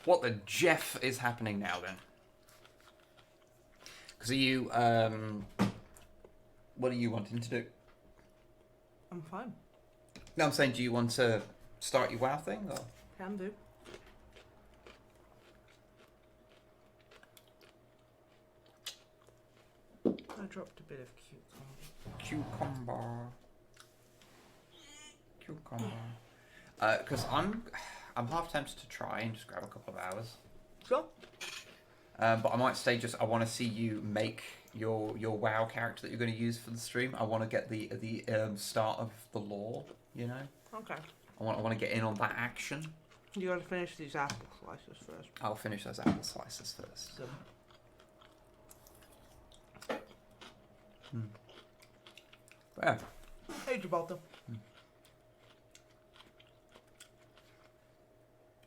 What the Jeff is happening now then? Because are you, what are you wanting to do? I'm fine. No, I'm saying, do you want to start your WoW thing, or? Can do. I dropped a bit of Cucumber. Because I'm half tempted to try and just grab a couple of hours. Sure. But I might say I want to see you make your WoW character that you're going to use for the stream. I want to get the start of the lore, you know? Okay. I want to get in on that action. You gotta finish these apple slices first. I'll finish those apple slices first. So. Yeah. Hey, Gibraltar.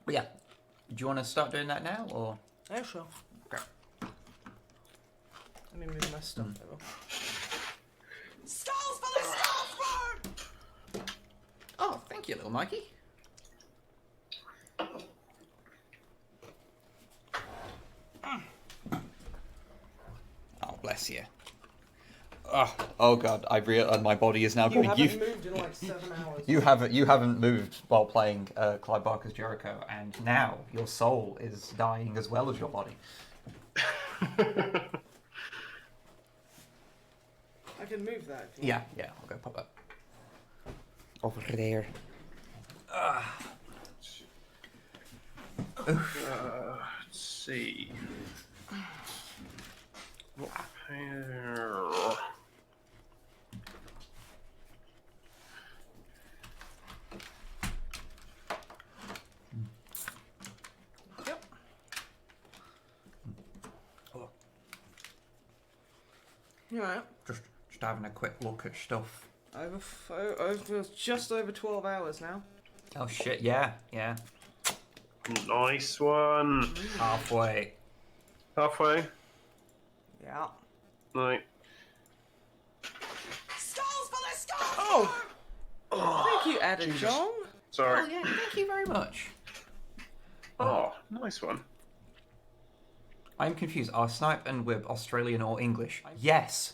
But yeah. Do you want to start doing that now, or? Yeah, sure. Okay. Let me move my stuff over. Stalls for the staff room! Oh, thank you, little Mikey. Oh, bless you. Oh God! My body is now You going. haven't moved in like 7 hours. You haven't moved while playing Clive Barker's Jericho, and now your soul is dying as well as your body. I can move that. If you Yeah, I'll go pop up. Over there. Let's see. What pair? Yep. Oh, You alright? just having a quick look at stuff. Over just over 12 hours now. Oh shit! Yeah. Nice one. Halfway. Halfway. Yeah. Right. Stalls for the staff Oh! Oh, Thank you, Adam Jong. sorry. Oh yeah, thank you very much. Oh, nice one. I'm confused. Are Snipe and Wib Australian or English? Yes.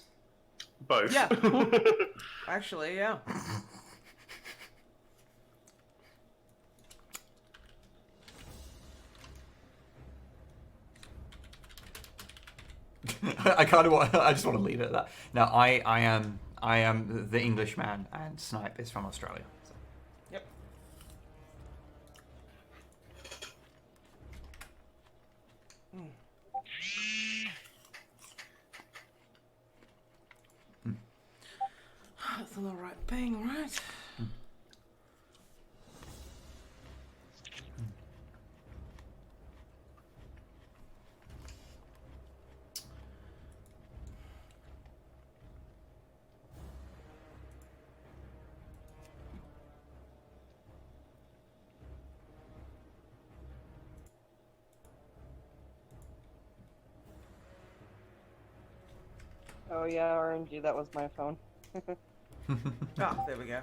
Both. Yeah. Actually, yeah. I kind of want. I just want to leave it at that. No, I am the Englishman, and Snipe is from Australia. So. Yep. That's the right thing, right? Oh yeah, RNG, that was my phone. Ah, there we go.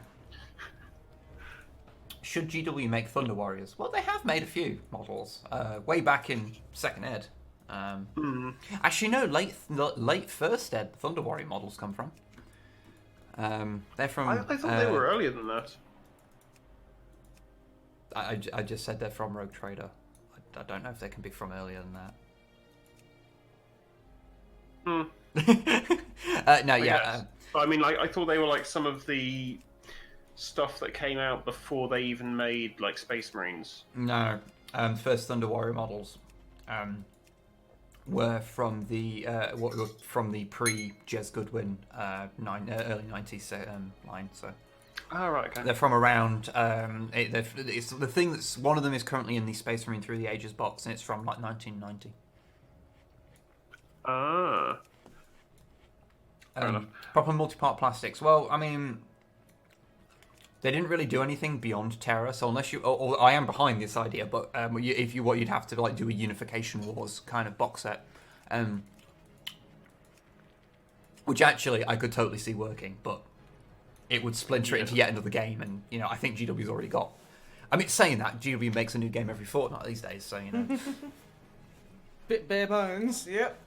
Should GW make Thunder Warriors? Well, they have made a few models way back in second ed. Actually, no, late first ed. The Thunder Warrior models come from. They're from. I thought they were earlier than that. I just said they're from Rogue Trader. I don't know if they can be from earlier than that. No, yeah. I mean, like, I thought they were like some of the stuff that came out before they even made like Space Marines. No, first Thunder Warrior models were from the pre Jez Goodwin early 90s line. So Oh, right, okay. they're from around. It's the thing that's one of them is currently in the Space Marine Through the Ages box, and it's from like 1990. Ah. Fair enough. Proper multi-part plastics. Well, I mean, they didn't really do anything beyond Terra. So unless you, or I am behind this idea, but if you what you'd have to like do a Unification Wars kind of box set, which actually I could totally see working, but it would splinter it into yet another game, and I think GW's already got I mean, saying that, GW makes a new game every fortnight these days, so, you know. Bit bare bones, yep.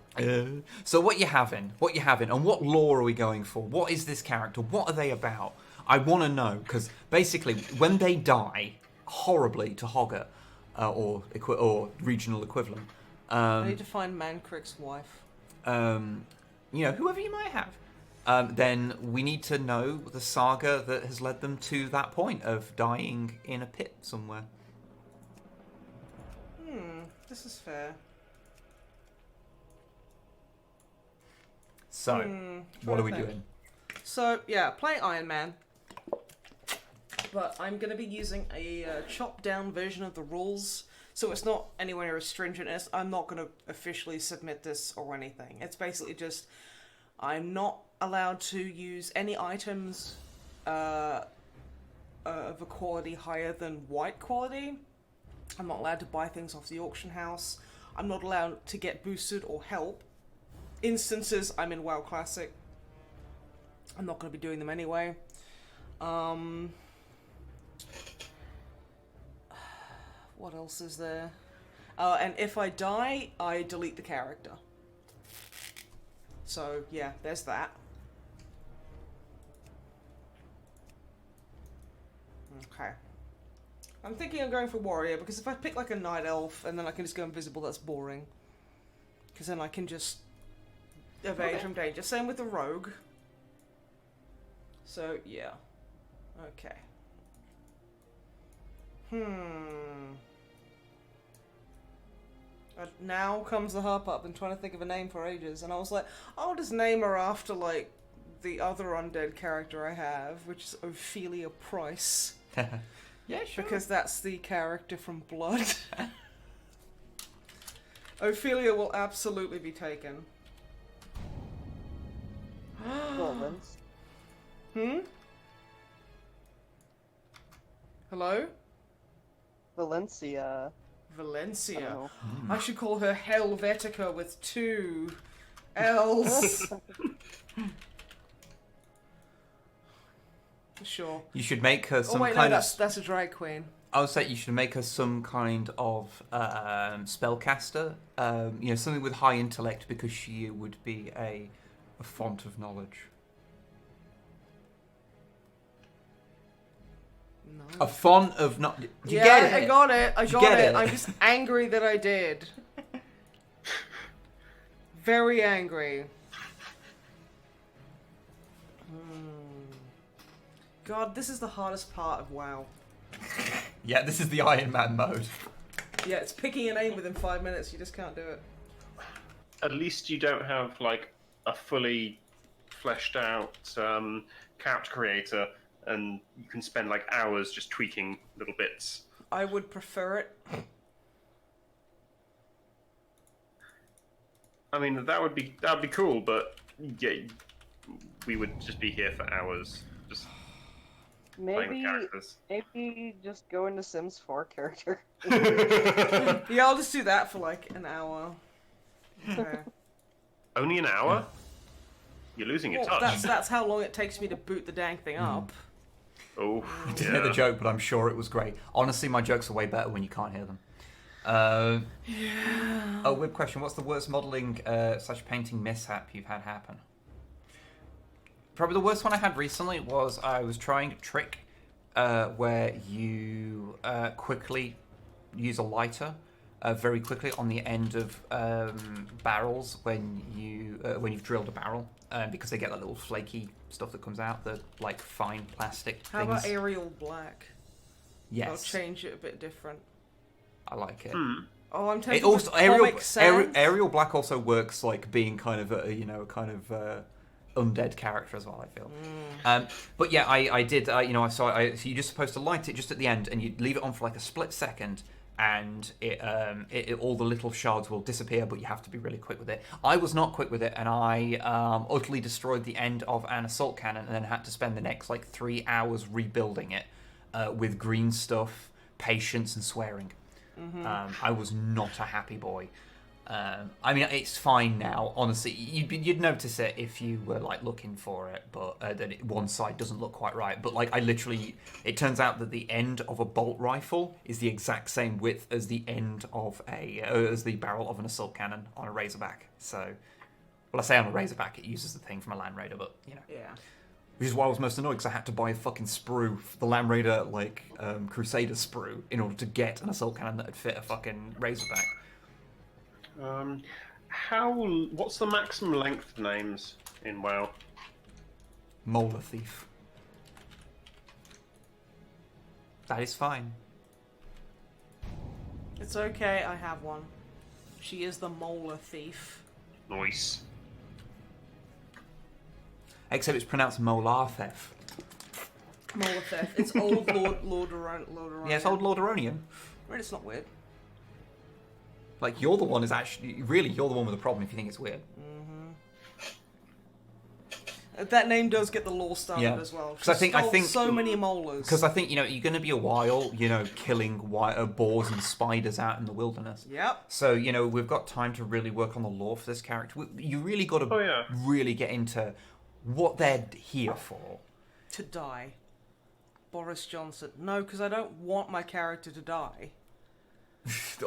So what you having, and what lore are we going for? What is this character? What are they about? I want to know, because basically, when they die horribly to Hogger, or regional equivalent, I need to find Mancrick's wife. you know, whoever you might have, then we need to know the saga that has led them to that point of dying in a pit somewhere. This is fair. So, what are we doing? So, yeah, playing Iron Man. But I'm going to be using a chopped down version of the rules. So it's not anywhere near as stringent as I'm not going to officially submit this or anything. It's basically just I'm not allowed to use any items of a quality higher than white quality. I'm not allowed to buy things off the auction house. I'm not allowed to get boosted or help. Instances I'm in WoW Classic. I'm not going to be doing them anyway. What else is there? And if I die, I delete the character. So, yeah, there's that. Okay. I'm thinking of going for warrior, because if I pick like a night elf, and then I can just go invisible, that's boring. Because then I can just evade from danger. Same with the rogue. So, yeah. Okay. Now comes the hop up and trying to think of a name for ages, and I was like, I'll just name her after like the other undead character I have, which is Ophelia Price. Yeah, sure. Because that's the character from Blood. Ophelia will absolutely be taken. Romans. Hello? Valencia. Valencia. I should call her Helvetica with 2 L's. Sure. You should make her some no, kind of... that's a drag queen. I would say you should make her some kind of spellcaster. You know, something with high intellect, because she would be a font of knowledge. No. A font of not. You Yeah, get it. I got it. I got get it. it? I'm just angry that I did. Very angry. God, this is the hardest part of WoW. Yeah, this is the Iron Man mode. Yeah, it's picking a name within 5 minutes. You just can't do it. At least you don't have like a fully fleshed out character creator, and you can spend like hours just tweaking little bits. I would prefer it. I mean, that would be cool, but yeah, we would just be here for hours, just playing with characters. Maybe just go into Sims 4 character. Yeah, I'll just do that for like an hour. Okay. Only an hour? You're losing your Well, touch. that's how long it takes me to boot the dang thing up. Oh, I didn't hear the joke, but I'm sure it was great. Honestly, my jokes are way better when you can't hear them. Yeah. Oh, Wib question. What's the worst modelling / painting mishap you've had happen? Probably the worst one I had recently was I was trying a trick where you quickly use a lighter very quickly on the end of barrels when you've drilled a barrel, because they get that little flaky stuff that comes out, the like fine plastic How things. about Arial Black? Yes, I'll change it a bit different. I like it. Oh, I'm taking It also Comic Sans. Arial Black also works like being kind of a kind of undead character as well, I feel. But yeah, I did so you're just supposed to light it just at the end, and you leave it on for like a split second, and it all the little shards will disappear, but you have to be really quick with it. I was not quick with it, and I utterly destroyed the end of an assault cannon, and then had to spend the next like 3 hours rebuilding it with green stuff, patience, and swearing. I was not a happy boy. I mean, it's fine now. Honestly, you'd notice it if you were like looking for it, but then one side doesn't look quite right. But like, it turns out that the end of a bolt rifle is the exact same width as the end of as the barrel of an assault cannon on a Razorback. So, well, I say on a Razorback, it uses the thing from a Land Raider, but you know. Yeah. Which is why I was most annoyed, because I had to buy a fucking sprue, the Land Raider, Crusader sprue, in order to get an assault cannon that would fit a fucking Razorback. What's the maximum length of names in WoW? Molar Thief. That is fine. It's okay, I have one. She is the Molar Thief. Nice. Except it's pronounced Molarthef. Molar Theft. It's old Lorderonian. Yeah, it's old Lorderonian. Right, it's not weird. Like, you're the one you're the one with the problem if you think it's weird. That name does get the lore started as well. Because I think so many molars. Because I think, you're going to be a while, killing boars and spiders out in the wilderness. Yep. So, we've got time to really work on the lore for this character. You really got to really get into what they're here for. To die. Boris Johnson. No, because I don't want my character to die.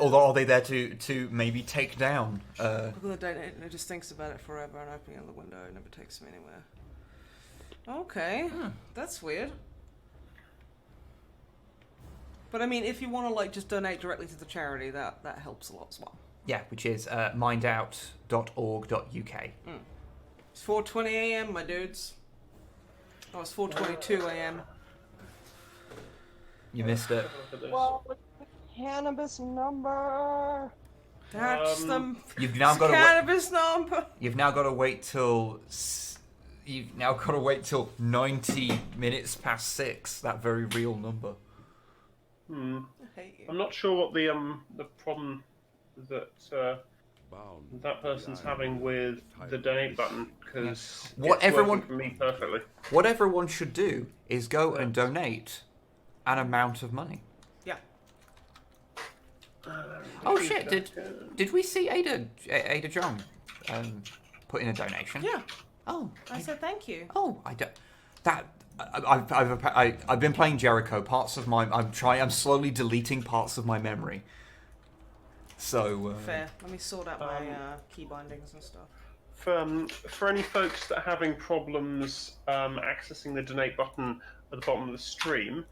Although, are they there to maybe take down? Look at the date. It just thinks about it forever, and opening out the window, it never takes me anywhere. Okay, that's weird. But I mean, if you want to just donate directly to the charity, that helps a lot as well. Yeah, which is mindout.org.uk. It's 4:20 a.m., my dudes. Oh, it's 4:22 a.m. You missed it. Well, what's the cannabis number? That's the You've now got cannabis number. You've now got to wait till 90 minutes past 6. That very real number. I hate you. I'm not sure what the problem that that person's having with the donate button, because What it's everyone- working for me perfectly. What everyone should do is go and donate an amount of money. Yeah. Oh shit! Did we see Ada John put in a donation? Yeah. Oh, I said thank you. Oh, I don't. That I've been playing Jericho. I'm slowly deleting parts of my memory. So Fair. Let me sort out my key bindings and stuff. For any folks that are having problems accessing the donate button at the bottom of the stream,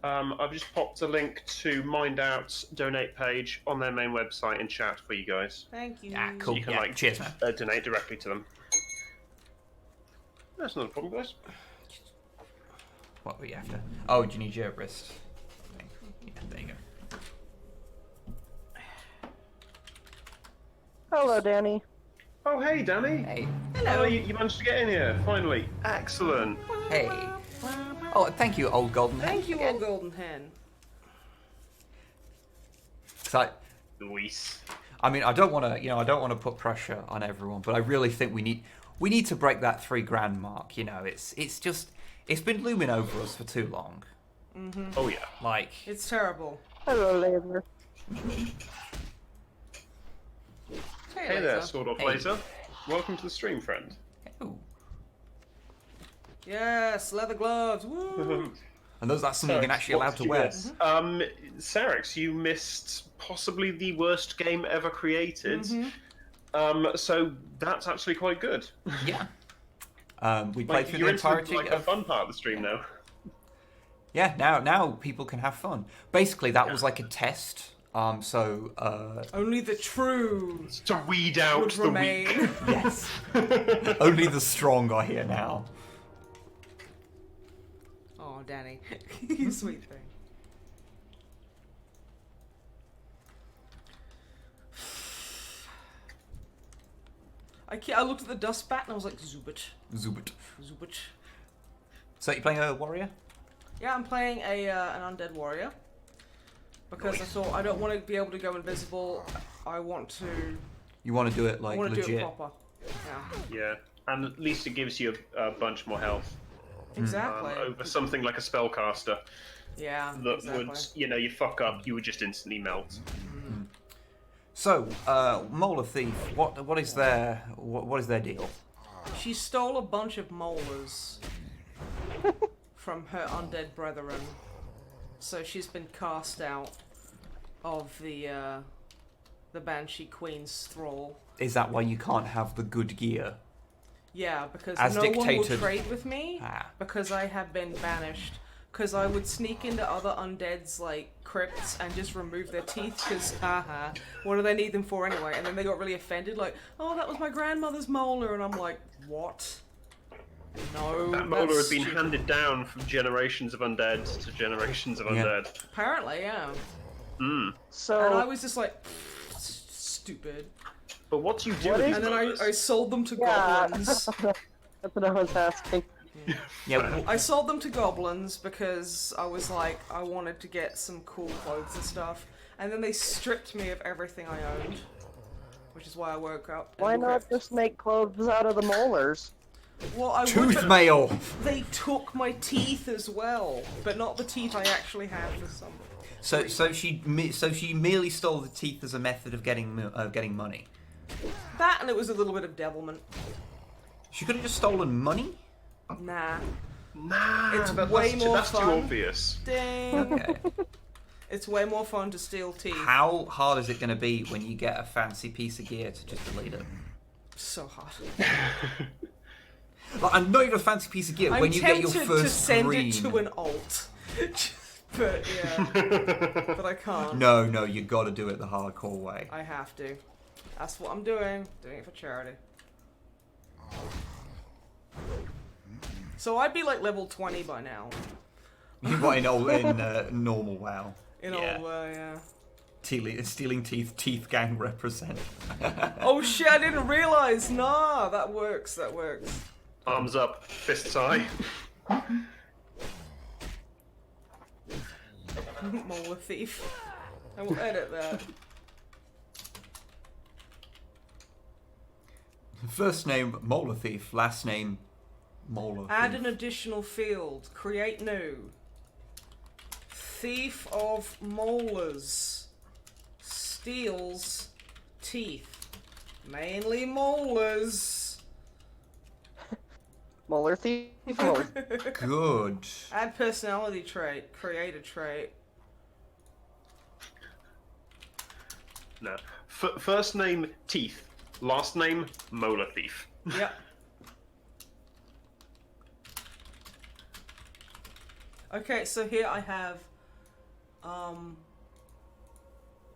I've just popped a link to MindOut's donate page on their main website in chat for you guys. Thank you. Ah, cool. You can Yeah, cheers, man. donate directly to them. That's not a problem, guys. What were you after? Oh, do you need your wrist? Yeah, there you go. Hello, Danny. Oh, hey, Danny. Hey. Hello. You managed to get in here, finally. Excellent. Hey. Oh, thank you, old golden hen. Thank you, old golden hen. So, Luis. I mean, I don't want to put pressure on everyone, but I really think we need to break that $3,000 mark. It's been looming over us for too long. Mm-hmm. Oh, yeah. Like, It's terrible. Hello, Laser. Hey there, Sword Off Laser. Welcome to the stream, friend. oh. Yes, leather gloves. Woo! And that's something you're actually allowed to wear. Sarix, you missed possibly the worst game ever created. So that's actually quite good. Yeah. We played through the you're into entirety the fun part of the stream now. Yeah, now people can have fun. Basically, that was like a test. Only the true To weed out would the remain. weak. Yes. Only the strong are here now. Oh, Danny, you sweet thing. I looked at the dust bat and I was like, Zubit. Zubit. Zubit. So you're playing a warrior? Yeah, I'm playing an undead warrior. Because I thought I don't want to be able to go invisible. I want to. You want to do it I like want to legit? do it proper. Yeah. Yeah, and at least it gives you a bunch more health Exactly. over something like a spellcaster Yeah. that exactly. would, you fuck up, you would just instantly melt. So, Molar Thief, what is their deal? She stole a bunch of molars from her undead brethren, so she's been cast out of the Banshee Queen's thrall. Is that why you can't have the good gear? Yeah, because As no one dictated. will trade with me, Ah. because I have been banished. Because I would sneak into other undeads, like, crypts and just remove their teeth, because, haha, what do they need them for anyway? And then they got really offended, like, oh, that was my grandmother's molar, and I'm like, what? No, That molar that's had been stupid. handed down from generations of undead to generations of undead. Apparently, yeah. Mm. So And I was just like, stupid. But what do you do What with is- these And then molars? I sold them to yeah, goblins. that's what I was asking. Yeah. I sold them to goblins because I was like, I wanted to get some cool clothes and stuff. And then they stripped me of everything I owned. Which is why I woke up. in Why the not crypt. just make clothes out of the molars? Well, I would, Tooth but mail. they took my teeth as well. But not the teeth I actually had for some. So she merely stole the teeth as a method of getting money. That and it was a little bit of devilment. She could have just stolen money. Nah. Nah, It's but way that's, more that's too fun. obvious. Dang. Okay. It's way more fun to steal teeth. How hard is it going to be when you get a fancy piece of gear to just delete it? So hard. Like, I'm not even a fancy piece of gear. I'm when you get tempted your first to send screen. it to an alt. But yeah. But I can't. No, you got to do it the hardcore way. I have to. That's what I'm doing. Doing it for charity. So I'd be like level 20 by now. What in normal WoW? In Yeah. all, yeah. Stealing teeth gang represent. Oh shit! I didn't realize. Nah, that works. That works. Arms up, fists high. Molar thief. I will edit that. First name Molar Thief, last name Molar Add Thief. an additional field. Create new. Thief of molars. Steals teeth. Mainly molars. Molar thief? Molar. Good. Add personality trait. Create a trait. No. First name Teeth. Last name Molar Thief. Yep. Okay, so here I have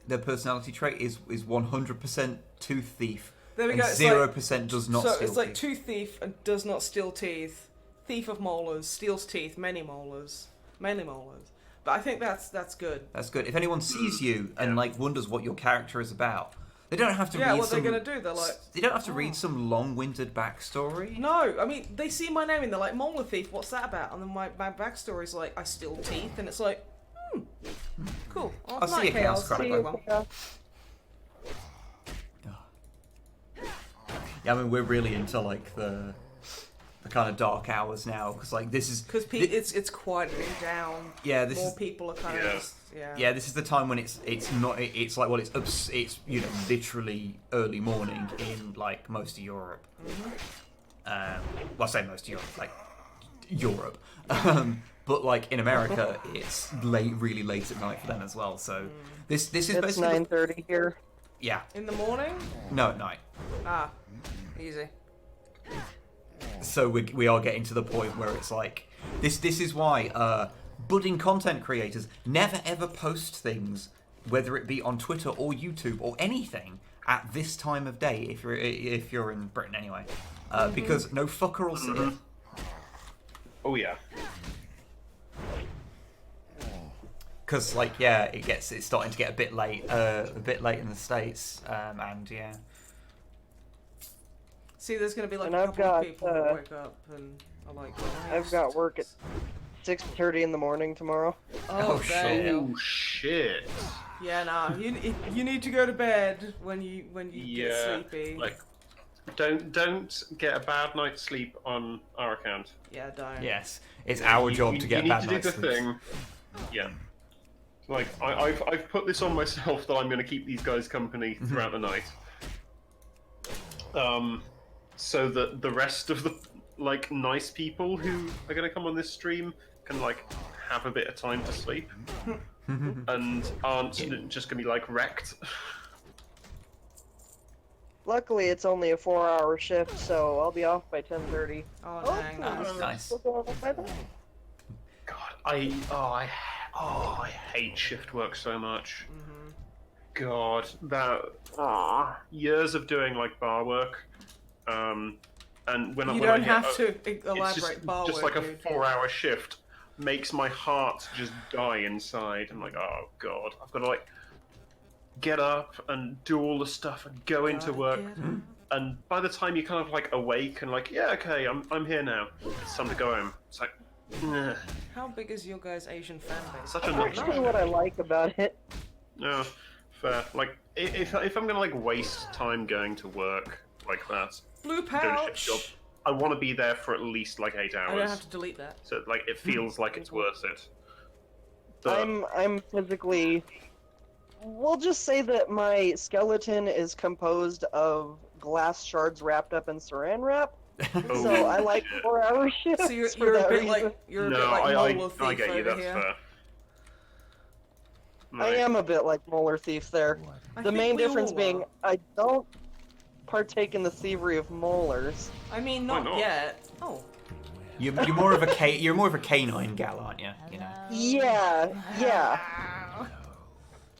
Their personality trait is 100% tooth thief. there we and go. It's 0% does not so steal it's like teeth. tooth thief and does not steal teeth. Thief of molars, steals teeth, many molars. Mainly molars. But I think that's good. That's good. If anyone sees you and like wonders what your character is about, they don't have to Yeah, read what some. they're gonna do? They're like, They don't have to read some long-winded backstory. no, I mean, they see my name and they're like, Molar Thief, what's that about? And then my backstory's like, I steal teeth, and it's like, cool. Oh, I'll see you, Chaos Chaos. Chronicle. Well. Yeah, I mean we're really into like the kind of dark hours now because like this is Because it's quieting down. yeah this More is people are kind Yeah. of just, yeah this is the time when it's not it's like well it's you know literally early morning in like most of Europe. Well, I say most of Europe, like Europe. But like in America, it's really late at night for them as well. So this is It's basically 9:30 here. yeah In the morning? no at night. Ah, easy. So we are getting to the point where it's like this is why budding content creators never ever post things, whether it be on Twitter or YouTube or anything, at this time of day if you're in Britain anyway, because no fucker will see it. Oh yeah. Because like yeah, it's starting to get a bit late in the States, and yeah. See, there's gonna be like And a I've couple of got, people who wake up and are like, I've got work at 6:30 in the morning tomorrow. Oh, Oh, shit. Oh shit. Yeah, nah. You need to go to bed when you get Yeah. sleepy. Like, don't get a bad night's sleep on our account. Yeah, don't. Yes, it's our job to get you bad need to night's do the sleep. thing. Yeah. Like, I've put this on myself that I'm going to keep these guys company throughout the night. So that the rest of the, like, nice people who are going to come on this stream can, like, have a bit of time to sleep. And aren't just going to be, like, wrecked. Luckily, it's only a 4-hour shift, so I'll be off by 10:30. Oh, dang. Nice. God, I hate shift work so much. God, years of doing like bar work, and when You when I don't get, have to it's elaborate bar just work, like a dude. 4-hour shift makes my heart just die inside. I'm like, oh God, I've got to like get up and do all the stuff and go into work. And by the time you're kind of like awake and like, yeah, okay, I'm here now. It's time to go home. It's like, nah. How big is your guys' Asian fan base? Such a That's actually what I like about it. No, fair. Like, if I'm gonna like waste time going to work like that, Blue doing a pouch! shift job, I want to be there for at least like 8 I don't have hours. to delete that. So like it feels like it's worth it. But, I'm physically. We'll just say that my skeleton is composed of glass shards wrapped up in saran wrap. oh, So I like shit. 4-hour shifts. So you're for a that bit reason. like you're a No, bit like I Molo Thief get you. over That's here. fair. I Like, am a bit like Molar Thief there. I The think main we difference all being are. I don't partake in the thievery of molars. I mean, Why not not? yet. Oh, You're more of a you're more of a canine gal, aren't you? You know. Yeah.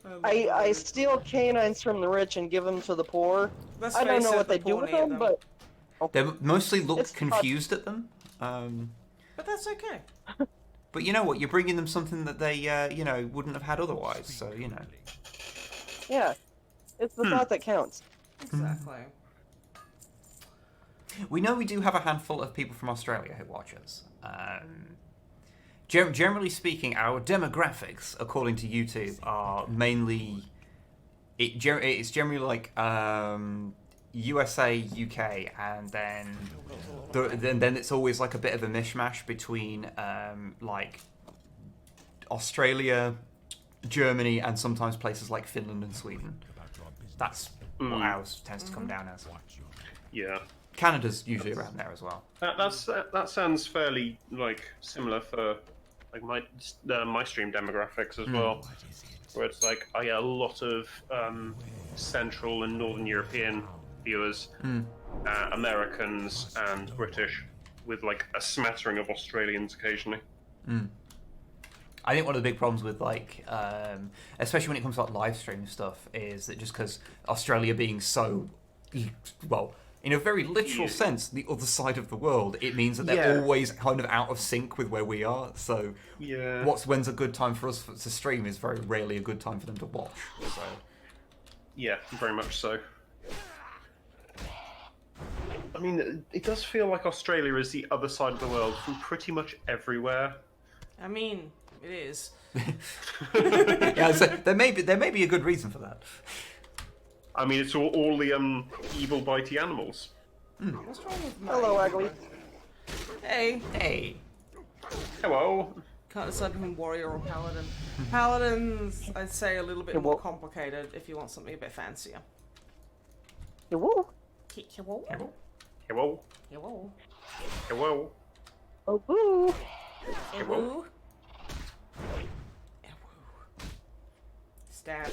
love I it. steal canines from the rich and give them to the poor. Let's I don't face know it, what the they do poor with need them, but They mostly look It's confused at them. But that's okay. But you know what? You're bringing them something that they, you know, wouldn't have had otherwise. So you know. yeah, it's the thought that counts. Exactly. We know we do have a handful of people from Australia who watch us. Generally speaking, our demographics, according to YouTube, are mainly. It's generally like USA, UK, and then it's always like a bit of a mishmash between like Australia, Germany, and sometimes places like Finland and Sweden. That's what ours tends to come down as. yeah. Canada's usually around there as well. That sounds fairly like similar for like my stream demographics as well, where it's like I get a lot of Central and Northern European viewers, Americans and British, with like a smattering of Australians occasionally. I think one of the big problems with like, especially when it comes to like live stream stuff, is that just because Australia being so, well, in a very literal sense, the other side of the world, it means that they're always kind of out of sync with where we are. So, when's a good time for us to stream is very rarely a good time for them to watch. So, yeah, very much so. I mean, it does feel like Australia is the other side of the world from pretty much everywhere. I mean, it is. yeah, so there may be a good reason for that. I mean, it's all the evil bitey animals. What's wrong with my... Hello, ugly. Hey. Hey. Hello. Can't decide between warrior or paladin. Paladins, I'd say, a little bit more complicated if you want something a bit fancier. Hello. Hello. Hello. Hello. Hello. Oh, boo. Hello. Stab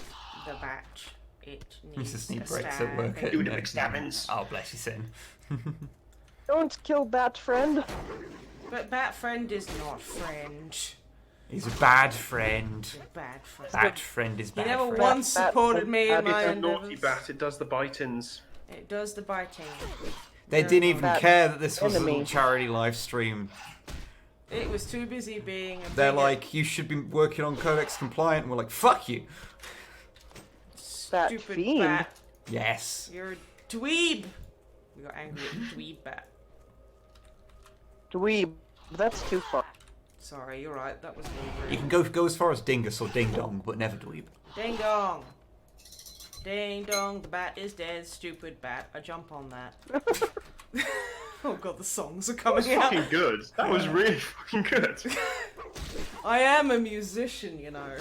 the batch. It needs Mr. Sneak a breaks at work. stab. Do the big stabbings. Oh, bless you, Sin. Don't kill Bat Friend. But Bat Friend is not friend. He's a bad friend. Bad friend. Bad friend is He bad never friend. once supported me in my It's a naughty endeavors. bat. It does the bite-ins. It does the biting. They didn't even Bad care that this was a enemy. little charity live stream. It was too busy being a They're bigot. like, you should be working on Codex compliant, and we're like, fuck you. That Stupid fiend. bat. Yes. You're a dweeb. We got angry at dweeb bat. Dweeb. That's too far. Sorry, you're right. That was You really can go as far as Dingus or Ding Dong, but never Dweeb. Ding dong. Ding dong, the bat is dead. Stupid bat. I jump on that. Oh god, the songs are coming out. Fucking good. That was really fucking good. I am a musician, you know.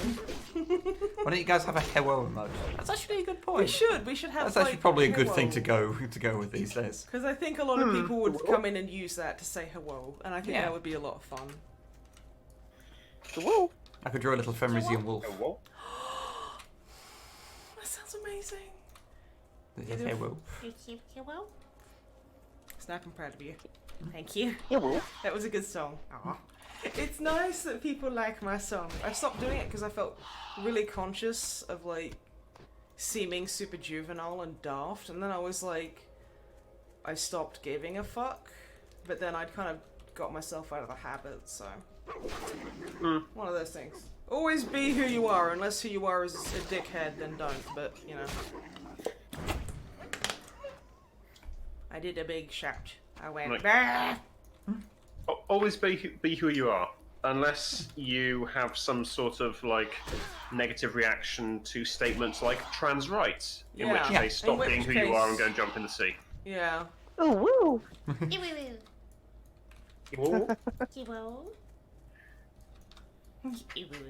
Why don't you guys have a hello emote? That's actually a good point. We should have. That's actually like, probably a good thing hello. to go with these days. Because I think a lot of people would come in and use that to say hello, and I think Yeah. that would be a lot of fun. Hello. I could draw a little Fenrisian wolf. What? That sounds amazing. Hello. Snap, I'm proud of you. Thank you. Hello. That was a good song. It's nice that people like my song. I stopped doing it because I felt really conscious of like seeming super juvenile and daft, and then I was like, I stopped giving a fuck, but then I'd kind of got myself out of the habit, so one of those things. Always be who you are, unless who you are is a dickhead, then don't, but you know. I did a big shout. I went, Right. "Bah!" Always be who you are, unless you have some sort of like negative reaction to statements like trans rights, in which Yeah. case stop In which being who you are and case- go and jump in the sea. Yeah. Ooh, woo.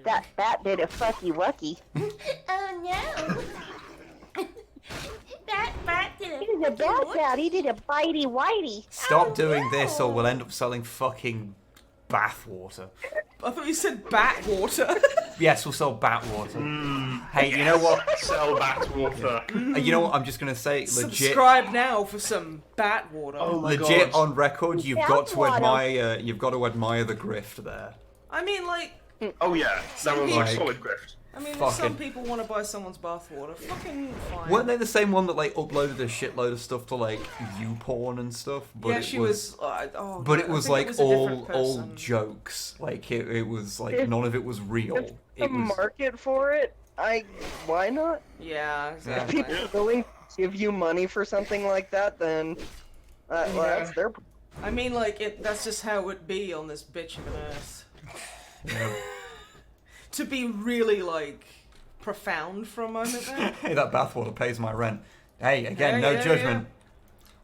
That bat did a fucky wucky. Oh no! that did He did a bat. He did a bitey whitey. Stop doing this or we'll end up selling fucking bathwater. I thought you said bat water. Yes, we'll sell bathwater. Hey, you know what? Sell bat water. You know what? I'm just gonna say, legit. Subscribe now for some bat water. Oh my Legit God. on record, you've got to Bathwater. admire. You've got to admire the grift there. I mean, like, Oh yeah, that was like Like- solid grift. if Fucking- some people want to buy someone's bathwater, fucking fine. Weren't they the same one that like uploaded a shitload of stuff to like YouPorn and stuff? But yeah, it she was. Oh, But no, it I was think like it was a different all person. jokes. Like it was like If- none of it was real. The It was market for it. Why not? Yeah, exactly. If people are willing to give you money for something like that, then well, that's their. I mean, like, that's just how it would be on this bitch of an earth. To be really, like, profound for a moment there. hey, that bathwater pays my rent. Hey, again, Yeah, no yeah, judgment.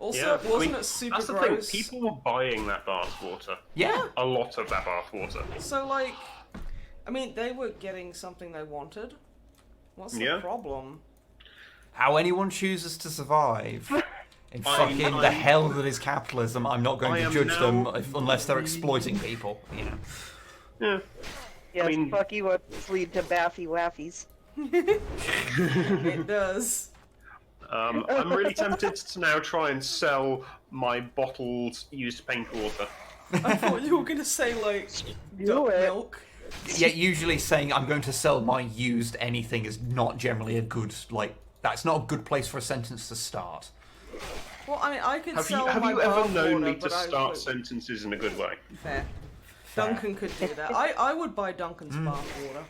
Also, Yeah, wasn't it super that's the gross? thing. People were buying that bath water. Yeah. A lot of that bath water. So, like, I mean, they were getting something they wanted. What's the Yeah. problem? How anyone chooses to survive in I- fucking the I- hell that is capitalism, I'm not going I to am judge them now unless they're exploiting people. You know. Yeah. Yes, mean- fucky what lead to baffy waffies. It does. I'm really tempted to now try and sell my bottled used paint water. I thought you were gonna say, like, Do duck it. milk. Yet usually saying I'm going to sell my used anything is not generally a good that's not a good place for a sentence to start. Well, I mean, I could Have you sell have my you ever bath known water, me to but I start would- sentences in a good way? Fair. Duncan could do that. I would buy Duncan's bath water.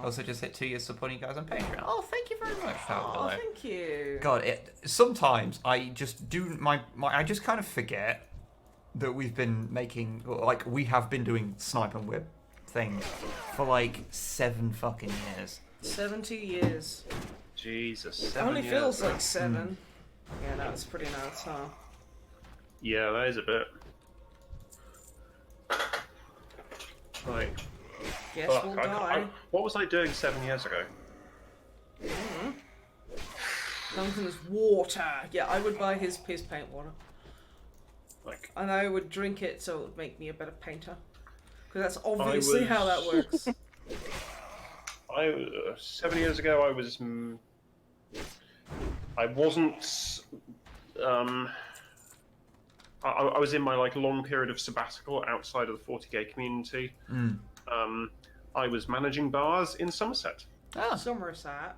Also, just hit 2 years supporting you guys on Patreon. Oh, thank you very much. Oh, thank you. God, sometimes I just do I just kind of forget that we've been making we have been doing Snipe and Wib things for like 7 fucking years. 70 years. Jesus. It 7 only years. feels like 7. Yeah, that's pretty nuts, huh? Yeah, that is a bit. Right. Guess Fuck, we'll I- die. what was I doing 7 years ago? Duncan's water. Yeah, I would buy his paint water. Like, And I would drink it so it would make me a better painter. Because that's obviously how that was- works. 7 years ago, I wasn't. I was in my long period of sabbatical outside of the 40k community. I was managing bars in Somerset. Ah, Somerset.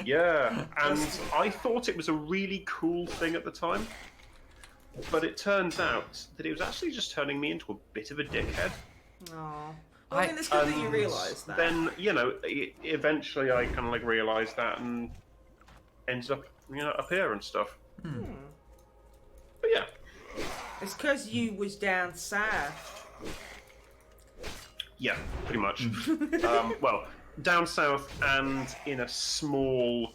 Yeah, and I thought it was a really cool thing at the time, but it turns out that it was actually just turning me into a bit of a dickhead. Aw. Well, I mean, it's good that you And realise that. Then eventually I kind of realised that and ended up up here and stuff. But yeah, It's because you was down south. yeah, pretty much. Well, down south and in a small,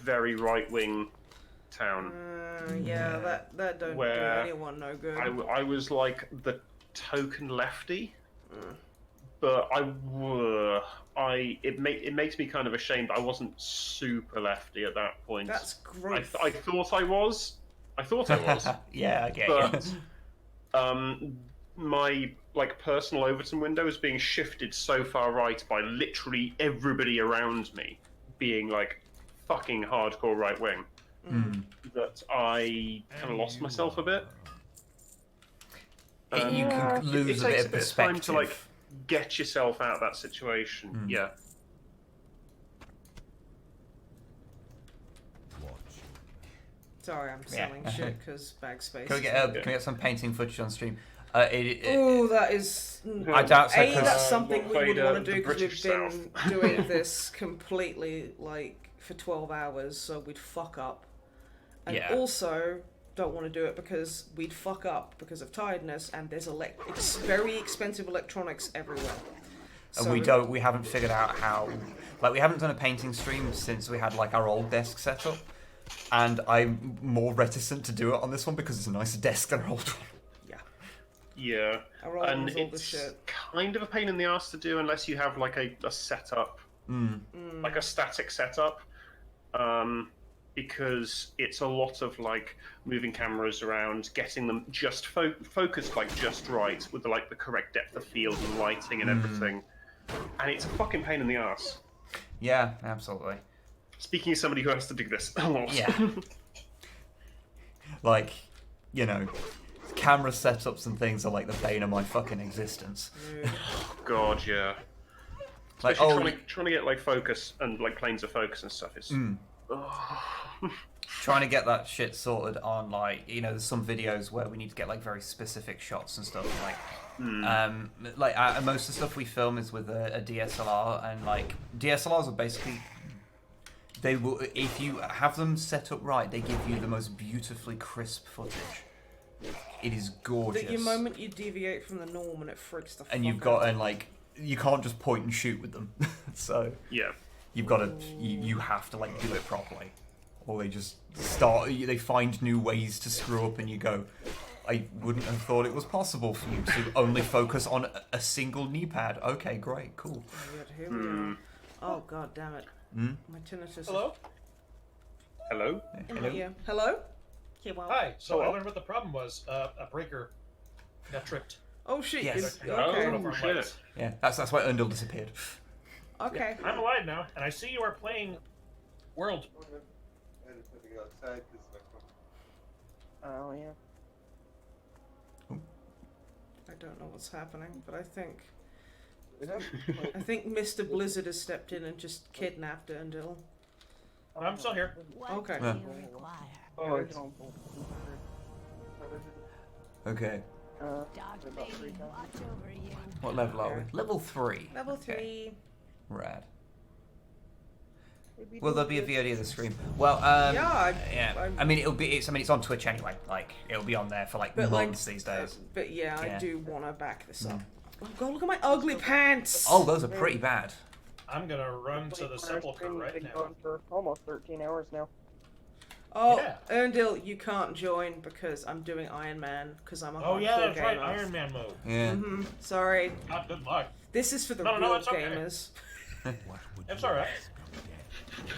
very right-wing town. Yeah, that don't do Where anyone no good. I was like the token lefty. But it makes me kind of ashamed. I wasn't super lefty at that point. That's great. I thought I was. Yeah, I get But you. my personal Overton window is being shifted so far right by literally everybody around me being like fucking hardcore right wing that I kind of lost myself a bit. You can lose a bit of It takes a bit of perspective. time to like get yourself out of that situation. Yeah. Sorry, I'm selling shit because bag space. Can we get some painting footage on stream? Oh, that is. I doubt so. That's something we would want to the do because we've British been South. doing this completely for 12 hours, so we'd fuck up. And also don't want to do it because we'd fuck up because of tiredness, and there's very expensive electronics everywhere. And we haven't figured out how, we haven't done a painting stream since we had our old desk set up, and I'm more reticent to do it on this one because it's a nicer desk than our old one. Yeah, and all the it's shit. kind of a pain in the ass to do unless you have a setup, like a static setup, because it's a lot of moving cameras around, getting them just focused just right with the correct depth of field and lighting and everything, and it's a fucking pain in the ass. Yeah, absolutely. Speaking as somebody who has to do this a lot. Yeah. Camera setups and things are the bane of my fucking existence. Oh, God, yeah. Especially trying to get focus and planes of focus and stuff is. Trying to get that shit sorted on there's some videos where we need to get very specific shots and stuff most of the stuff we film is with a DSLR, and DSLRs are basically, they will, if you have them set up right, they give you the most beautifully crisp footage. It is gorgeous. The moment you deviate from the norm and it freaks the fuck out. And you've got, you can't just point and shoot with them. So yeah, you've got to, you have to do it properly, or they just they find new ways to screw up, and you go, I wouldn't have thought it was possible for you to only focus on a single knee pad. Okay, great, cool. Here we are. Oh, God damn it. My tinnitus. Hello? Hello? Hello? Hello? Hi. So I learned what the problem was. A breaker got tripped. Oh shit! Yes. Okay. Oh shit! Yeah, that's why Undle disappeared. Okay. I'm alive now, and I see you are playing World. Oh yeah. I don't know what's happening, but I think Mr. Blizzard has stepped in and just kidnapped Undle. I'm still here. Okay. Yeah. Oh, it's Okay. Dog baby, watch over you. What level are we? Level 3. Level 3. Okay. Rad. Will there be a VOD of the stream? Well, yeah. I mean, it's on Twitch anyway. It'll be on there for months these days. But yeah, I do want to back this up. Oh God, look at my ugly pants! Oh, those are pretty bad. I'm gonna run to the sepulcher right now. Going for almost 13 hours now. Oh, Yeah. Erndil, you can't join because I'm doing Iron Man because I'm a Oh yeah, hardcore that's right, gamer. Iron Man mode. Yeah. Sorry, Not good luck. this is for the No, real it's okay. gamers. It's alright.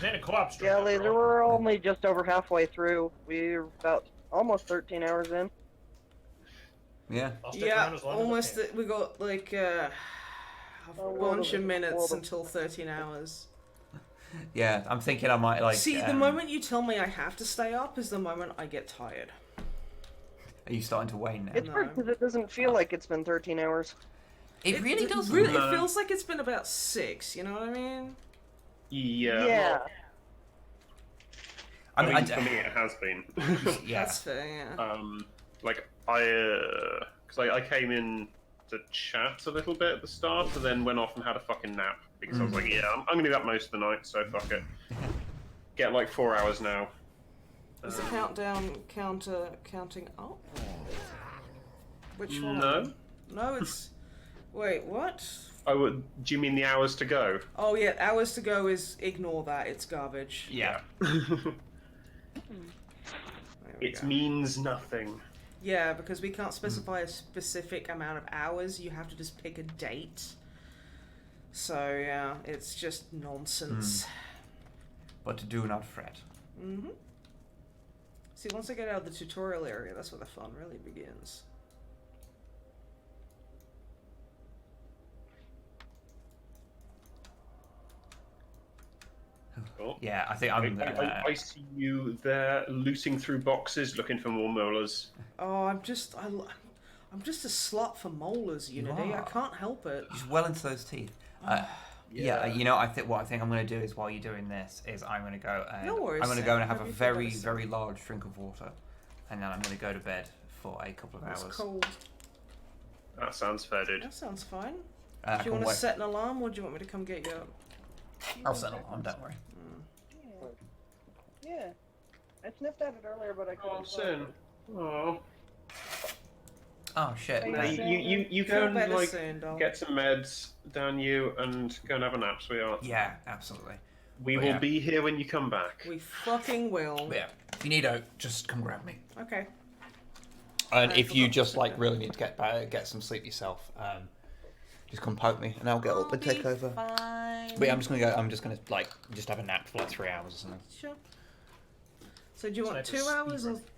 It ain't a co-op stream. Yeah, after laser, all. we're only just over halfway through. We're about almost 13 hours in. Yeah. I'll stick Yeah, around as long almost. as I can. We got a bunch of minutes until 13 hours. Yeah, I'm thinking I might See, the moment you tell me I have to stay up is the moment I get tired. Are you starting to wane now? It's weird because it doesn't feel like it's been 13 hours. It really does. Really, it feels like it's been about 6. You know what I mean? Yeah. Yeah. I mean, for me, it has been. yeah. That's fair. Yeah. I came in to chat a little bit at the start, and then went off and had a fucking nap because I was like, yeah, I'm gonna do that most of the night, so fuck it. Get 4 hours now. Is the countdown counting up? Which one? No. No, it's. Wait, what? Oh, do you mean the hours to go? Oh yeah, hours to go is ignore that. It's garbage. Yeah. There we It go. means nothing. Yeah, because we can't specify a specific amount of hours. You have to just pick a date. So yeah, it's just nonsense. But to do not fret. Mm-hmm. See, once I get out of the tutorial area, that's where the fun really begins. Oh. Yeah, I think I'm. I see you there looting through boxes looking for more molars. Oh, I'm just a slut for molars, Unity. I are. can't help it. Just well into those teeth. Yeah, you know, what I think I'm going to do is while you're doing this is I'm going to go and No worries, I'm going to go and Sam. have a Hope you feel very better soon. very large drink of water, and then I'm going to go to bed for a couple of It's hours. cold. That sounds fair, dude. That sounds fine. I Do you can want to wait. set an alarm, or do you want me to come get you? I'll set an alarm. Don't worry. Yeah. I sniffed at it earlier, but I couldn't. Oh, Sin. Oh. Oh shit. Hey, Now, Sin. you Feel go and better like soon, doll. get some meds down you and go and have a nap, sweetheart. Yeah, absolutely. We But will yeah. be here when you come back. We fucking will. But yeah, if you need out, just come grab me. Okay. And I if you forgot just to like say really need to get some sleep yourself, just come poke me and I'll get up and take over. Fine. But yeah, I'm just gonna like just have a nap for like 3 hours or something. Sure. So do you want Snipe is 2 hours or? sleeper.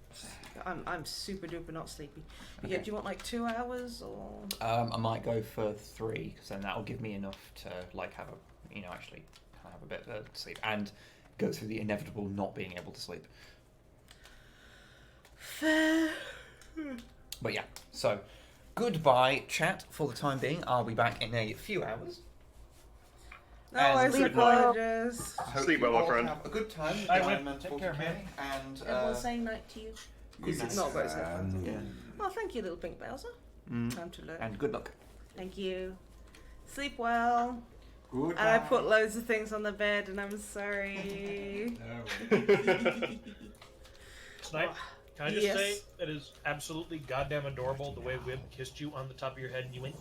I'm super duper not sleepy. But yeah, do you want like 2 hours or? I might go for 3 because then that'll give me enough to like have a actually have a bit of sleep and go through the inevitable not being able to sleep. Fair. But yeah, so goodbye chat for the time being. I'll be back in a few hours. No, And I sleep apologize. Sleep well, my friend. Have a good time. I will. Take care, man. And Everyone saying night to you. good night. Not about yourself. Yeah. Oh, thank you, little pink Bowser. Time to learn. And good luck. Thank you. Sleep well. Goodbye. And I put loads of things on the bed, and I'm sorry. Snipe, can I just Yes. say it is absolutely goddamn adorable the way Wib kissed you on the top of your head and you went.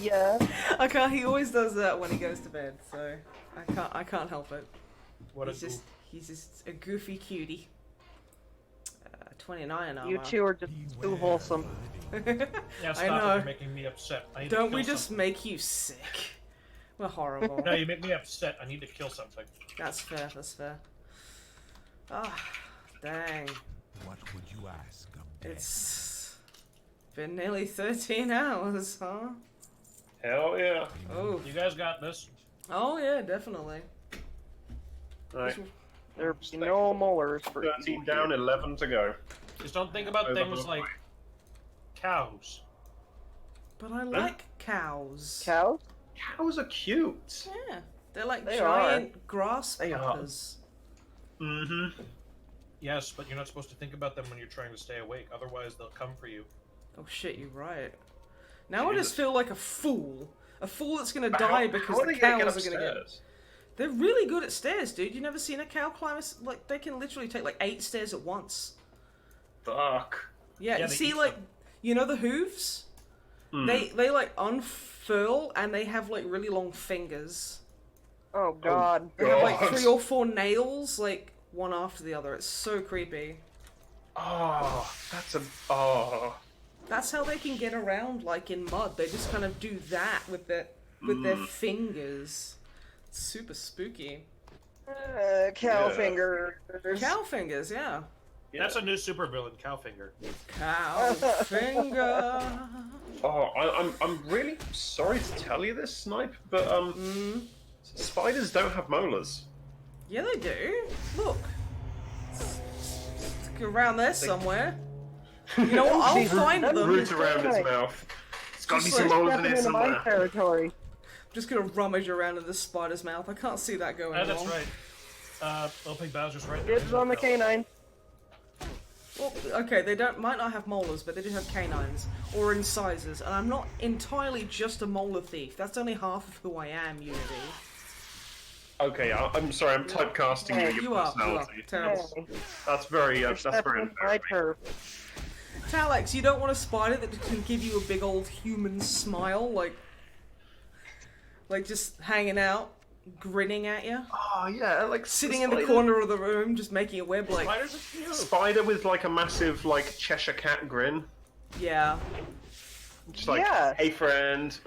Yeah. I can't. He always does that when he goes to bed, so I can't help it. What a He's just a goofy cutie. 29 now. You two are just too wholesome. Yeah, stop I it. know. You're making me upset. I need to Don't kill we just something. make you sick? We're horrible. No, you make me upset. I need to kill something. That's fair. That's fair. Ah, dang. What would you ask of death? It's been nearly 13 hours, huh? Hell yeah. Oh. You guys got this. Oh yeah, definitely. Right. There'll be no molars for 13 down, 11 to go. Just don't think about Over things the like way. cows. But I like cows. cows. Cows are cute. Yeah, they're like They giant They are. grasshoppers. Mm-hmm. Yes, but you're not supposed to think about them when you're trying to stay awake. Otherwise, they'll come for you. Oh shit, you're right. Now I Jesus. just feel like a fool. A fool that's gonna die because the gonna cows are gonna get. upstairs? They're really good at stairs, dude. You never seen a cow climb? Like they can literally take like 8 stairs at once. Fuck. Yeah, Yeah, you they see, eat like them. you know the hooves? Hmm. They like unfurl and they have like really long fingers. Oh God. They have like God. 3 or 4 nails, like one after the other. It's so creepy. Oh, that's a. Oh. That's how they can get around, like in mud. They just kind of do that with their fingers. It's super spooky. Cow Yeah. fingers. Cow fingers, yeah. That's a new supervillain, Cowfinger. Cow finger. Oh, I'm really sorry to tell you this, Snipe, but spiders don't have molars. Yeah, they do. Look. It's around there somewhere. You know what? I'll find them. Root around its mouth. It's got to be Just some like molars in Stepping it into my somewhere. territory. I'm just gonna rummage around in this spider's mouth. I can't see that going Ah, that's wrong. right. Little Pink Bowser's right there. Dibs on the canine. Well, okay, they might not have molars, but they do have canines or incisors. And I'm not entirely just a molar thief. That's only half of who I am, Unity. Okay, I'm sorry, I'm typecasting you. You Your are personality. terrible. Hey, That's very, you're that's stepping very into my unfair. turf. Talax, you don't want a spider that can give you a big old human smile, like just hanging out. grinning at you. Oh yeah, like Sitting in the corner of the room, just making a web like... Spiders are cute. Spider with like a massive like Cheshire cat grin. Yeah. Just like, Yeah. hey friend.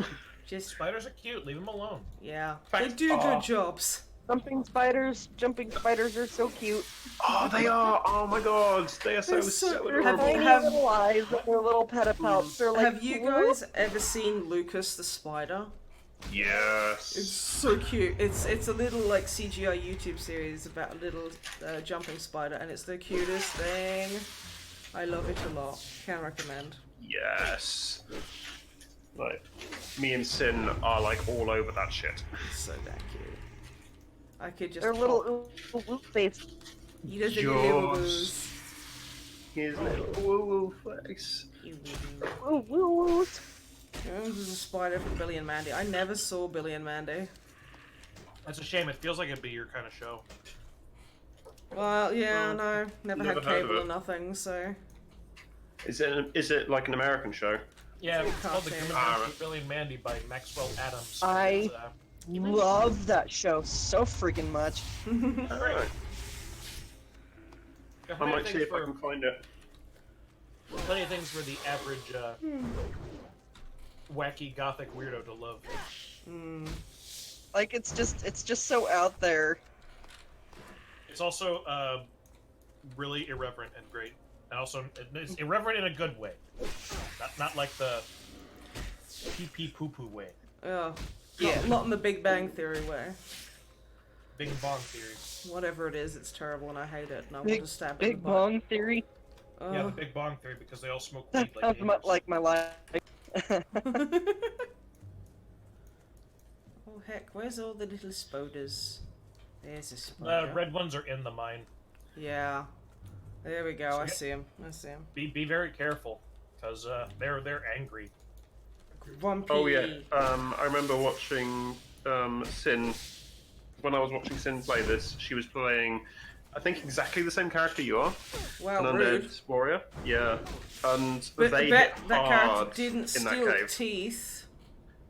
Just... Spiders are cute. Leave them alone. Yeah. Fact- They do oh. good jobs. Jumping spiders are so cute. Oh, they are. Oh my god, they are so They're so- adorable. Have- Tiny have- little eyes with their little pedipalps. They're like, Have you guys ever seen Lucas the Spider? Yes. It's so cute. It's a little like CGI YouTube series about a little jumping spider, and it's the cutest thing. I love it a lot. Can recommend. Yes. Like, me and Sin are like all over that shit. It's so that cute. I could just. They're little ooh face. He does the Jaws. His little woo woo face. Ooh woo woo. This is a spider from Billy and Mandy. I never saw Billy and Mandy. That's a shame. It feels like it'd be your kind of show. Well, yeah, no, never had Never heard of cable it. or nothing, so. Is it like an American show? Yeah, it's called The Cartoon. Grim Adventures of Billy and Mandy by Maxwell Adams. I- It's, Love that show so freaking much. Alright. got I plenty might of see things if I for- can find it. Plenty of things for the average wacky gothic weirdo to love. Like it's just so out there. It's also really irreverent and great, and also it's irreverent in a good way, not like the pee pee poo poo way. Oh, yeah, not in the Big Bang Theory way. Bing bong theory. Whatever it is, it's terrible and I hate it, and I want to stab it in Big the butt. Bong Theory. Yeah, the Oh. big bong theory because they all smoke weed That like sounds gamers. like my life. Oh heck, where's all the little spoders? There's a spider. Red ones are in the mine. Yeah. There we go, So I yeah. see him. I see him. Be very careful, because they're angry. Grumpy. Oh yeah. I remember watching Sin. When I was watching Sin play this, she was playing, I think, exactly the same character you are. Wow, An rude. undead warrior. Yeah. And But they bet hit that hard character didn't in that steal cave. teeth.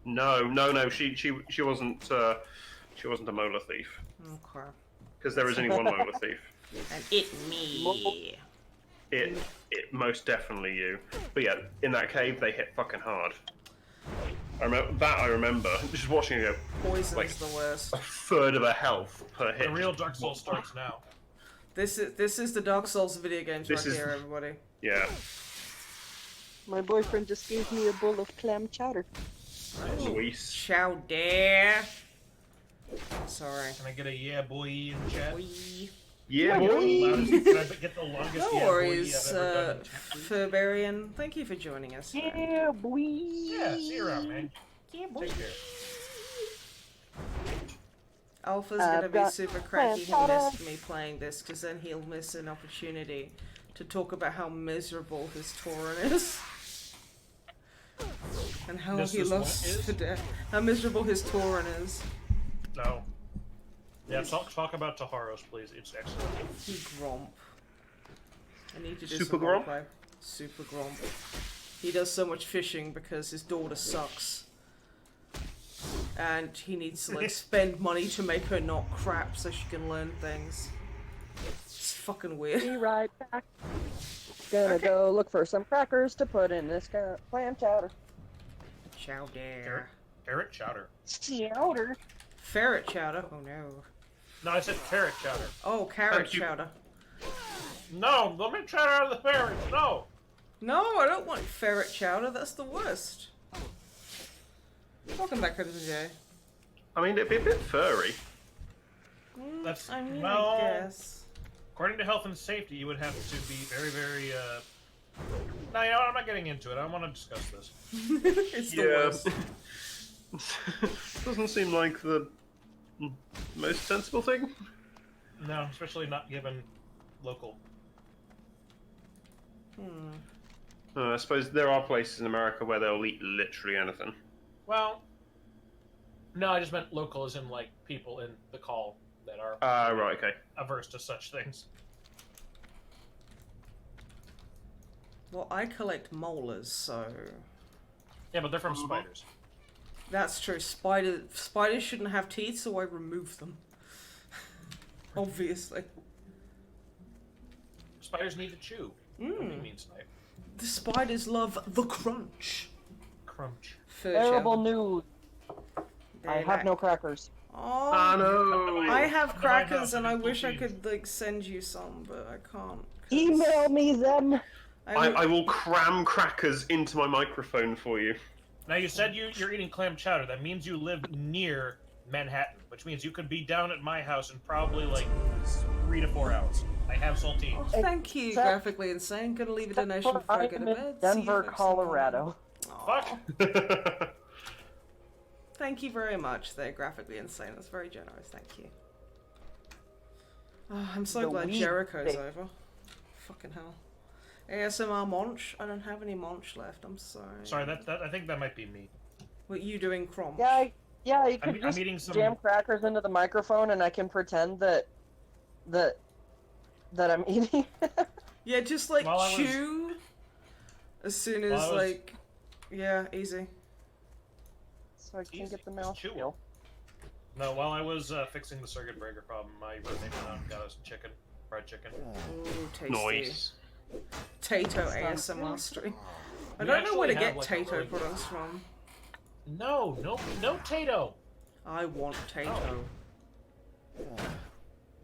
No. She wasn't. She wasn't a molar thief. Okay. Because there is only one molar thief. And it me. It most definitely you. But yeah, in that cave they hit fucking hard. I remember just watching it. Poison's Like- the worst. A third of a health per hit. The real Dark Souls starts now. This is the Dark Souls of video games This right is- here, everybody. Yeah. My boyfriend just gave me a bowl of clam chowder. Luis. Chow dare. Sorry. Can I get a yeah boy in chat? Wee. Yeah, Can boy. I get the longest No yeah worries, boy I've ever done in chat, please? Furbarian. Thank you for joining us. sir. Yeah, boy. Yeah, see you around, man. Yeah, boy. Take care. Alpha's I've gonna be got super cranky. He powder. missed me playing this because then he'll miss an opportunity to talk about how miserable his Tauren is. And how This he is what loves is? to death. How miserable his Tauren is. No. Yeah, talk about Taharos, please. It's excellent. He gromp. I need to do Super some gromp? roleplay. Super gromp. He does so much fishing because his daughter sucks. And he needs to like spend money to make her not crap so she can learn things. It's fucking weird. Be right back. Gonna go look for some crackers to put in this clam chowder. Chow dare. Carrot chowder. Chowder. Ferret chowder? Oh no. No, I said carrot chowder. Oh, carrot Thank you. chowder. No, let me chowder out of the ferrets. No. No, I don't want ferret chowder. That's the worst. Welcome back, Crimson J. I mean, it'd be a bit furry. That's I mean, well. I guess. According to health and safety, you would have to be very, very. No, you know what? I'm not getting into it. I don't want to discuss this. It's the worst. Doesn't seem like the most sensible thing. No, especially not given local. I suppose there are places in America where they'll eat literally anything. Well, no, I just meant local, as in like people in the call that are Right, okay. averse to such things. Well, I collect molars, so... Yeah, but they're from spiders. That's true. Spiders shouldn't have teeth, so I remove them. Obviously. Spiders need to chew. What do you mean, Snipe? The spiders love the crunch. Crunch. Terrible news. They I have like- no crackers. Oh, no! I have No, crackers no, and I no, wish I please. could like send you some, but I can't. 'cause Email me them. I will cram crackers into my microphone for you. Now you said you're eating clam chowder. That means you live near Manhattan, which means you could be down at my house in probably like 3 to 4 hours. I have saltines. Oh, thank you, Except- Graphically Insane. Gonna leave a donation before I I'm go to in bed. See you Denver, folks in the Colorado. morning. Aw. Fuck. Thank you very much, there, Graphically Insane. That's very generous. Thank you. Oh, I'm so The glad weed Jericho's thing. over. Fucking hell. ASMR Monch? I don't have any Monch left. I'm sorry. Sorry, that I think that might be me. What you doing, Cromch? Yeah, you could I'm just eating some. jam crackers into the microphone, and I can pretend that I'm eating. Yeah, just like While I was- chew. As soon as While I was- like, yeah, easy. So I can Easy, get the just mouth chew 'em. feel. No, while I was fixing the circuit breaker problem, my roommate went out and got us some chicken, fried chicken. Ooh, tasty. Nice. Tato ASMR stream. I We don't know where to actually have, get like, a Tato really good- products from. No Tato. I want Tato.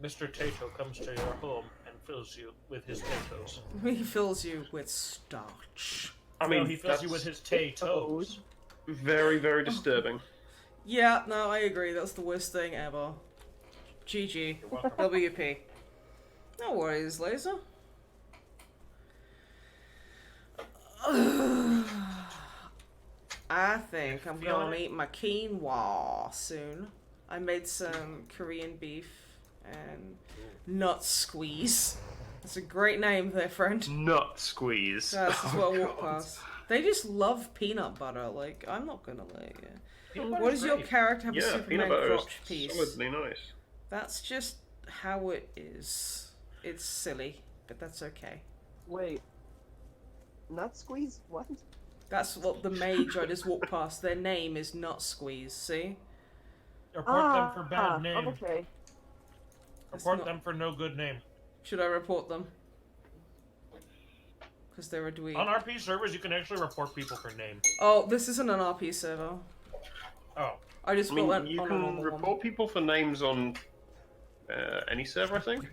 Mr. Tato comes to your home and fills you with his potatoes. He fills you with starch. I mean, No, he fills you with his Tatoes. very, very disturbing. Yeah, no, I agree. That's the worst thing ever. GG. You're welcome. WP. No worries, Laser. I think I'm Feeling gonna it? eat my quinoa soon. I made some Korean beef and nut squeeze. That's a great name there, friend. Nut squeeze. That's just what I walk God. past. They just love peanut butter. Like, I'm not gonna like it. Peanut What butter's does your great. character have a Yeah, Superman peanut butter crotch is piece? solidly nice. That's just how it is. It's silly, but that's okay. Wait. Nut squeeze? What? That's what the mage I just walked past. Their name is Nut Squeeze. See? Report them for bad name. Okay. Report not- them for no good name. Should I report them? Because they're a dweeb. On RP servers, you can actually report people for name. Oh, this isn't an RP server. Oh, I just I mean, went you on a can normal report one. people for names on any server, I think.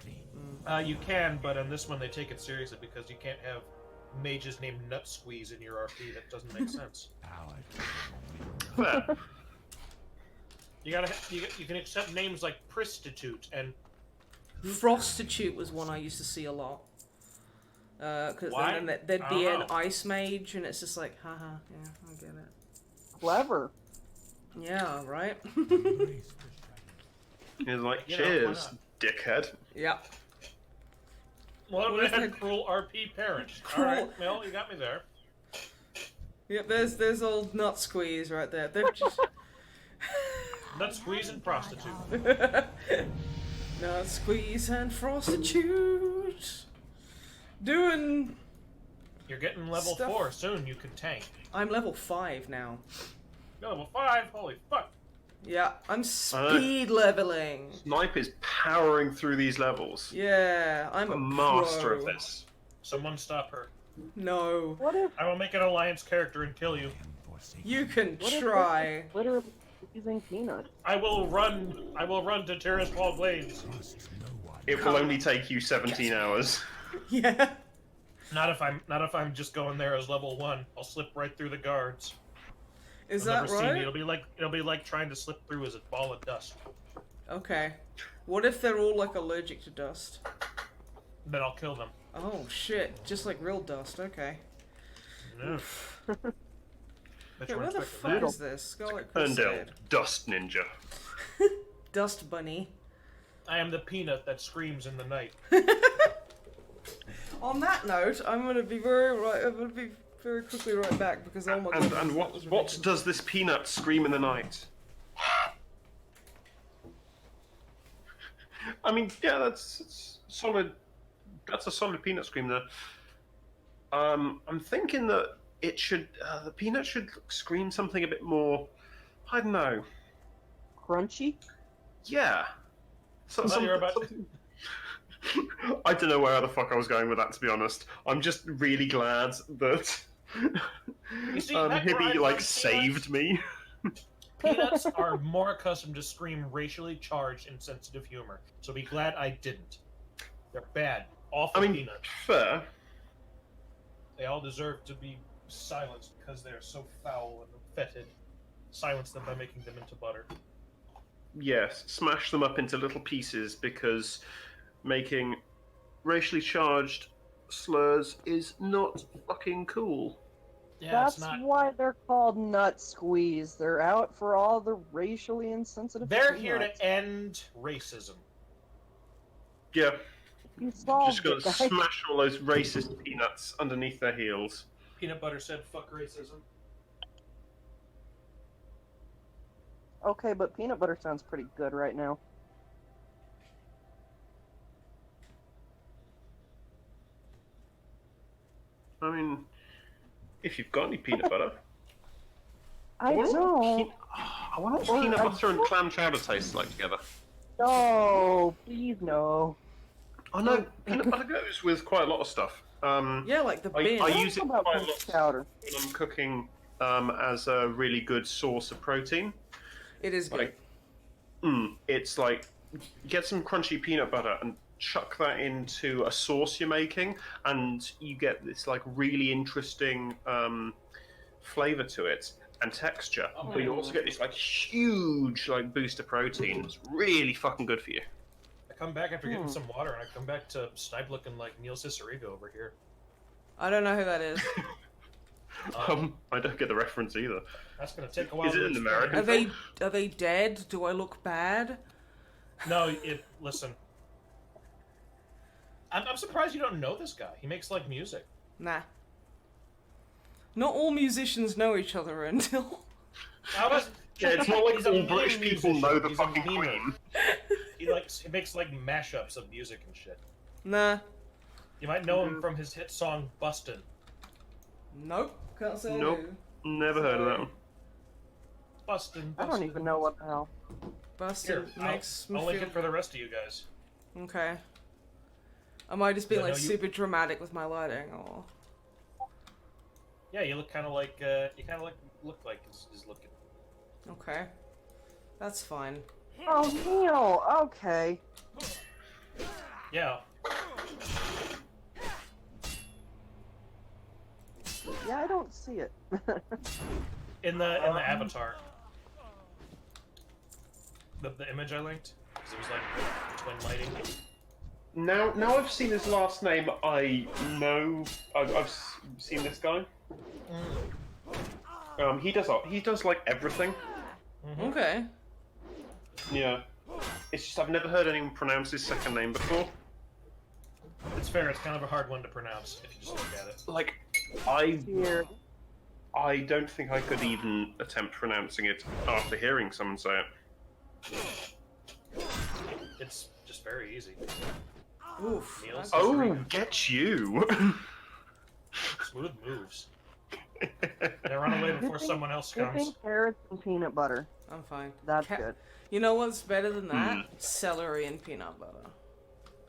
you can, but on this one they take it seriously because you can't have mages named Nut Squeeze in your RP. That doesn't make sense. Fair. You gotta, you can accept names like Prostitute and Prostitute was one I used to see a lot. Because Why? then there'd I be don't an know. ice mage, and it's just like, haha, yeah, I get it. Clever. Yeah, right? He's like, You know, why cheers, not? dickhead. Yep. well, What they if had they- cruel RP parents. Cruel- All right, Mel, you got me there. Yep, there's old Nut Squeeze right there. They've just... Nut Squeeze and Prostitute. Nut Squeeze and Prostitute. Doing... You're getting level Stuff. 4 soon. You can tank. I'm level 5 now. You're level 5. Holy fuck! Yeah, I'm speed leveling. Snipe is powering through these levels. Yeah, I'm a Master pro. of this. Someone stop her. No, What if I will make an alliance character and kill you. you can What if try. literally using peanuts? I will run to Terrace Wall Blades. It will only take you 17 hours. Yeah. Not if I'm just going there as level 1. I'll slip right through the guards. Is They'll that never see me. right? It'll be like trying to slip through as a ball of dust. Okay. What if they're all like allergic to dust? Then I'll kill them. Oh shit, just like real dust, okay. No. Okay, where the fuck Noodle. is this? Scarlet Erndale, Crusade. Dust Ninja. Dust Bunny. I am the peanut that screams in the night. On that note, I'm gonna be very quickly right back because oh my god. And that what was what ridiculous. does this peanut scream in the night? I mean, yeah, it's solid. That's a solid peanut scream there. I'm thinking that it should the peanut should scream something a bit more I don't know. Crunchy? Yeah. So, I thought you were about- I don't know where the fuck I was going with that, to be honest. I'm just really glad that You see, that Hibby rides like on saved me. Peanuts are more accustomed to scream racially charged, insensitive humor, so be glad I didn't. They're bad, awful I mean, peanuts. fair. They all deserve to be silenced because they're so foul and fetid. Silence them by making them into butter. Yes, smash them up into little pieces because making racially charged slurs is not fucking cool. Yeah, That's it's not. why they're called nut squeeze. They're out for all the racially insensitive They're here peanuts. to end racism. Yeah, You solved just gonna it, guys. smash all those racist peanuts underneath their heels. Peanut butter said, "Fuck racism." Okay, but peanut butter sounds pretty good right now. I mean, if you've got any peanut butter. I wonder what don't. I wonder what Or peanut I butter and clam chowder tastes like together. No, please no. I know peanut butter goes with quite a lot of stuff. Yeah, like the I bin. use it How about quite a peanut lot chowder? when I'm cooking as a really good source of protein. It is good. It's like get some crunchy peanut butter and chuck that into a sauce you're making, and you get this like really interesting flavor to it and texture. But you also get this like huge like boost of protein. It's really fucking good for you. I come back after getting some water, and I come back to Snipe looking like Neil Cicerigo over here. I don't know who that is. I don't get the reference either. That's gonna take a while. Is it to an explain. American? Are they dead? Do I look bad? No, listen. I'm surprised you don't know this guy. He makes like music. Nah. Not all musicians know each other until. Yeah, it's not like He's a all meme British people musician. know the He's a fucking memer. Queen. He makes like mashups of music and shit. Nah. You might know him from his hit song "Bustin'." Nope. Can't say Nope. who. Never heard of that one. Bustin'. I don't even know what the hell. Busted Here, makes me I'll link feel. it for the rest of you guys. Okay. I might just be Yeah, like no, you- super dramatic with my lighting, or. Yeah, you look kind of like look like is looking. Okay. That's fine. Oh, Neil. Okay. Yeah. Yeah, I don't see it. In the avatar. The image I linked, because it was like twin lighting. Now I've seen his last name. I know I've seen this guy. He does like everything. Okay. Yeah. It's just I've never heard anyone pronounce his second name before. It's fair. It's kind of a hard one to pronounce if you just look at it. Like, Here. I don't think I could even attempt pronouncing it after hearing someone say it. It's just very easy. Oof. Neil's that's- Oh, get you! Smooth moves. They run away before someone else Dipping comes. carrots and peanut butter. I'm fine. That's Ca- good. You know what's better than that? Celery and peanut butter.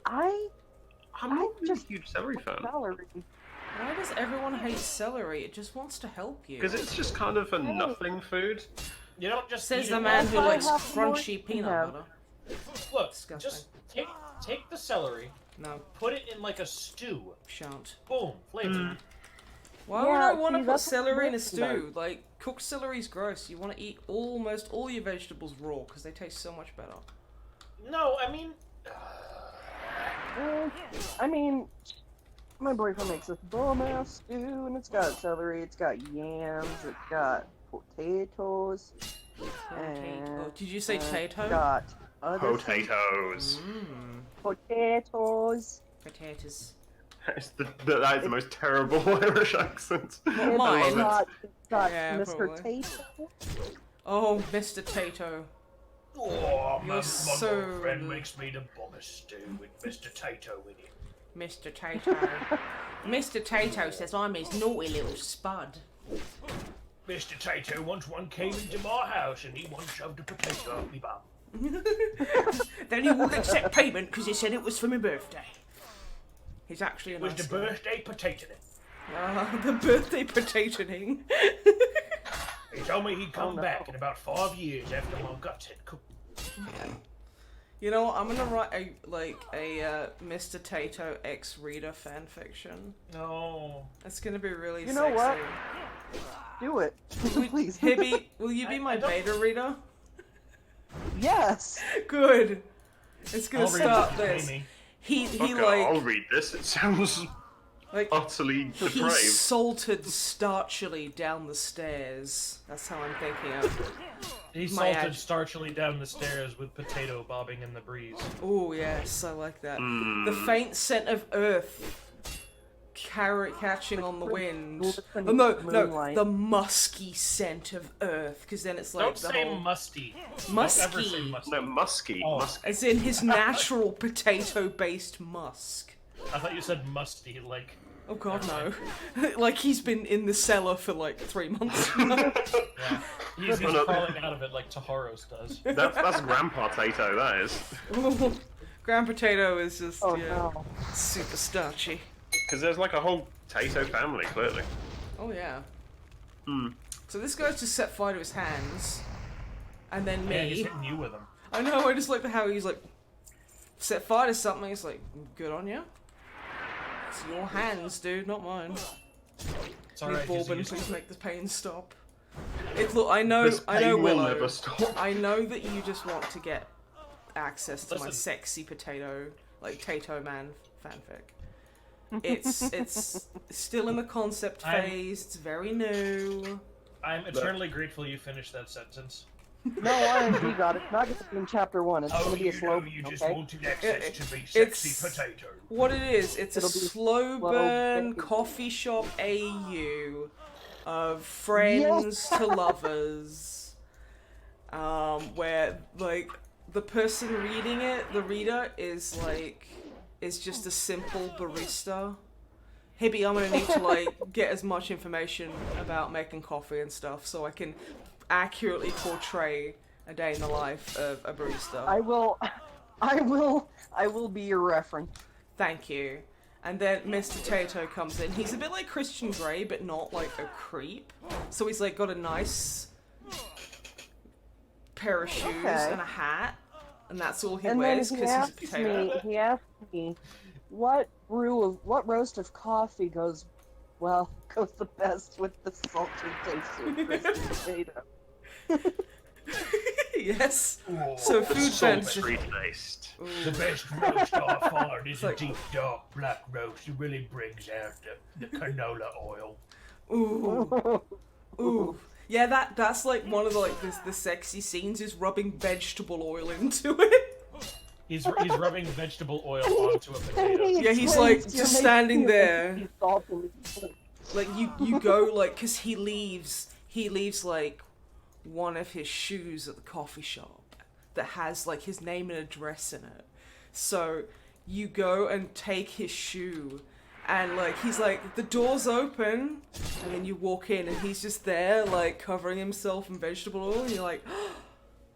I'm I'm not really just- a huge celery fan. celery. Why does everyone hate celery? It just wants to help you. Because it's just kind of a nothing food. You don't just Says eat the it man raw. who I likes have more crunchy peanut have. butter. Look, Disgusting. just take the celery, No, put it in like a stew. shan't. Boom, flavor. Why Yeah, would I want to see, put that's what celery in a I'm talking stew? Like, cooked celery's gross. You want to eat almost all your vegetables raw because they taste so much better. No, I mean, I mean, my boyfriend makes this bomb-ass stew, and it's got celery, it's got yams, it's got potatoes, and Oh, did you say it's tato? got other Potatoes. potatoes. Potatoes. That is the most terrible Irish accent. It's Mine. got Yeah, Mr. probably. Tato. Oh, Mr. Tato. oh, You're my so- friend makes me the bomber stew with Mr. Tato in it. Mr. Tato. Mr. Tato says I'm his naughty little spud. Mr. Tato once one came into my house and he once shoved a potato up me bum. Then he wouldn't accept payment because he said it was for my birthday. He's actually a It was nice the guy. birthday potatoing. The birthday potatoing. He told me he'd come back in about 5 years after my guts had cooked. You know what? I'm gonna write a Mr. Tato X Reader fanfiction. No. It's gonna be really You sexy. know what? Do it. Please. Hibby, will you be my beta reader? Yes. Good. It's gonna I'll read start it. this. Amy. He Okay, like I'll read this. It sounds like utterly he depraved. salted starchily down the stairs. That's how I'm thinking of. He My salted ad- starchily down the stairs with potato bobbing in the breeze. Oh yes, I like that. Hmm. The faint scent of earth catching on the wind. Glisten Oh, no, moonlight. the musky scent of earth, because then it's like Don't the say whole musty. musky, Don't ever say musty. No, musky. Oh. Musky. as in his natural potato-based musk. I thought you said musty, like... Oh god, no! Like he's been in the cellar for like 3 months. Yeah. He's crawling out of it like Taharos does. That's Grandpa Tato, that is. Grand potato is just Oh yeah, no. super starchy. Because there's like a whole Tato family, clearly. Oh yeah. Hmm. So this guy's just set fire to his hands, and then Yeah, he's me. hitting you with them. I know. I just like how he's like set fire to something. It's like good on you. It's your hands, dude, not mine. It's alright, he's Bourbon, used please to make the pain stop. Look, I know, This I know, pain will Willow. never stop. I know that you just want to get access to my Listen. sexy potato, like Tato Man fanfic. It's still in the concept phase. It's very new. I'm eternally grateful you finished that sentence. No RNG got it. It's not going to be in chapter 1. It's going to be a slow. you just Okay. wanted access to be It's- sexy potato. What it is, it's It'll a be slow slow burn baking. coffee shop AU of friends to lovers, where like the person reading it, the reader is just a simple barista. Hibby, I'm gonna need to like get as much information about making coffee and stuff so I can accurately portray a day in the life of a barista. I will be your reference. Thank you. And then Mr. Tato comes in. He's a bit like Christian Grey, but not like a creep. So he's like got a nice pair of shoes Okay. and a hat, and that's all he And then wears he because he's a asked potato. me, what roast of coffee goes the best with the salty taste of crispy potato. Yes. So food fancy. Sultry taste. The best roast I find is a deep dark black roast. It really brings out the canola oil. Ooh. Ooh. Yeah, that's like one of the sexy scenes is rubbing vegetable oil into it. He's rubbing vegetable oil onto a potato. Yeah, he's like just standing there. Like you go like, cause he leaves like one of his shoes at the coffee shop that has like his name and address in it. So you go and take his shoe, and like he's like, the door's open, and then you walk in and he's just there like covering himself in vegetable oil, and you're like, oh,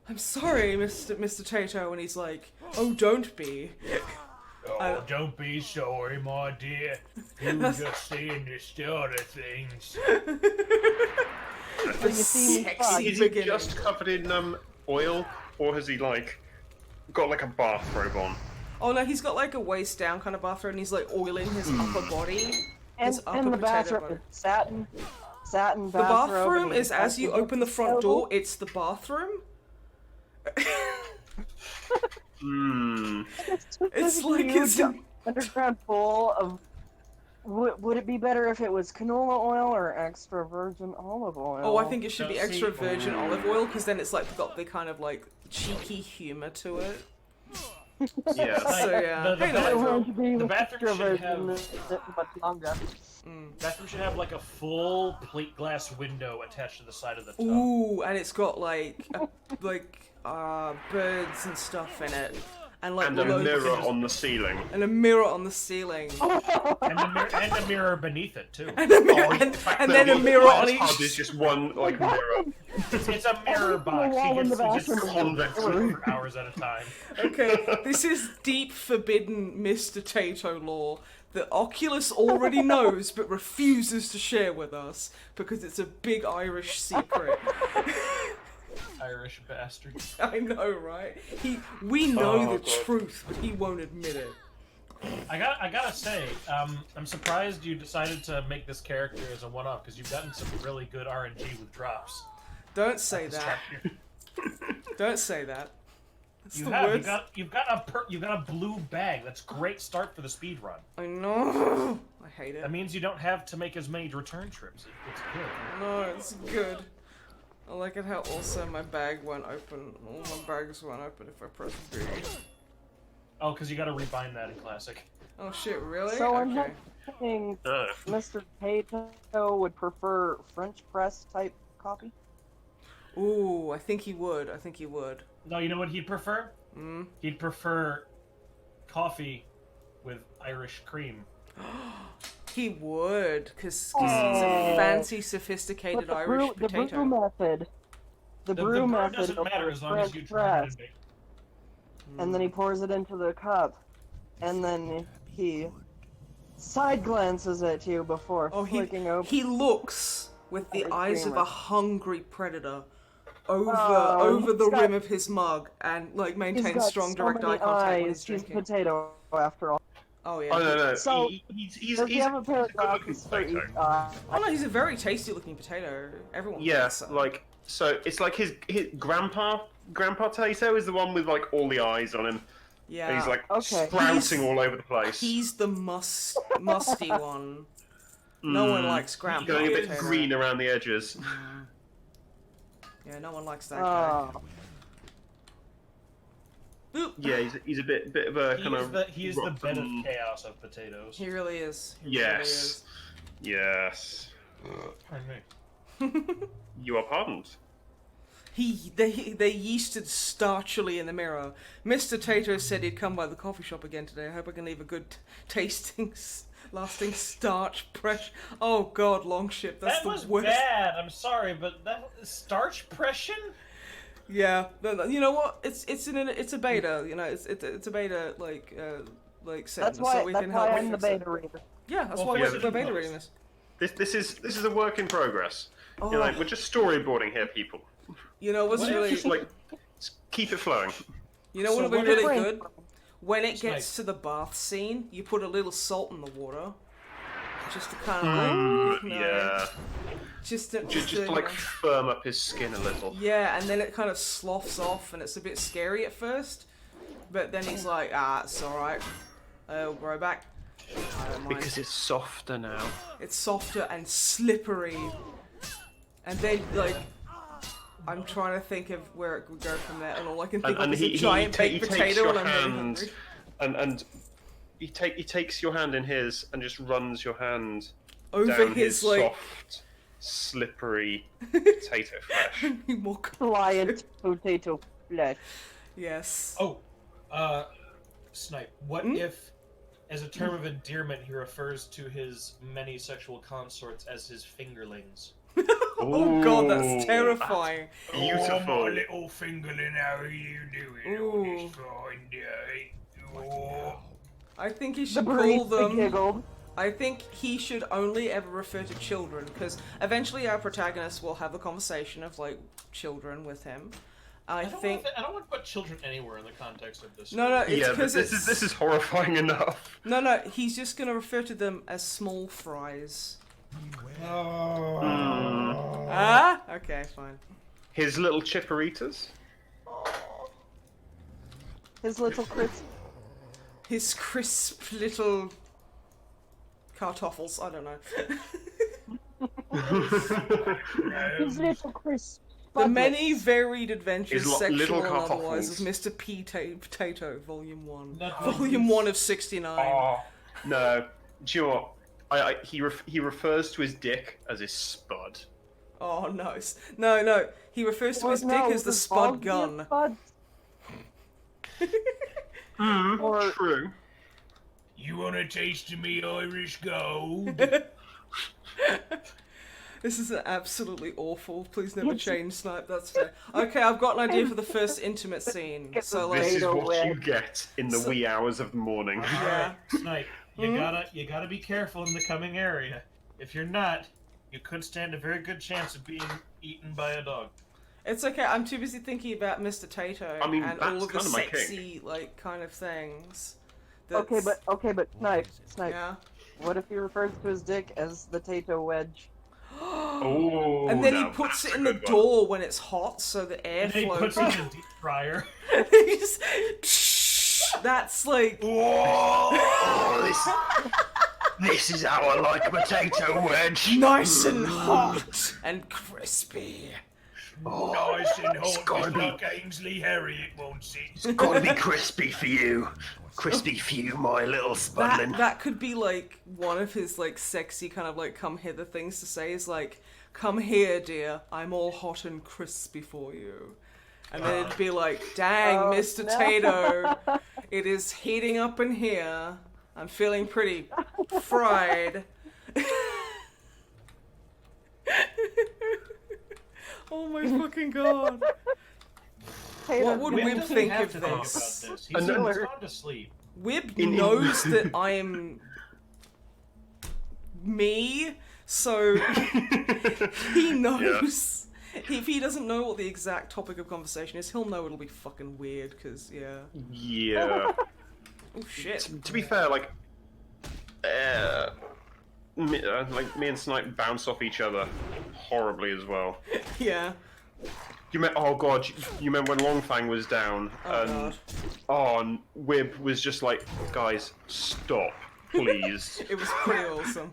I'm sorry, Mr. Tato, and he's like, oh, don't be. Oh, don't be sorry, my dear. You just seeing the start of things. So you see me Sexy Is he beginning. just covered in oil, or has he like got like a bathrobe on? Oh no, he's got like a waist down kind of bathrobe, and he's like oiling his upper body. And His upper the potato bathroom body. is satin bathrobe. The bathroom and is as you open the front door, it's the bathroom. Hmm. It's like it's an underground pool of. Would it be better if it was canola oil or extra virgin olive oil? Oh, I think it should be See, extra virgin olive oil, because then it's like got the kind of like cheeky humor to it. Yeah. So yeah, the hey, bathroom- no, to be the with bathroom extra should virgin, have- but longer. Bathroom should have like a full plate glass window attached to the side of the tub. Ooh, and it's got like birds and stuff in it. and like And a loads- mirror on the ceiling. and a mirror on the ceiling, And a mirror beneath it too. and a mirror, Oh, and then a mirror on Hub is each. just one like mirror. It's a mirror box. wall in the He gets bathroom. convex for hours at a time. Okay, this is deep forbidden Mr. Tato lore that Oculus already knows but refuses to share with us because it's a big Irish secret. Irish bastard. I know, right? We know Oh, the God. truth, but he won't admit it. I gotta say, I'm surprised you decided to make this character as a one-off because you've gotten some really good RNG with drops. Don't say that. Don't say that. It's You the have. worst. You've got a blue bag. That's a great start for the speed run. I know. I hate it. That means you don't have to make as many return trips. It's good. No, it's good. I like it how also my bag won't open. All my bags won't open if I press B. Oh, because you got to rebind that in classic. Oh shit, really? So I'm Okay. hoping Uh, Mr. Tato would prefer French press type coffee. Ooh, I think he would. I think he would. No, you know what he'd prefer? Mm. He'd prefer coffee with Irish cream. He would, because he's a fancy, sophisticated But the Irish brew potato. method. The brew method doesn't of matter as long as you French try press, it. and then he pours it into the cup, and then he side glances at you before Oh, flicking open. he looks with the Irish eyes of creamer. a hungry predator over Oh, over the he's got- rim of his mug and like He's maintains got strong so direct eye many contact when he's eyes. He's drinking. potato after all. Oh yeah. oh no. So, he's Does he have a pair of he's a good-looking glasses for each potato. eye? Oh no, he's a very tasty looking potato. Everyone Yeah, thinks so. like so. It's like his Grandpa Tato is the one with like all the eyes on him. yeah. And he's like Okay. sprouting all over the place. He's the musty one. No one likes Grandpa. Going a bit Potato. green around the edges. Yeah, no one likes that guy. Oh, Boop. Yeah, he's a bit of a kind of. He is the bed of rotten- chaos of potatoes. He really is. He really Yes. Yes. Pardon me. You are pardoned. They yeasted starchily in the mirror. Mr. Tato said he'd come by the coffee shop again today. I hope I can leave a good tasting, lasting starch pressure. Oh god, long ship. That's That the was worst. bad. I'm sorry, but that starch pression. Yeah, you know what? It's a beta. You know, it's a beta like setting. that's why. so we That's can why help I'm the fix it. beta reader. Yeah, that's Well, why yeah, we're beta reading this. This is a work in progress. Oh, You're like, we're just storyboarding here, people. you know what's What if really Just like keep it flowing. you know So what'll be what really if- good when it Snipe. gets to the bath scene. You put a little salt in the water, just to kind of like Yeah. just to, Just to, to like firm up his skin a little. yeah, and then it kind of sloughs off, and it's a bit scary at first, but then he's like, it's all right, it'll grow back. I don't mind. Because it's softer now. It's softer and slippery, and then like. I'm trying to think of where it would go from there, and all I can think And of is a he giant baked takes potato, your and I'm really hand, hungry. and he takes your hand in his and just runs your hand Over down his his like soft, slippery potato flesh. more Pliant potato flesh. yes. Oh, Snipe. What if, as a term of endearment, he refers to his many sexual consorts as his fingerlings? Oh god, that's Ooh, terrifying. Beautiful. Oh, my little fingerling, how are you doing on Ooh. this fine day? Oh. I think he The should call barista them. giggled. I think he should only ever refer to children, because eventually our protagonist will have a conversation of like children with him. I think. I don't want to put children anywhere in the context of this. No, it's Yeah, but because this is horrifying enough. No, he's just gonna refer to them as small fries. Ah, okay, fine. His little chipperitas. His little crisp. His crisp little kartoffels. I don't know. His little crisp. The many varied adventures, His sexual little and otherwise, of kartoffels. Mr. Potato, Volume 1. Not Volume 1 of 69. Oh no! Do you know what? He refers to his dick as his spud. Oh, no. No. He refers to his dick as the spud gun. Or True. You want a taste of me Irish gold? This is absolutely awful. Please never change Snipe, that's fair. Okay, I've got an idea for the first intimate scene. So, This like, is Potato what you wedge. get in the wee hours of the morning. yeah. Snipe, you gotta be careful in the coming area. If you're not, you could stand a very good chance of being eaten by a dog. It's okay, I'm too busy thinking about Mr. Tato I mean, and that's all of the kind of my kink. sexy, like, kind of things. okay, but Snipe. Yeah. What if he refers to his dick as the Tato wedge? Oh, And then he now puts that's it a in the good one. door when it's hot, so the air And then he flows. puts it in a deep fryer. He just- That's like. Oh, this is how I like a potato wedge. Nice and hot and crispy. Nice and hot, gotta just be- like Ainsley Harriet wants it. It's gotta be crispy for you. Crispy for you, my little spuddling. That could be like one of his like sexy kind of like come hither things to say is like, come here, dear, I'm all hot and crispy for you. And then it'd be like, dang, Oh, Mr. no. Tato, it is heating up in here. I'm feeling pretty fried. Oh my fucking god. Tato, What would Wib Wib doesn't think have of to think this? about this. He's And then- gone to sleep. Wib In- knows that I am me, so he knows. If he doesn't know what the exact topic of conversation is, he'll know it'll be fucking weird, because, yeah. Yeah. Oh shit. To be fair, like me and Snipe bounce off each other horribly as well. Yeah. Oh god, you remember when Longfang was down Oh and Wib was just like, guys, stop, please. It was pretty awesome.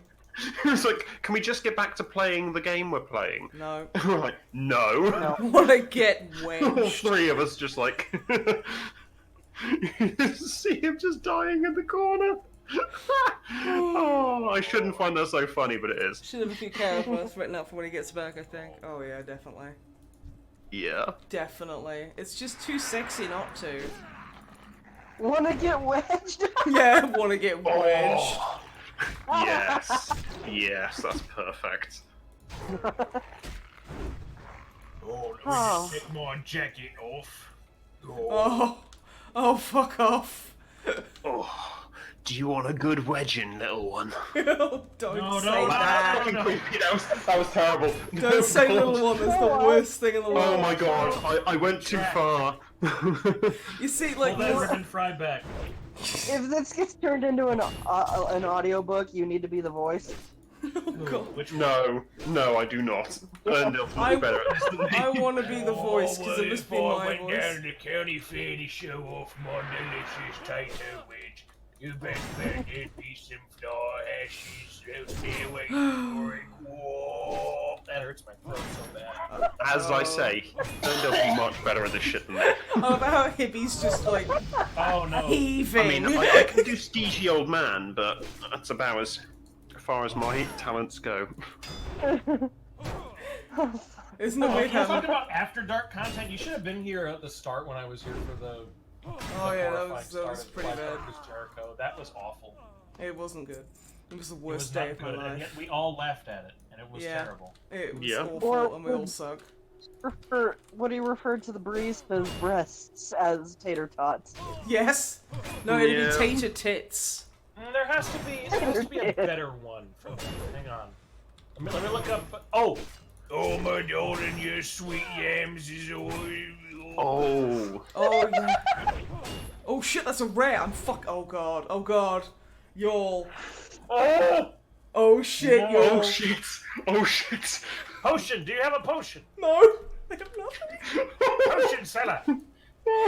It was like, can we just get back to playing the game we're playing? No. We're like, no. Wanna get All wedged. three of us just like see him just dying in the corner. Oh, I shouldn't find that so funny, but it is. Should have a few characters written up for when he gets back, I think. Oh yeah, definitely. Yeah. Definitely. It's just too sexy not to. wanna get wedged? Yeah, wanna get wedged. Oh, yes. Yes, that's perfect. Oh, let me Oh. just take my jacket off. Oh. Oh, fuck off. Oh, do you want a good wedging, little one? Don't No, say no, that. Fucking creepy. That was terrible. Don't say God. little one, that's the worst thing in the world. Oh my god, I went too far. You see, Pull like, that ribbon fry back. If this gets turned into an audiobook, you need to be the voice. oh god. Which No, I do not. And they'll I- be better at this than me. I want to be the voice because it must be I my went voice. down to the county fair to show off my delicious tato wedge. You bet there'd be some flour hashes out there waiting for it. Whoa, that hurts my throat so bad. As I say, they'll be much better at this shit than me. I love how Hippie's just like Oh no. heaving. I mean, I can do steezy old man, but that's about as far as my talents go. Isn't it Oh, weird you were how... talking about After Dark content. You should have been here at the start when I was here for the. Oh yeah, that horrifying was start pretty of bad. Black Ops Jericho. That was awful. It wasn't good. It was the It worst was day not of my good, and life. yet we all laughed at it, and it was Yeah. terrible. It was Yeah. awful, Or- and we all suck. Woody referred to the baristas' breasts as tater tots. Yes. No, it'd Yeah. be tater tits. There has to be a better one for that. Hang on. Let me look up. Oh, my darling, your sweet yams is always. Oh. Oh yeah. Oh shit, that's a rare. Oh god. Oh god. Y'all. Oh, Oh shit, y'all. Oh shit. Oh shit. potion. Do you have a potion? No. I have nothing. Potion seller.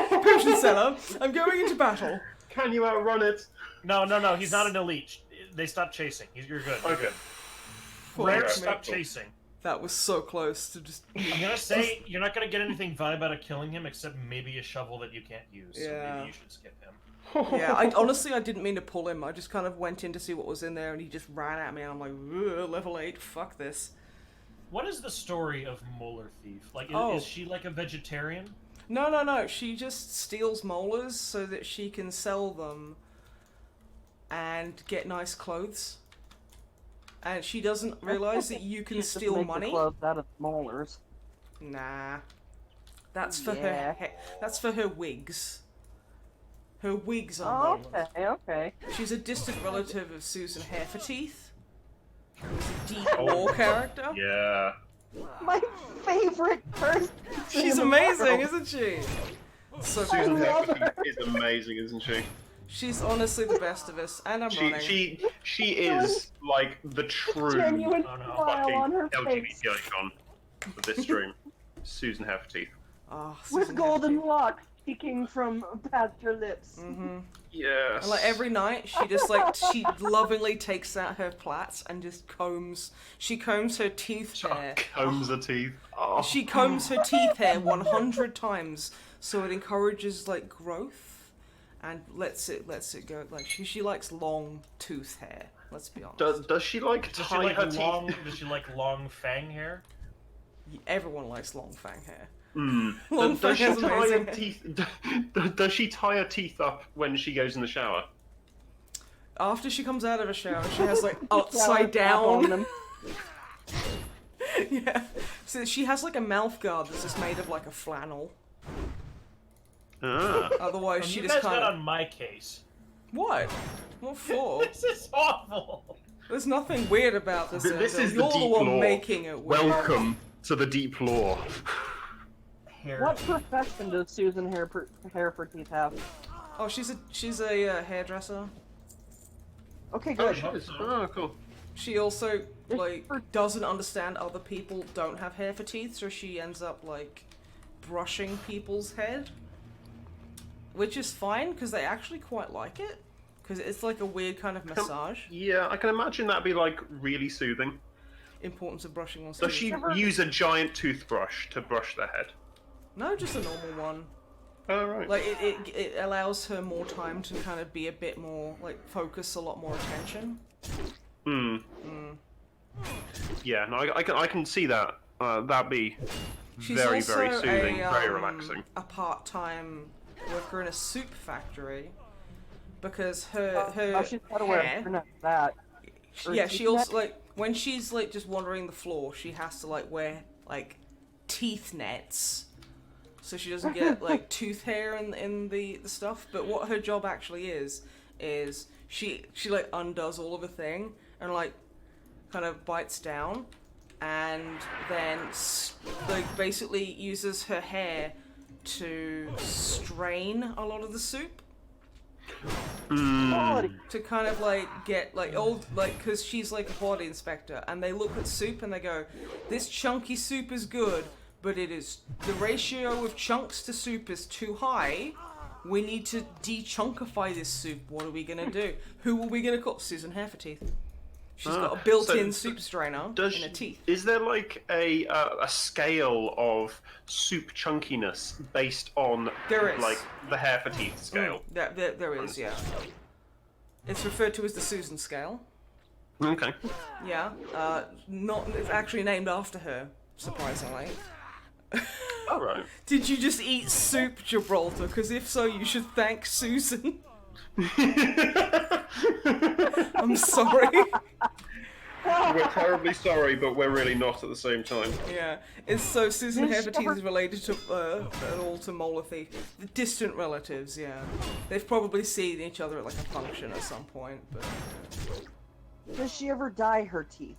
Potion seller. I'm going into battle. Can you outrun it? No. He's not an elite. They stopped chasing. You're good. You're Okay. good. Fuck Rare, me. stop chasing. That was so close to just. I'm gonna say you're not gonna get anything vibe out of killing him except maybe a shovel that you can't use. So Yeah. maybe you should skip him. Yeah, I didn't mean to pull him. I just kind of went in to see what was in there, and he just ran at me. And I'm like, "Ugh, level 8, fuck this. What is the story of Molar Thief? Like, Oh. is she like a vegetarian? No. She just steals molars so that she can sell them and get nice clothes. And she doesn't realize that you can Just steal make money. The clothes out of molars. Nah. That's for Yeah. that's for her wigs. Her wigs are molars. Okay. She's a distant relative of Susan Hairforteeth, who's a deep lore character. Yeah. My favorite person. She's amazing, isn't she? So Susan love Hefferty is amazing, isn't she? she's honestly the best of us, and I'm running. She is like the true Genuine Oh, no. smile on her fucking face. LGBT icon of this stream. Susan Hefferty. Oh, With Susan golden Hairforteeth. locks peeking from past her lips. Mm-hmm. Yes. And like every night, she just like she lovingly takes out her plaits and just combs. She combs her teeth hair. Combs her teeth. Oh. She combs her teeth hair 100 times, so it encourages like growth, and lets it go. Like she likes long tooth hair. Let's be honest. Does she like Does she tie like her long? teeth? Does she like long fang hair? Everyone likes long fang hair. Mm. Long Does she fang is tie her amazing. teeth? Does she tie her teeth up when she goes in the shower? After she comes out of a shower, she has like upside On down. them. Yeah. So she has like a mouth guard that's just made of like a flannel. Ah. Otherwise, she You just guys kind got of. on my case. What? What for? This is awful. There's nothing weird about this. This Enzo. is the You're the deep one lore. making it weird. Welcome to the deep lore. Hair. What profession does Susan Hairforteeth have? Oh, she's a hairdresser. Okay, Oh, good. she is. Oh, cool. She also like doesn't understand other people don't have hair for teeth, so she ends up like brushing people's head, which is fine because they actually quite like it because it's like a weird kind of massage. Yeah, I can imagine that'd be like really soothing. Importance of brushing on Does she students. use a giant toothbrush to brush their head? No, just a normal one. Oh, right. Like it allows her more time to kind of be a bit more like focus a lot more attention. Hmm. Yeah, no, I can see that. That'd be She's very, also very soothing, a, very relaxing. A part-time worker in a soup factory because her Oh, she's got to wear a hair. turn up that. Or Yeah, teeth she also net? like when she's like just wandering the floor, she has to like wear like teeth nets so she doesn't get like tooth hair in the stuff. But what her job actually is she like undoes all of a thing and like kind of bites down and then like basically uses her hair to strain a lot of the soup Quality. to kind of like get like old like because she's like a quality inspector and they look at soup and they go, this chunky soup is good, but it is the ratio of chunks to soup is too high. We need to de-chunkify this soup. What are we gonna do? Who are we gonna call? Susan Hairforteeth. She's got a built-in soup strainer in her teeth. Is there like a scale of soup chunkiness based on There is. like the hair for teeth scale? There is, yeah. It's referred to as the Susan scale. Okay. Yeah. It's actually named after her, surprisingly. All right. Did you just eat soup, Gibraltar? Because if so, you should thank Susan. I'm sorry. We're terribly sorry, but we're really not at the same time. Yeah, it's so Susan Yes, Hairforteeth is related to at all to Molar Thief. The distant relatives, yeah. They've probably seen each other at like a function at some point, but Does she ever dye her teeth?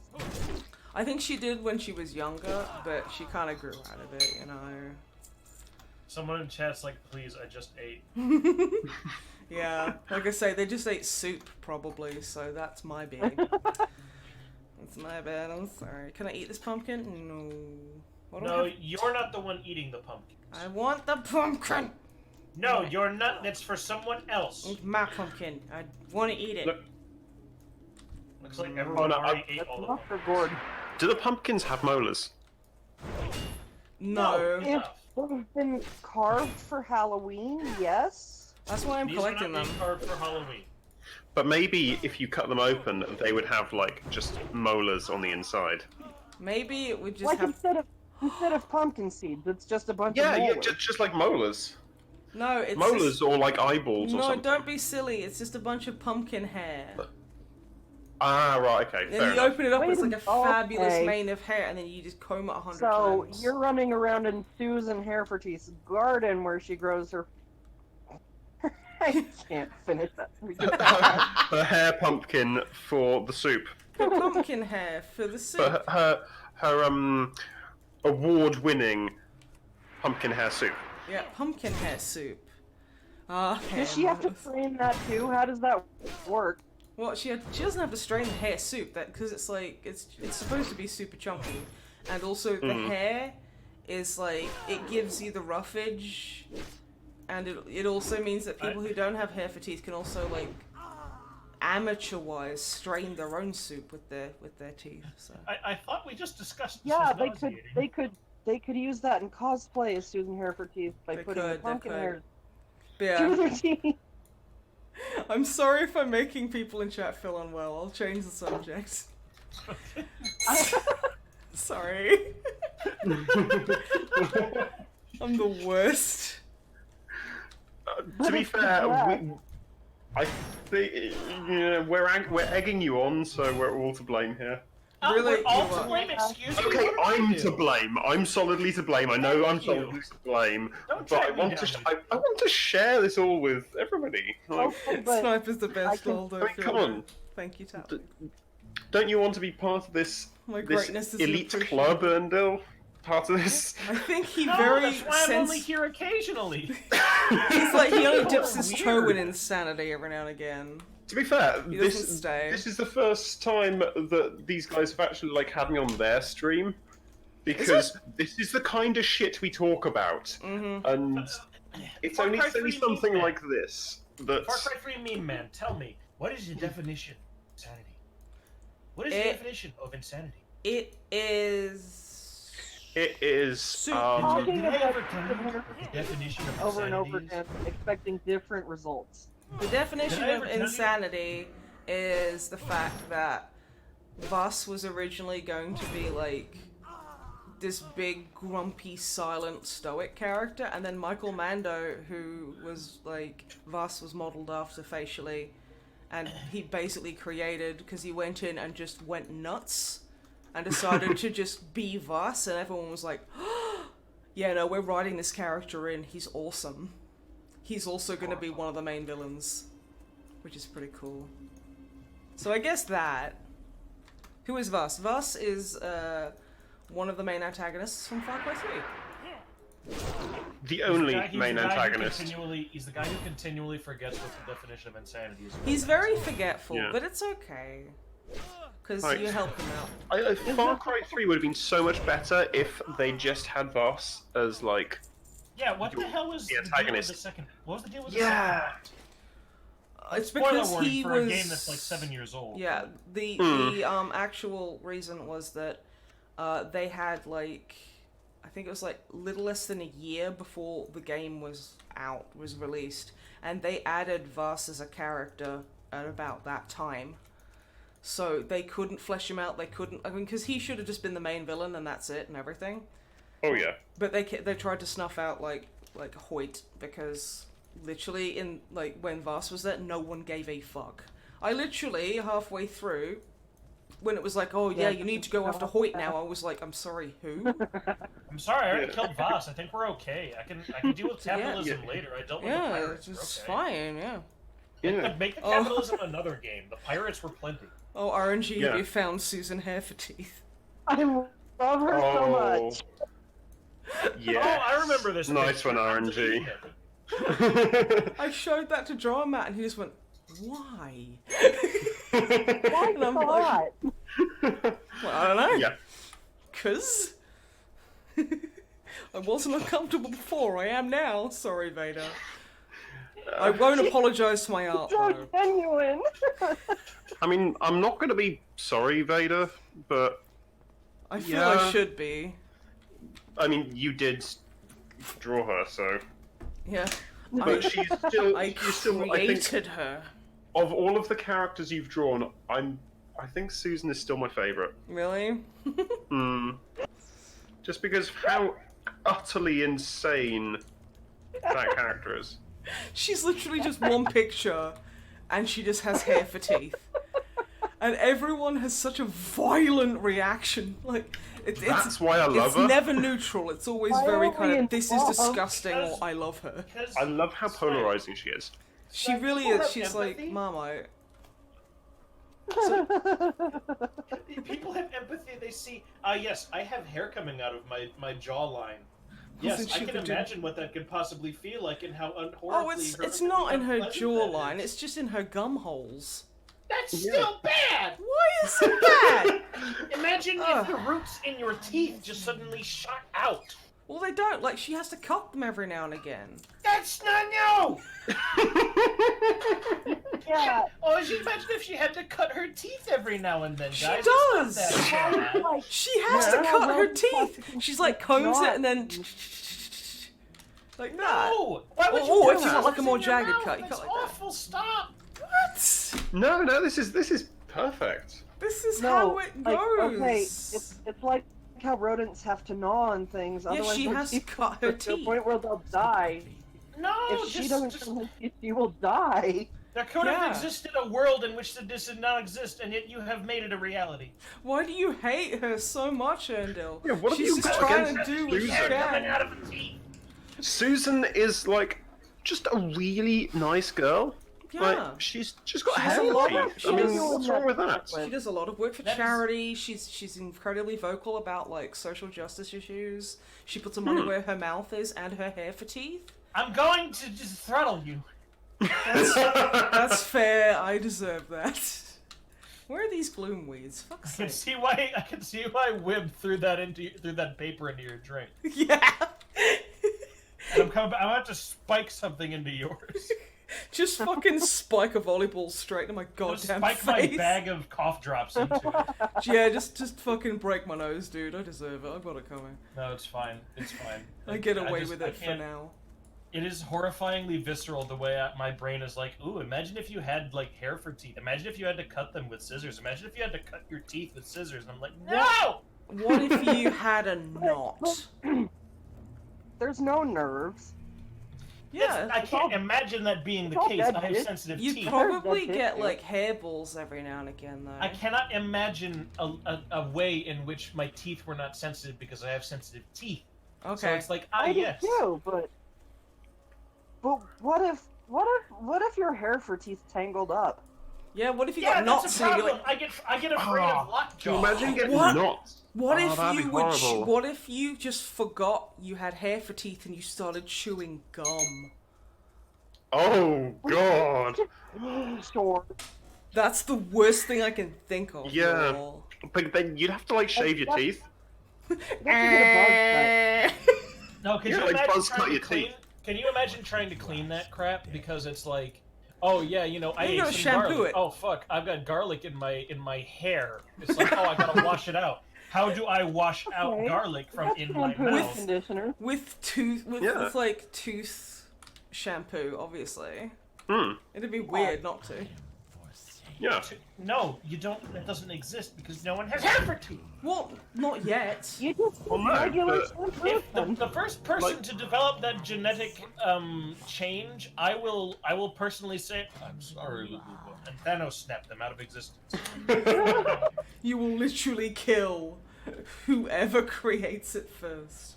I think she did when she was younger, but she kind of grew out of it, you know. Someone in chat's like, please, I just ate. Yeah, like I say, they just ate soup probably, so that's my bad. That's my bad. I'm sorry. Can I eat this pumpkin? No. What do I No, have? you're not the one eating the pumpkin. I want the pumpkin. No, you're not. That's for someone else. It's my pumpkin. I want to eat it. Look. Looks like everyone no, already ate That's all of not them. for gourd. Do the pumpkins have molars? No. If they've been carved for Halloween, yes. That's why I'm These collecting are not them. being carved for Halloween. But maybe if you cut them open, they would have like just molars on the inside. Maybe it would just Like have instead of Instead of pumpkin seeds, it's just a bunch Yeah, of yeah, molars. just like molars. No, it's Molars just... or like eyeballs or No, something. don't be silly. It's just a bunch of pumpkin hair. Ah, right, okay, And fair you enough. open it up, it's like a fabulous Okay. mane of hair, and then you just comb it 100 So, times. you're running around in Susan Hairforte's garden where she grows her... I can't finish that. Her hair pumpkin for the soup. The pumpkin hair for the soup. But her award-winning pumpkin hair soup. Yeah, pumpkin hair soup. Okay. Does she have to strain that too? How does that work? Well, she doesn't have to strain the hair soup, that because it's like it's supposed to be super chunky, and also the hair is like it gives you the roughage, and it also means that people who don't have hair for teeth can also like amateur-wise strain their own soup with their teeth. So I thought we just discussed this Yeah, was nauseating. they could use that in cosplay as Susan Hairforte's by They putting could, the they pumpkin could. hair yeah, through their teeth. I'm sorry if I'm making people in chat feel unwell. I'll change the subject. Sorry. I'm the worst. To be fair, I think we're egging you on, so we're all to blame here. Really? We're all You to are. blame, excuse me. Okay, what did I I'm do? to blame. I'm solidly to blame. I know I'm Thank you. solidly to blame, Don't but I drag me want down, to. you- I want to share this all with everybody. Like, Okay, but Snipe is the best, can- Aldo. I mean, come on. Thank you, Tappy. Don't you want to be part of this My this greatness is elite appreciated. club, Erndil? Part of this? I think he No, very that's why I'm only here occasionally. He's like he only dips Oh, his weird. toe in insanity every now and again. To be fair, He this doesn't stay. this is the first time that these guys have actually like had me on their stream, because this is the kind of shit we talk about, Mm-hmm. and it's Far only Cry only 3 something meme like this Far that's. Cry 3 meme man, tell me, what is the definition of insanity? What is the It- definition of insanity? It is. It is. Soup. Talking Did I about ever tell you what the definition of over and over insanity again, is? expecting different results. The definition Did I of ever tell you? insanity is the fact that Voss was originally going to be like this big, grumpy, silent, stoic character, and then Michael Mando, who was like Voss was modeled after facially, and he basically created because he went in and just went nuts and decided to just be Voss, and everyone was like, yeah, no, we're writing this character in. He's awesome. He's also going to be one of the main villains, which is pretty cool. So I guess that. Who is Voss? Voss is one of the main antagonists from Far Cry 3. The only He's the main guy who antagonist. He's the guy who continually forgets what the definition of insanity is. He's very forgetful, Yeah. but it's okay. Because Right. you help him out. Far Cry 3 would have been so much better if they just had Voss as like. Yeah, what the hell was The the deal with antagonist. the second? What was the deal with Yeah. the second? It's Spoiler because warning he for was a game that's like 7 years old. Yeah, the actual reason was that they had like I think it was like little less than a year before the game was released, and they added Voss as a character at about that time. So they couldn't flesh him out. They couldn't. I mean, because he should have just been the main villain and that's it and everything. Oh yeah. But they tried to snuff out like Hoyt because literally in like when Voss was there, no one gave a fuck. I literally halfway through, when it was like, oh yeah, you need to go after Hoyt now, I was like, I'm sorry, who? I'm sorry, I already killed Voss. I think we're okay. I can deal with capitalism later. I dealt with the Yeah, pirates. it's just We're okay. fine. Yeah. Yeah. Make the capitalism another game. The pirates were plenty. Oh, RNG, Yeah. we found Susan Hair for teeth. I love her so much. Yeah. Oh, I remember this. Nice picture. one, RNG. I showed that to Draw Matt, and he just went, "Why?" Why And I'm not? like, well, I don't know. Yeah. 'Cause I wasn't uncomfortable before. I am now. Sorry, Vader. I won't apologize to my art, So though. genuine. I mean, I'm not going to be sorry, Vader, but I feel Yeah. I should be. I mean, you did draw her, so. Yeah. But she's still. I she's still. I think created her. of all of the characters you've drawn, I think Susan is still my favorite. Really? Hmm. just because of how utterly insane that character is. She's literally just one picture, and she just has hair for teeth. And everyone has such a violent reaction. Like, That's why I love her. It's never neutral. It's always very kind of, this is involved? disgusting, or I love her. I love how polarizing she is. She really is. She's like, Marmite. People have empathy. They see, yes, I have hair coming out of my jawline. Yes, Wasn't I she can the dude? imagine what that could possibly feel like and how horribly. Oh, it's not in her unpleasant that jawline. is. It's just in her gum holes. That's still bad. Why is it bad? Imagine if the roots in your teeth just suddenly shot out. Well, they don't. Like, she has to cut them every now and again. That's not no. Yeah. Oh, just imagine if she had to cut her teeth every now and then, She guys. does. It's not that bad. Like, She has to Yeah. cut her Well, teeth. She's like combs it and then like that. No! Why would Oh, you if do you want that? like a more It's in your jagged mouth. cut, you cut That's like that. awful. Stop. What? No, this is perfect. This is no, how it like, goes. okay, it's like how rodents have to gnaw on things. Yeah, Otherwise, she their has to teeth cut her get to the teeth. point where they'll die. No, If she doesn't just cut her teeth, she will die. there could Yeah. have existed a world in which this did not exist, and yet you have made it a reality. Why do you hate her so much, Erndil? Yeah, what have She's you just got trying to against do what she Susan? Coming can. out of her teeth. Susan is like just a really nice girl. Yeah. Like she's got She does hair a lot teeth. of- she I mean, does- what's wrong with that? She does a lot of work for That is- charity. She's incredibly vocal about like social justice issues. She puts her money where her mouth is and her hair for teeth. I'm going to just throttle you. That's fair. I deserve that. Where are these gloom weeds? Fuck's I can sake. see why Wib threw that paper into your drink. Yeah. And I'm about to spike something into yours. Just fucking spike a volleyball straight into my Just goddamn spike my face. bag of cough drops into it. Yeah, just fucking break my nose, dude. I deserve it. I've got it coming. No, it's fine. It's fine. I get away just- with I it for can't- now. It is horrifyingly visceral the way my brain is like, ooh, imagine if you had like hair for teeth. Imagine if you had to cut them with scissors. Imagine if you had to cut your teeth with scissors. And I'm like, no! What if you had a knot? There's no nerves. Yeah. I can't imagine that being the it's all case. dead, I have dude. sensitive You'd teeth. probably That's it, get dude. like hairballs every now and again, though. I cannot imagine a way in which my teeth were not sensitive because I have sensitive teeth. So Okay. it's like, I do yes. too, but what if your hair for teeth tangled up? Yeah. What if you Yeah, got that's knots a and you're problem. like, I get afraid of Can lockjaw. you imagine getting What? knots? what Oh, if that'd you be would? horrible. What if you just forgot you had hair for teeth and you started chewing gum? Oh God! Sure. That's the worst thing I can think of. Yeah. y'all. But then you'd have to like shave your teeth. You have to get a buzz No, can Yeah, you like imagine buzz cut trying to your clean? teeth. Can you imagine trying to clean that crap? Because it's like, oh yeah, I You ate gotta some shampoo garlic. it. Oh fuck, I've got garlic in my hair. It's like, oh, I gotta wash it out. How do I wash out Okay. garlic from That's in my shampoo and mouth? conditioner. with Yeah. like tooth shampoo, obviously. Hmm. It'd be weird not to. Yeah. No, you don't. That doesn't exist because no one has hair for teeth. Well, not yet. You just Well, no, regular but- shampoo If them. the first person Like- to develop that genetic change, I will personally say, I'm sorry, little one, and Thanos snap them out of existence. You will literally kill whoever creates it first.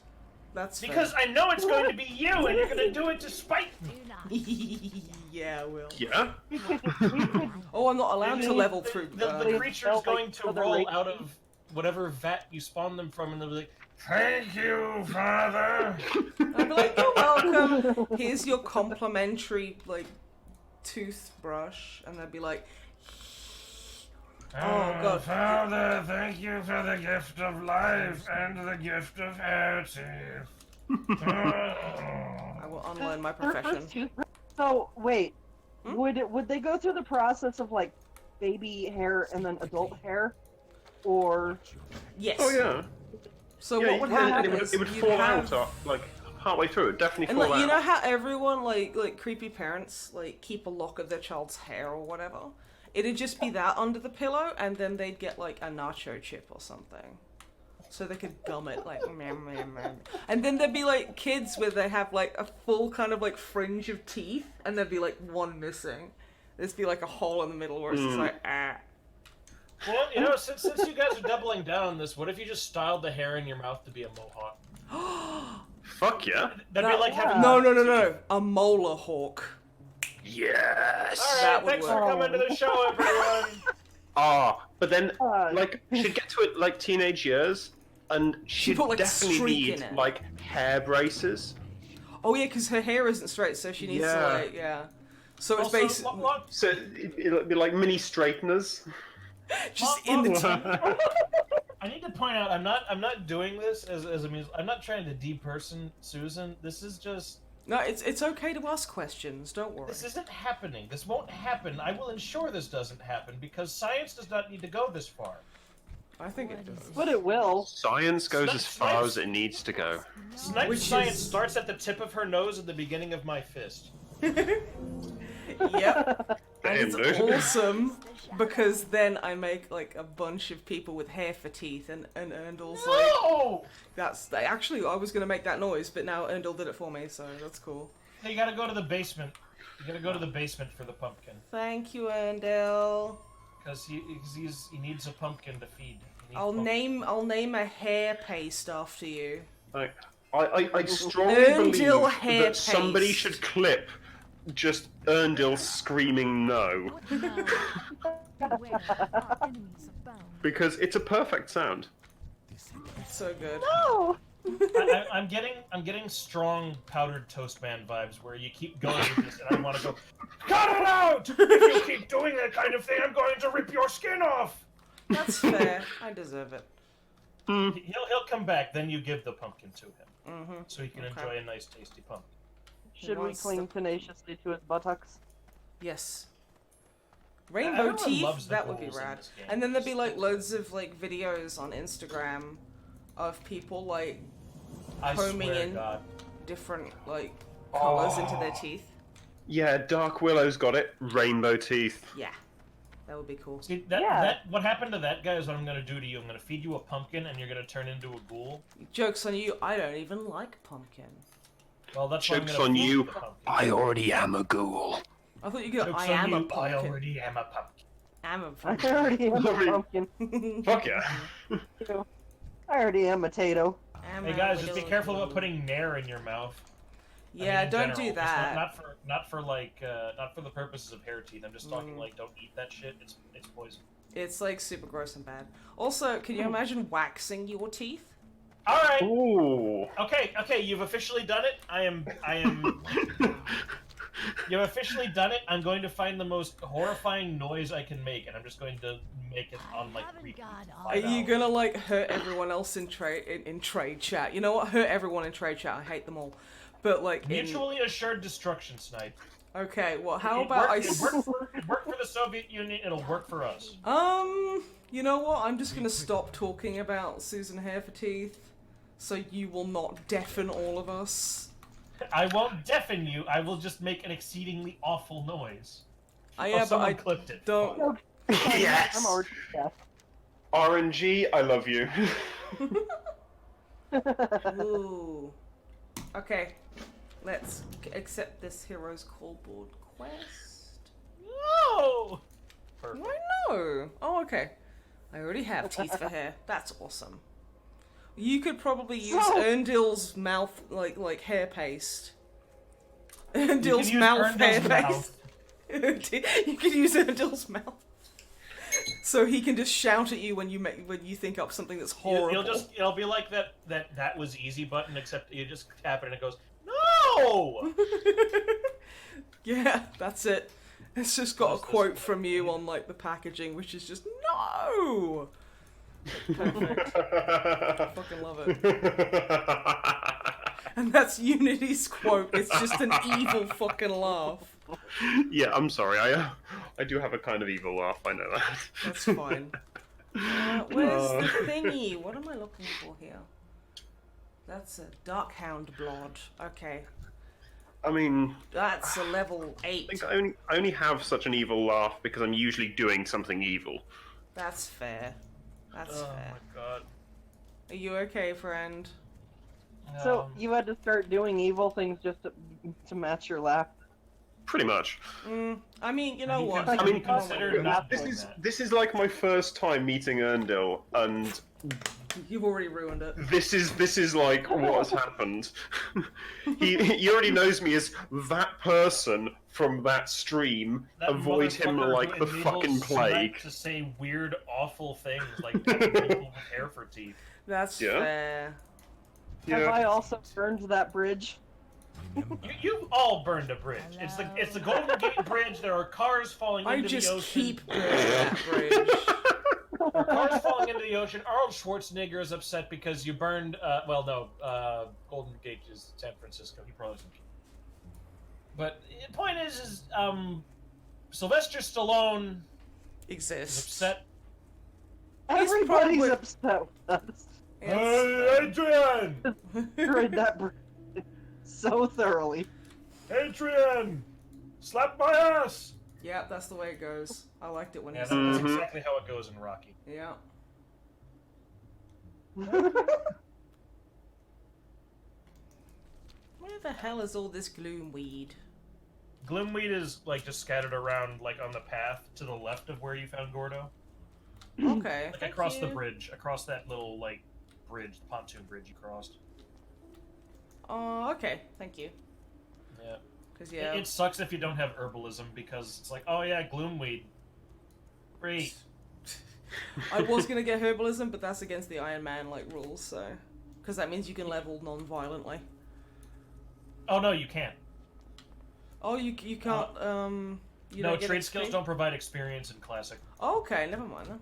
That's Because I know it's going to be you, and you're going to do it to spite me. fair. Yeah, I will. Yeah. Oh, I'm not allowed to The- level through. The creature is going to Other roll race- out of whatever vat you spawn them from, and they'll be like, "Thank you, Father." I'd be like, you're welcome. Here's your complimentary like toothbrush, and they'd be like, oh god. Father, thank you for the gift of life and the gift of hair teeth. I will unlearn my Their profession. first toothbrush- So wait, Hmm? would they go through the process of like baby hair and then adult hair, or Yes. Oh yeah. So Yeah. what would and happen it is would you'd fall have... out like partway through. It'd definitely And fall like, out. you know how everyone like creepy parents like keep a lock of their child's hair or whatever? It'd just be that under the pillow, and then they'd get like a nacho chip or something. so they could gum it like meh, meh, meh. And then there'd be like kids where they have like a full kind of like fringe of teeth and there'd be like one missing. There'd be like a hole in the middle where it's just like ah. Well, you know, since you guys are doubling down on this, what if you just styled the hair in your mouth to be a mohawk? Fuck yeah. That'd be like having... No. A molar hawk. Yes. Alright, That would thanks work. for coming to the show, everyone. But then, like, she'd get to it, like, teenage years, and she'd put, like, a definitely streak need, in it. like, hair braces. Oh yeah, because her hair isn't straight, so she needs to like So it's Also, basically So it'd be like mini straighteners. just in the teeth. I need to point out, I'm not doing this as a means. I'm not trying to deperson Susan. This is just... No, it's okay to ask questions. Don't worry. This isn't happening. This won't happen. I will ensure this doesn't happen because science does not need to go this far. I think it does. But it will. Science goes as far as it needs to go. Snipe's science starts at the tip of her nose and the beginning of my fist. Yep. And Damn, it's dude. awesome because then I make like a bunch of people with hair for teeth and Erndl's like No! that's actually I was gonna make that noise but now Erndl did it for me so that's cool. Hey, you gotta go to the basement. You gotta go to the basement for the pumpkin. Thank you, Erndl. Because he needs a pumpkin to feed. He needs I'll pumpkin. name a hair paste after you. Like, I strongly Erndl believe hair that somebody paste. should clip just Erndl screaming no. Beware, our enemies abound. Because it's a perfect sound. It's so good. No! I'm getting strong powdered toast man vibes where you keep going with this and I want to go, cut it out! If you keep doing that kind of thing, I'm going to rip your skin off. That's fair. I deserve it. He'll come back. Then you give the pumpkin to him, Mm-hmm. so he can enjoy a nice, tasty pumpkin. Should we wants cling tenaciously to his buttocks? Yes. Rainbow Everyone teeth, loves the that would be goals in rad. this game. And then there'd be like loads of like videos on Instagram of people like I combing swear to in God. different like colors into Oh. their teeth. Yeah, Dark Willow's got it. Rainbow teeth. Yeah. That would be cool. See, Yeah. what happened to that guy is what I'm gonna do to you. I'm gonna feed you a pumpkin and you're gonna turn into a ghoul. Joke's on you, I don't even like pumpkin. Well, that's why I'm Joke's gonna on feed you. the pumpkin. I already am a ghoul. I thought you could Joke's I on am a you, I pumpkin. already am a pumpkin. I'm a I pumpkin. already am a pumpkin. Fuck yeah. I already am a potato. I'm Hey a guys, just be little careful about girl. putting nair in your mouth. I mean, Yeah, in don't general. do Just that. not for the purposes of hair teeth. I'm just talking like don't eat that shit. It's poison. It's like super gross and bad. Also, can you imagine waxing your teeth? All right. Ooh. Okay. You've officially done it. I am. You've officially done it. I'm going to find the most horrifying noise I can make, and I'm just going to make it on like Haven't repeat. got all Are you gonna like hurt everyone else in trade in trade chat? You know what? Hurt everyone in trade chat. I hate them all. But like in... Mutually assured destruction, Snipe. Okay, well, how It about worked- I? it worked for the Soviet Union. It'll work for us. You know what? I'm just gonna stop talking about Susan Hair for Teeth, so you will not deafen all of us. I won't deafen you. I will just make an exceedingly awful noise. Yeah, but someone I clipped it. don't. Yes. I'm already deaf. RNG, I love you. Ooh. Okay, let's accept this hero's callboard quest. No. Perfect. Why no? Oh, okay. I already have teeth for hair. That's awesome. You could probably use Erndl's mouth, like hair paste. Erndl's use mouth hair Erndl's paste. You could use Erndl's mouth, so he can just shout at you when you think up something that's horrible. It'll be like that was easy button, except you just tap it and it goes no. Yeah, that's it. It's just got a quote from you on like the packaging, which is just no. Perfect. I fucking love it. And that's Unity's quote. It's just an evil fucking laugh. Yeah, I'm sorry. I do have a kind of evil laugh. I know that. That's fine. Where's the thingy? What am I looking for here? That's a Darkhound blood. Okay. I mean, That's a level I 8. think I only have such an evil laugh because I'm usually doing something evil. That's fair. That's Oh fair. my god. Are you okay, friend? So you had to start doing evil things just to match your laugh. Pretty much. I mean, you know what? I mean, consider not this doing is that. this is like my first time meeting Erndil, and You've already ruined it. this is like what has happened. he already knows me as that person from that stream. That Avoid him motherfucker like who the enables fucking Snipe plague. to say weird, awful things like people with hair for teeth. That's Yeah. fair. Have Yeah. I also burned that bridge? You've all burned a bridge. It's the Golden Gate Bridge. There are cars falling I into just the ocean. keep burning that bridge. There are cars falling into the ocean. Arnold Schwarzenegger is upset because you burned. Golden Gate is San Francisco. He probably doesn't care. But the point is Sylvester Stallone is Exists. upset. Everybody's probably- upset with us. Hey, Adrian! Destroyed that bridge so thoroughly. Adrian! Slap my ass! Yeah, that's the way it goes. I liked it when Yeah, he that's said it. exactly how it goes in Rocky. Yeah. Where the hell is all this gloom weed? Gloomweed is like just scattered around like on the path to the left of where you found Gordo. Okay. Like thank across the you. bridge, across that little like bridge, the pontoon bridge you crossed. Oh, okay. Thank you. Yeah. Because yeah. It sucks if you don't have herbalism because it's like, oh yeah, gloomweed. Great. I was gonna get herbalism, but that's against the Iron Man like rules, so because that means you can level non-violently. Oh no, you can't. Oh, you can't you No, don't get trade XP? skills don't provide experience in classic. Oh, okay, never mind then.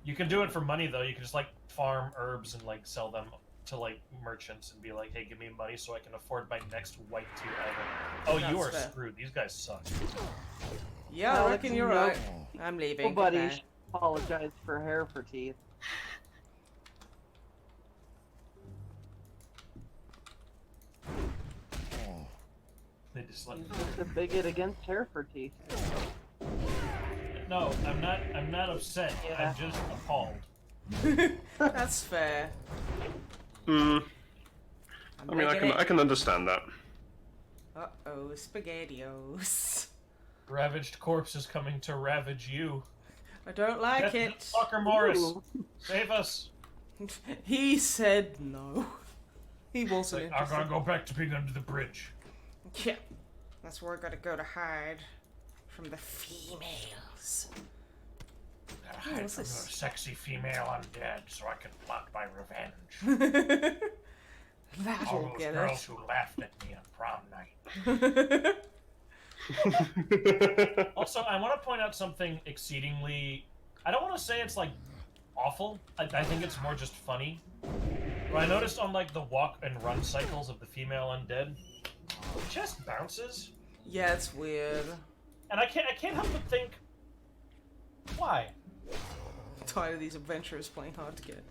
You can do it for money though. You can just like farm herbs and like sell them to like merchants and be like, hey, give me money so I can afford my next white tier item. Oh, you That's are fair. screwed. These guys suck. Yeah, I Alex, reckon you're no. right. I'm leaving. Nobody goodbye. should apologize for hair for teeth. They just like, He's just a bigot against hair for teeth. no, I'm not. I'm not upset. Yeah. I'm just appalled. That's fair. Hmm. I'm I mean, making I can understand that. Uh-oh, SpaghettiOs. Ravaged corpse is coming to ravage you. I don't like Get it. Fucker Morris, Ooh. save us! He said no. He It's wasn't like, I'm interested. gonna go back to being under the bridge. Yeah, that's where I gotta go to hide from the females. Gotta Oh, hide what's from a this? sexy female undead so I can plot my revenge. All That'll those get girls it. who laughed at me on prom night. Also, I want to point out something exceedingly... I don't want to say it's, like, awful. I think it's more just funny. But I noticed on, like, the walk and run cycles of the female undead, the chest bounces. Yeah, it's weird. And I can't help but think, why? I'm tired of these adventurers playing hard to get.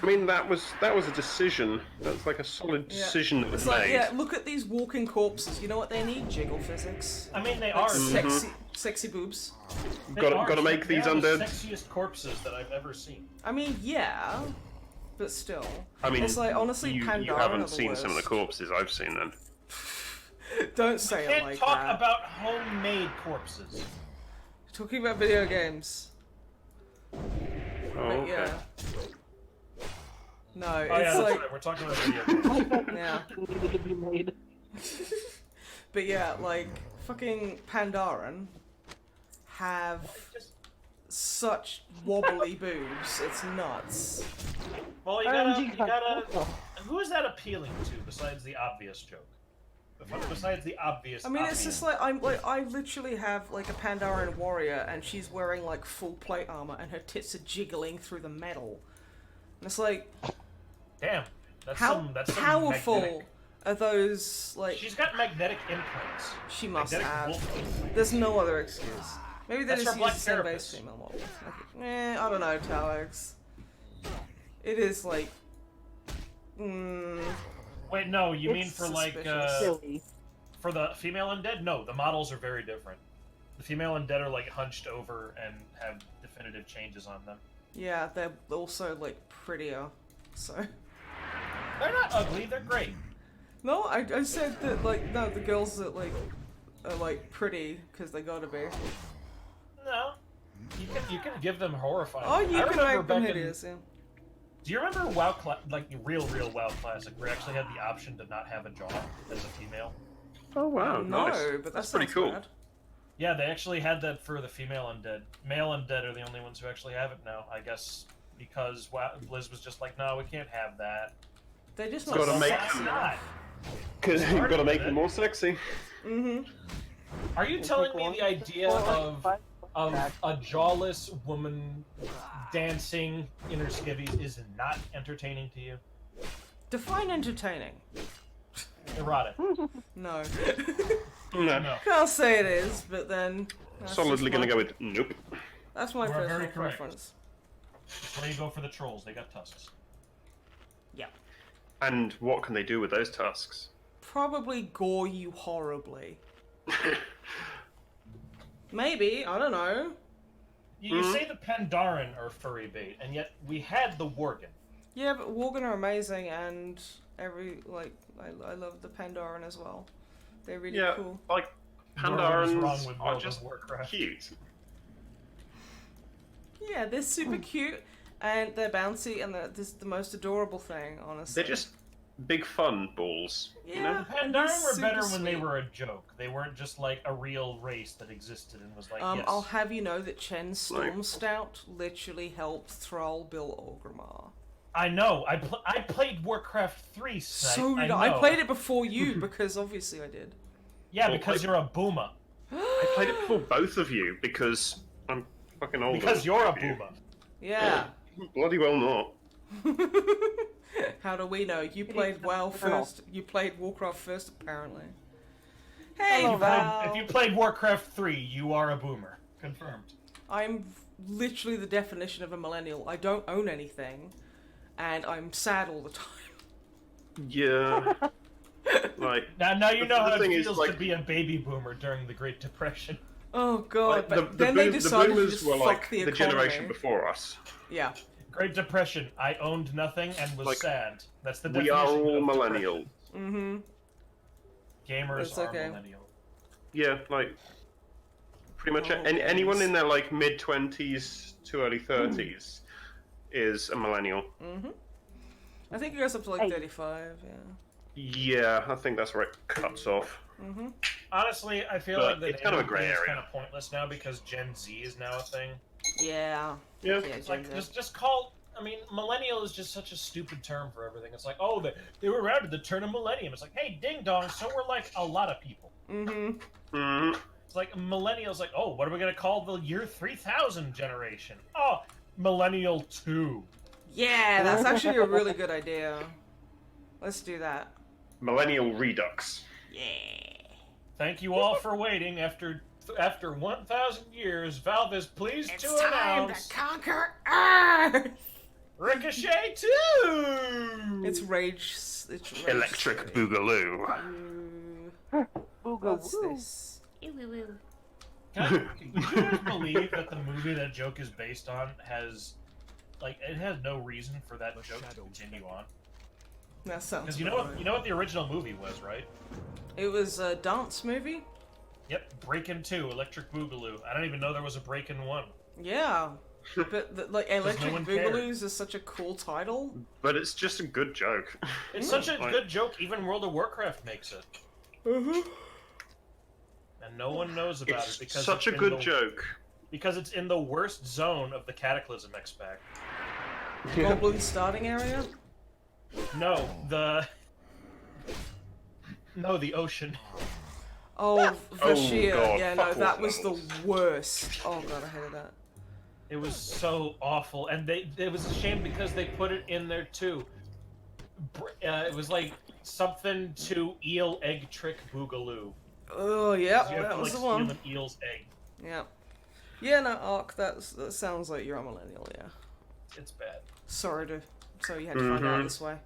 I mean, that was a decision. That's like a solid Yeah. decision that was It's like, made. yeah, look at these walking corpses. You know what they need? Jiggle physics. I mean, they Like are sexy boobs. they Gotta- are- gotta make they these are undead. the sexiest corpses that I've ever seen. I mean, yeah, but still. I mean, it's like, honestly, you Pandora are haven't the seen some of the worst. corpses I've seen then. Don't say it Can't like talk that. about homemade corpses. Talking about video games. Oh, But okay. yeah. No, Oh it's yeah, that's like, right. We're talking about video games. yeah. Needed to be made. But yeah, like, fucking Pandaren have such wobbly boobs. It's nuts. Well, RNG you gotta. got- Who is that appealing to besides the obvious joke? Besides the obvious. I mean, it's just like, I literally have like a Pandaren warrior, and she's wearing like full plate armor, and her tits are jiggling through the metal. And it's like, Damn. That's how some powerful magnetic... are those? Like, She's got magnetic implants. she must Magnetic have. wolf implants. There's no other excuse. Maybe they That's just for use the black same base therapists. female model. I don't know, Talix. It is like, Wait, no, you mean It's for like suspicious. Silly. for the female undead? No, the models are very different. The female undead are like hunched over and have definitive changes on them. Yeah, they're also like prettier. So They're not ugly. They're great. no, I said that like no, the girls that like are like pretty because they gotta be. No, you can give them horrifying. Oh, you I can remember make them back in- hideous. Yeah. Do you remember WoW, like real WoW Classic, where you actually had the option to not have a jaw as a female? Oh wow, No, nice. but That's that pretty sounds cool. bad. Yeah, they actually had that for the female undead. Male undead are the only ones who actually have it now, I guess, because Blizz was just like, no, we can't have that. They just Gotta not make sexy them- not. Because you've got to Started make with them it. more sexy. Mm-hmm. Are you telling me the idea of a jawless woman dancing in her skivvies is not entertaining to you? Define entertaining. Erotic. No. No. No. Can't say it is, but then that's Solidly just going to my- go with nope. That's my You are very personal correct. preference. Where you go for the trolls, they got tusks. Yeah. And what can they do with those tusks? Probably gore you horribly. Maybe, I don't know. You say the Pandaren are furry bait, and yet we had the Worgen. Yeah, but Worgen are amazing, and I love the Pandaren as well. They're really Yeah, cool. like What is Pandarans wrong with are World just of Warcraft? cute. Yeah, they're super cute, and they're bouncy, and they're just the most adorable thing, honestly. They're just big fun balls. yeah, You know? and they're Pandaren were better super when they sweet. were a joke. They weren't just like a real race that existed and was like, yes. I'll have you know that Chen's Storm Like- Stout literally helped Thrall Bill Orgrimmar. I know. I played Warcraft 3, Snipe. So did know. I played it before you, because obviously I did. Yeah, Well, because you're a boomer. I played it before both of you because I'm fucking older. Because you're a than you. boomer. Yeah. Bloody well not. How do we know? You played WoW first. You played Warcraft first, apparently. Hey, Hello, Val. If you played Warcraft 3, you are a boomer. Confirmed. I'm literally the definition of a millennial. I don't own anything, and I'm sad all the time. Yeah. Like, Now you know The how it thing is, feels like- to be a baby boomer during the Great Depression. Oh god! like But then they decided to boomers just were fuck like the the economy. generation before us. Yeah. Great Depression. I owned nothing and was Like, sad. That's the We definition are all of millennial. Mm-hmm. depression. Gamers It's are okay. millennial. Yeah, like pretty much Oh, anyone yes. in their like mid-20s to early 30s is a millennial. Mm-hmm. I think it goes up to like Hey. 35. Yeah. Yeah, I think that's where it cuts off. Mm-hmm. Honestly, I feel But like the it's kind of a name grey thing is area. kind of pointless now because Gen Z is now a thing. Yeah. Yeah. Yeah. It's like Gen Z. just call. I mean, millennial is just such a stupid term for everything. It's like, oh, they were around at the turn of millennium. It's like, hey, ding dong. So we're like a lot of people. Mm-hmm. Mhm. It's like millennials. Like, oh, what are we gonna call the year 3000 generation? Oh, millennial 2. Yeah, that's actually a really good idea. Let's do that. Millennial Redux. Yeah. Thank you all for waiting. After 1,000 years, Valve is pleased It's to time announce to conquer Earth. Ricochet 2. It's rage. It's rage. Electric Boogaloo. Ooh, Booga What's woo. this? Can you guys believe that the movie that joke is based on has, like, it has no reason for that joke to continue on? That sounds. Because you know what the original movie was, right? It was a dance movie. Yep, Breakin' 2, Electric Boogaloo. I don't even know there was a Breakin' 1. Yeah. But like Electric one cared. Boogaloos is such a cool title. But it's just a good joke. It's such a Like- good joke, even World of Warcraft makes it. Mm-hmm. And no one knows about It's it because such a in good the- joke. Because it's in the worst zone of the Cataclysm X-Pack. Goblin starting area. No, the ocean. Oh, Vashir. God, Yeah, no, fuck that all was the those. worst. Oh god, I hated that. It was so awful, and it was a shame because they put it in there too. It was like something to eel egg trick boogaloo. Oh yeah, You have that to was like the steal one. an eel's egg. Yeah. Yeah, no, Ark. That sounds like you're a millennial. Yeah. It's bad. Sorry you had to find out Mhm. this way.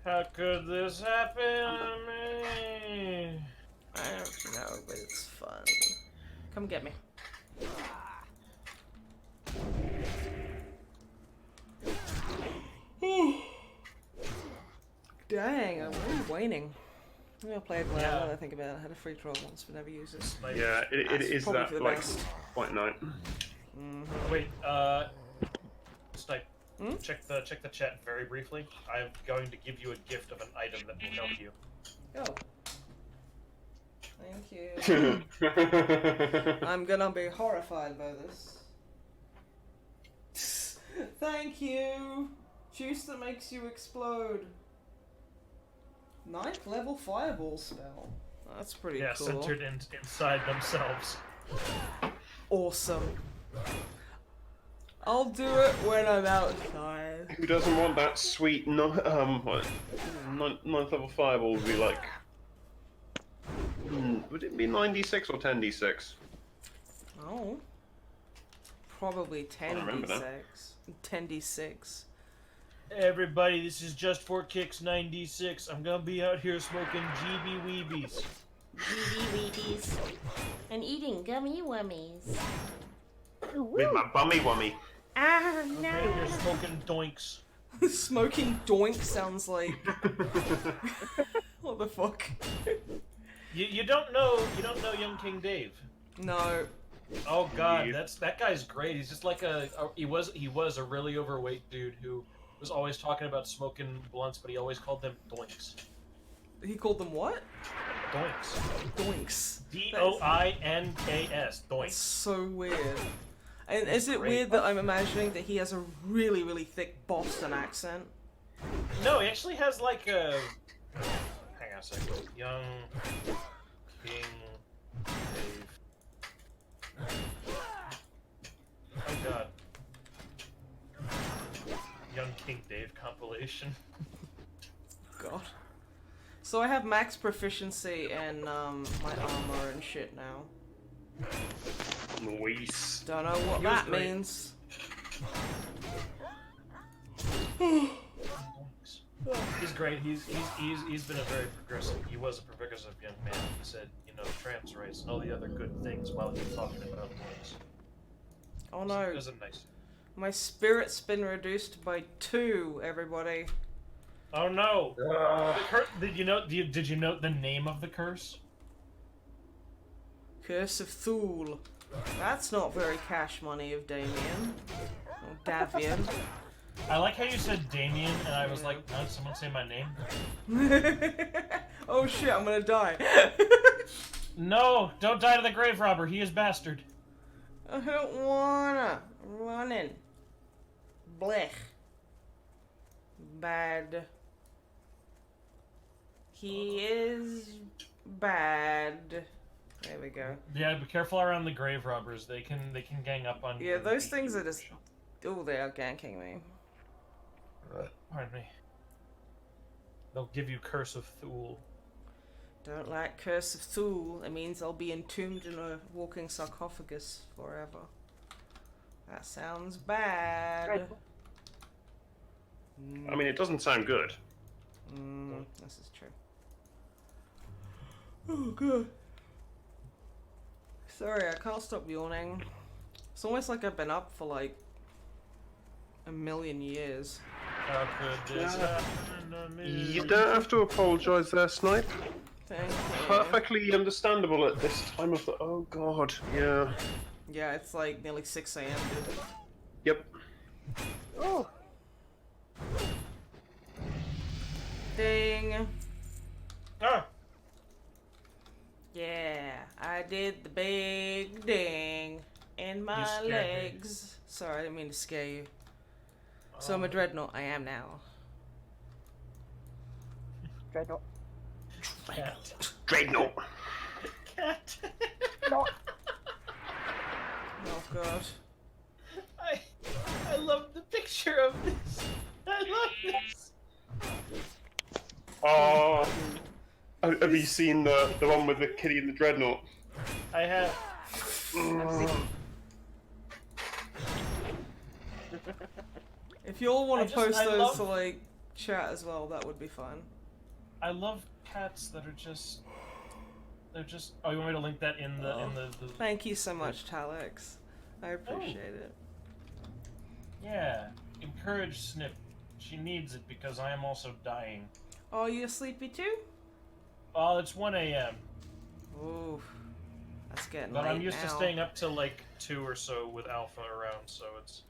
How could this happen to me? I don't know, but it's fun. Come get me. Dang, I'm really waning. I'm gonna play it now that I think about it. I had a free trial once, but never used it. Yeah, it is probably that for the like best. quite night. Wait, Snipe, check the chat very briefly. I'm going to give you a gift of an item that will help you. Oh. Thank you. I'm gonna be horrified by this. Thank you! Juice that makes you explode. 9th level fireball spell. That's pretty Yeah, cool. centered inside themselves. Awesome. I'll do it when I'm outside. Who doesn't want that sweet ninth level fireball? Would be like, would it be 9d6 or 10d6? Oh. Probably remember now. 10d6. Everybody, this is just for kicks 96. I'm gonna be out here smoking GB Weebies. Weebies. And eating gummy wummies. With my bummy wummy. Ah, I'm out here smoking doinks. Smoking doink sounds like... What the fuck? You don't know young King Dave. No. Oh god, Yeah. that guy's great. He's just like he was a really overweight dude who was always talking about smoking blunts, but he always called them doinks. He called them what? Doinks. Doinks. D-O-I-N-K-S. That's Doinks. so weird. And is it Great. weird that I'm imagining that he has a really, really thick Boston accent? No, he actually has like a... Hang on a second. Young King Dave. Oh god. Young King Dave compilation. God. So I have max proficiency in my armor and shit now. Nice. Don't know what He was that great. means. He's great. He's been a very progressive. He was a progressive young man. He said, you know, trans rights and all the other good things while he was talking about things. Oh no. It was a nice. My spirit's been reduced by 2, everybody. Oh no! Did you note the name of the curse? Curse of Thule. That's not very cash money of Damien. Or Davian. I like how you said Damien, and I was like, did someone say my name? Oh shit, I'm gonna die. No! Don't die to the grave robber. He is bastard. I don't wanna. Running. Blech. Bad. He is bad. There we go. Yeah, be careful around the grave robbers. They can gang up on you. Yeah, and those beat things you. are just... Oh, they are ganking me. Pardon me. They'll give you Curse of Thule. Don't like Curse of Thule. It means I'll be entombed in a walking sarcophagus forever. That sounds bad. Dreadful. I mean, it doesn't sound good. This is true. Oh god. Sorry, I can't stop yawning. It's almost like I've been up for like a million years. How could this happen to me? You don't have to apologise there, Snipe. Thank you. Perfectly understandable at this time of the... Oh god, yeah. Yeah, it's like nearly 6 AM, dude. Yep. Oh, Ding. Ah! Yeah, I did the big ding in my scared me. legs. Sorry, I didn't mean to scare you. So I'm a dreadnought. I am now. Dreadnought. Cat. Dreadnought. Cat. No. Oh god. I love the picture of this. I love this. Oh. Have you seen the one with the kitty and the dreadnought? I have. If you all want to post I those love- to like chat as well, that would be fun. I love cats that are just. They're just. Oh, you want me to link that in the Thank you so much, Talix. I appreciate it. Yeah. Encourage Snip. She needs it because I am also dying. Oh, you sleepy too? Oh, it's 1 a.m. Ooh, that's getting But late I'm used now. to staying up till like 2 or so with Alpha around, so it's...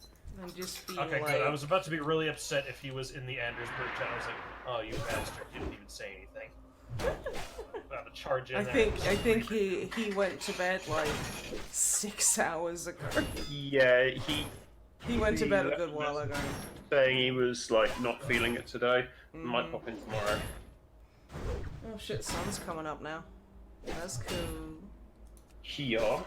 I'm just being Okay, like... good. I was about to be really upset if he was in the Andersburg chat. I was like, oh, you bastard, didn't even say anything. About to charge in I there. think he went to bed like 6 hours ago. Yeah, He went to bed a left good while ago. saying he was like not feeling it today. Might pop in tomorrow. Oh shit, sun's coming up now. That's cool. Here.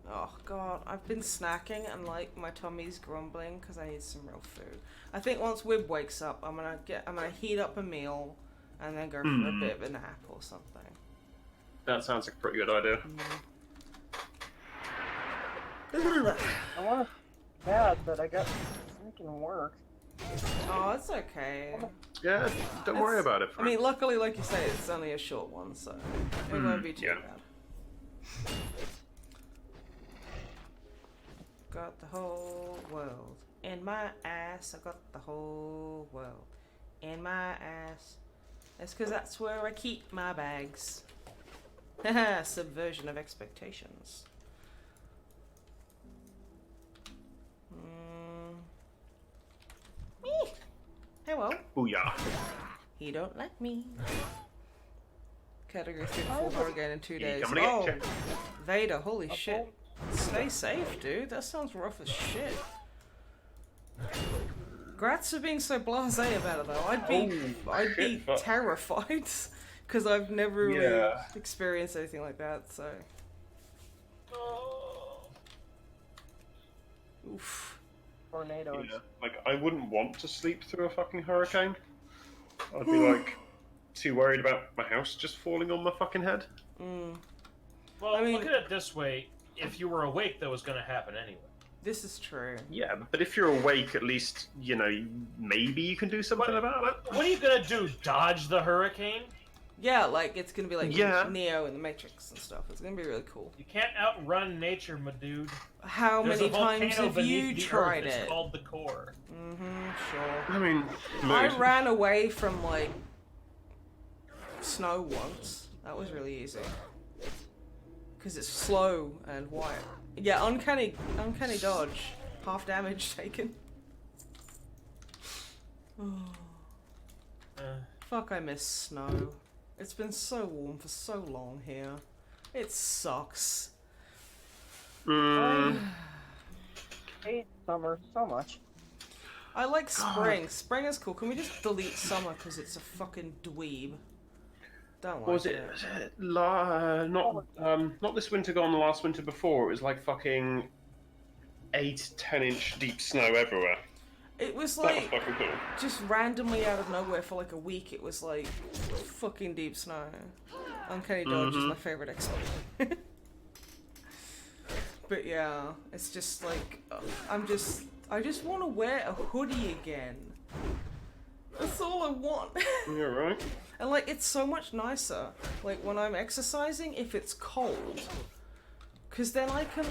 Oh god, I've been snacking and like my tummy's grumbling because I need some real food. I think once Wib wakes up, I'm gonna heat up a meal and then go for a bit of a nap or something. That sounds like a pretty good idea. I want to bad, but I got freaking work. Oh, it's okay. Yeah, don't worry about it. I mean, luckily, like you say, it's only a short one, so it won't be too yeah. bad. Got the whole world in my ass. I got the whole world in my ass. That's because that's where I keep my bags. Haha, subversion of expectations. Hello. Booyah. He don't like me. Category 3 full hurricane in 2 days. coming to get Oh, you. Vader, holy shit. Stay safe, dude. That sounds rough as shit. Grats for being so blasé about it, though. I'd be fuck. terrified because I've never really Yeah. experienced anything like that. So, oof. Tornadoes. Yeah. Like, I wouldn't want to sleep through a fucking hurricane. I'd be like too worried about my house just falling on my fucking head. Well, I mean- look at it this way. If you were awake, that was going to happen anyway. This is true. Yeah, but if you're awake, at least, you know, maybe you can do something about it. What are you going to do? Dodge the hurricane? Yeah, like it's gonna be like Yeah. Neo in the Matrix and stuff. It's gonna be really cool. You can't outrun nature, my dude. How There's many a times volcano have you beneath the tried Earth. it? It's called the core. Sure. I mean, I mood. ran away from like snow once. That was really easy. Because it's slow and white. Yeah, uncanny dodge. Half damage taken. Fuck, I miss snow. It's been so warm for so long here. It sucks. I hate summer so much. I like spring. Spring is cool. Can we just delete summer because it's a fucking dweeb? Don't like What was it? Not this winter gone, the last winter before. It was like fucking 8-10 inch deep snow everywhere. It was That was like fucking cool. just randomly out of nowhere for like a week. It was like fucking deep snow. Uncanny Dodge is my favorite expert. But yeah, it's just like I just want to wear a hoodie again. That's all I want. You're right. And like it's so much nicer like when I'm exercising if it's cold. Cause then I can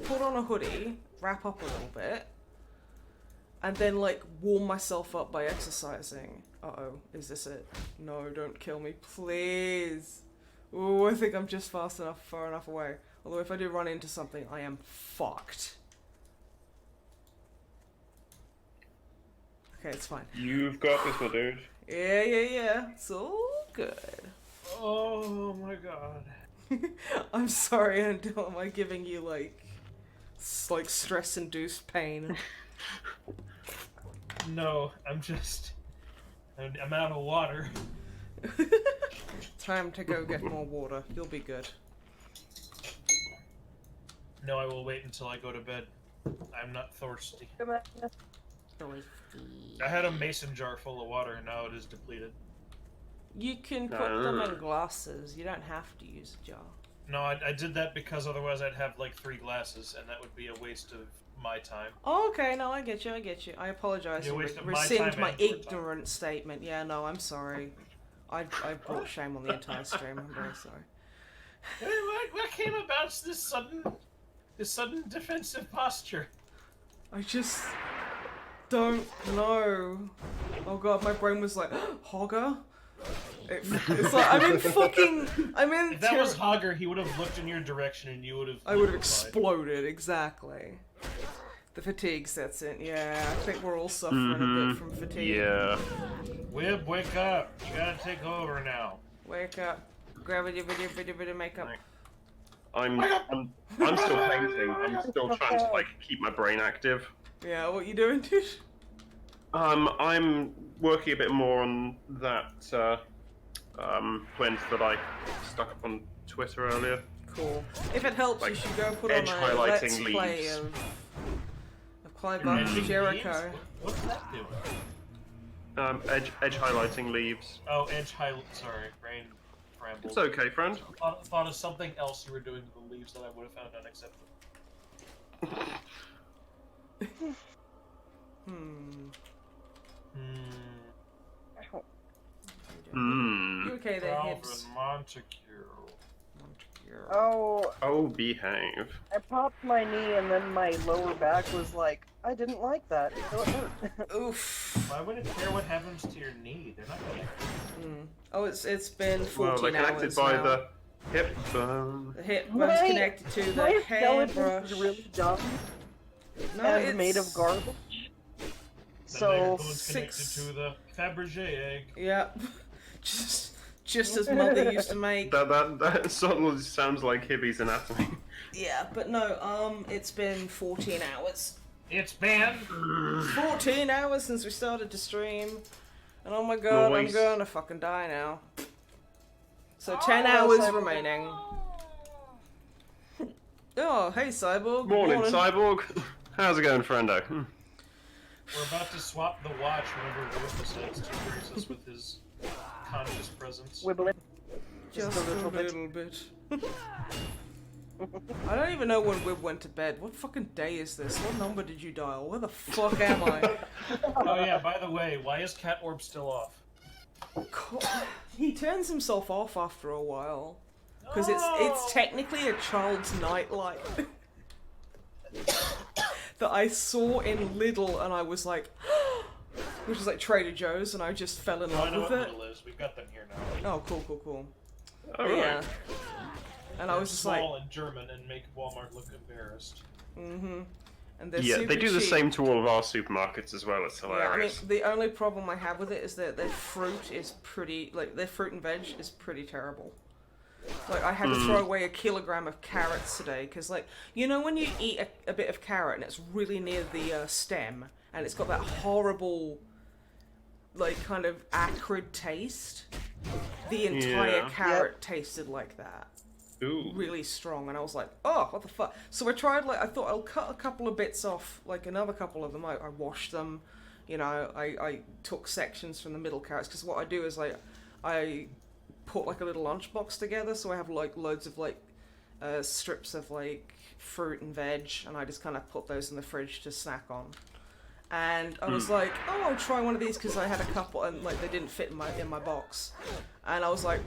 put on a hoodie, wrap up a little bit, and then like warm myself up by exercising. Uh-oh, is this it? No, don't kill me, please. Ooh, I think I'm just far enough away. Although if I do run into something, I am fucked. Okay, it's fine. You've got this, my dude. Yeah. It's all good. Oh my god. I'm sorry, Andil. Am I giving you like stress-induced pain? No, I'm out of water. Time to go get more water. You'll be good. No, I will wait until I go to bed. I'm not thirsty. Come on. I had a mason jar full of water and now it is depleted. You can put them in glasses. You don't have to use a jar. No, I did that because otherwise I'd have like 3 glasses and that would be a waste of my time. Oh, okay. No, I get you. I apologize. You're and wasting my rescind time my and your time. ignorant statement. Yeah, no, I'm sorry. I brought shame on the entire stream. I'm very sorry. What came about this sudden defensive posture? I just... don't know. Oh god, my brain was like, Hogger? It's like, I'm in If that was Hogger, he would have looked in your direction and you would have... I would have exploded, exactly. The fatigue sets in, yeah. I think we're all suffering a bit from fatigue. Yeah. Wib, wake up. You gotta take over now. Wake up. Grab a makeup. I'm still painting. I'm still trying to like keep my brain active. Yeah, what you doing, dude? I'm working a bit more on that print that I stuck up on Twitter earlier. Cool. If it helps, Like, you should go put on edge a highlighting Let's Play leaves. of Clive Jericho. What's that doing? Edge highlighting leaves. Oh, sorry, brain rambled. It's okay, friend. Thought of something else you were doing to the leaves that I would have found unacceptable. You okay there, Calvin Hibbs? Montague. Oh, behave. I popped my knee and then my lower back was like, I didn't like that, so it hurt. Oof. Why would it care what happens to your knee? They're not connected. Oh, it's been 14 Well, they're connected hours by now. the hip bone. The hip bone's connected to the My skeleton hairbrush. is really dumb No, and it's made of garbage. The So, bone's connected six- to the Fabergé egg. Yeah. just as mother used to make. That suddenly sounds like Hibby's anatomy. Yeah, but no, it's been 14 hours. It's been 14 hours since we started to stream. And oh my god, Nice. I'm gonna fucking die now. So 10 hours Cyborg. remaining. Oh, hey Cyborg. Good Morning, Cyborg. How's it going, friendo? We're about to swap the watch whenever Wib decides to grace us with his conscious presence. wibble it. Just a little bit. bit. I don't even know when Wib went to bed. What fucking day is this? What number did you dial? Where the fuck am I? Oh yeah, by the way, why is Cat Orb still off? He turns himself off after a while. Because it's technically a child's nightlight. That I saw in Lidl and I was like, which is like Trader Joe's, and I just fell in Oh, I love know with what it. Lidl is. We've got them here now. Oh, cool. Alright. Yeah. And I They're was just like, small and German and make Walmart look embarrassed. and they're Yeah, super they do the cheap. same to all of our supermarkets as well. It's Yeah, I mean, hilarious. the only problem I have with it is that their fruit is pretty, like, their fruit and veg is pretty terrible. Like, I had to throw away a kilogram of carrots today, because, like, you know when you eat a bit of carrot and it's really near the stem, and it's got that horrible, like, kind of acrid taste? The entire Yeah. carrot tasted like that. Ooh. Really strong, and I was like, oh, what the fuck? So I tried, like, I thought I'll cut a couple of bits off, like another couple of them. I washed them, you know, I took sections from the middle carrots, because what I do is, like, I put, like, a little lunchbox together, so I have, like, loads of, like, strips of, like, fruit and veg, and I just kind of put those in the fridge to snack on. And I was like, oh, I'll try one of these, because I had a couple, and, like, they didn't fit in my box. And I was like,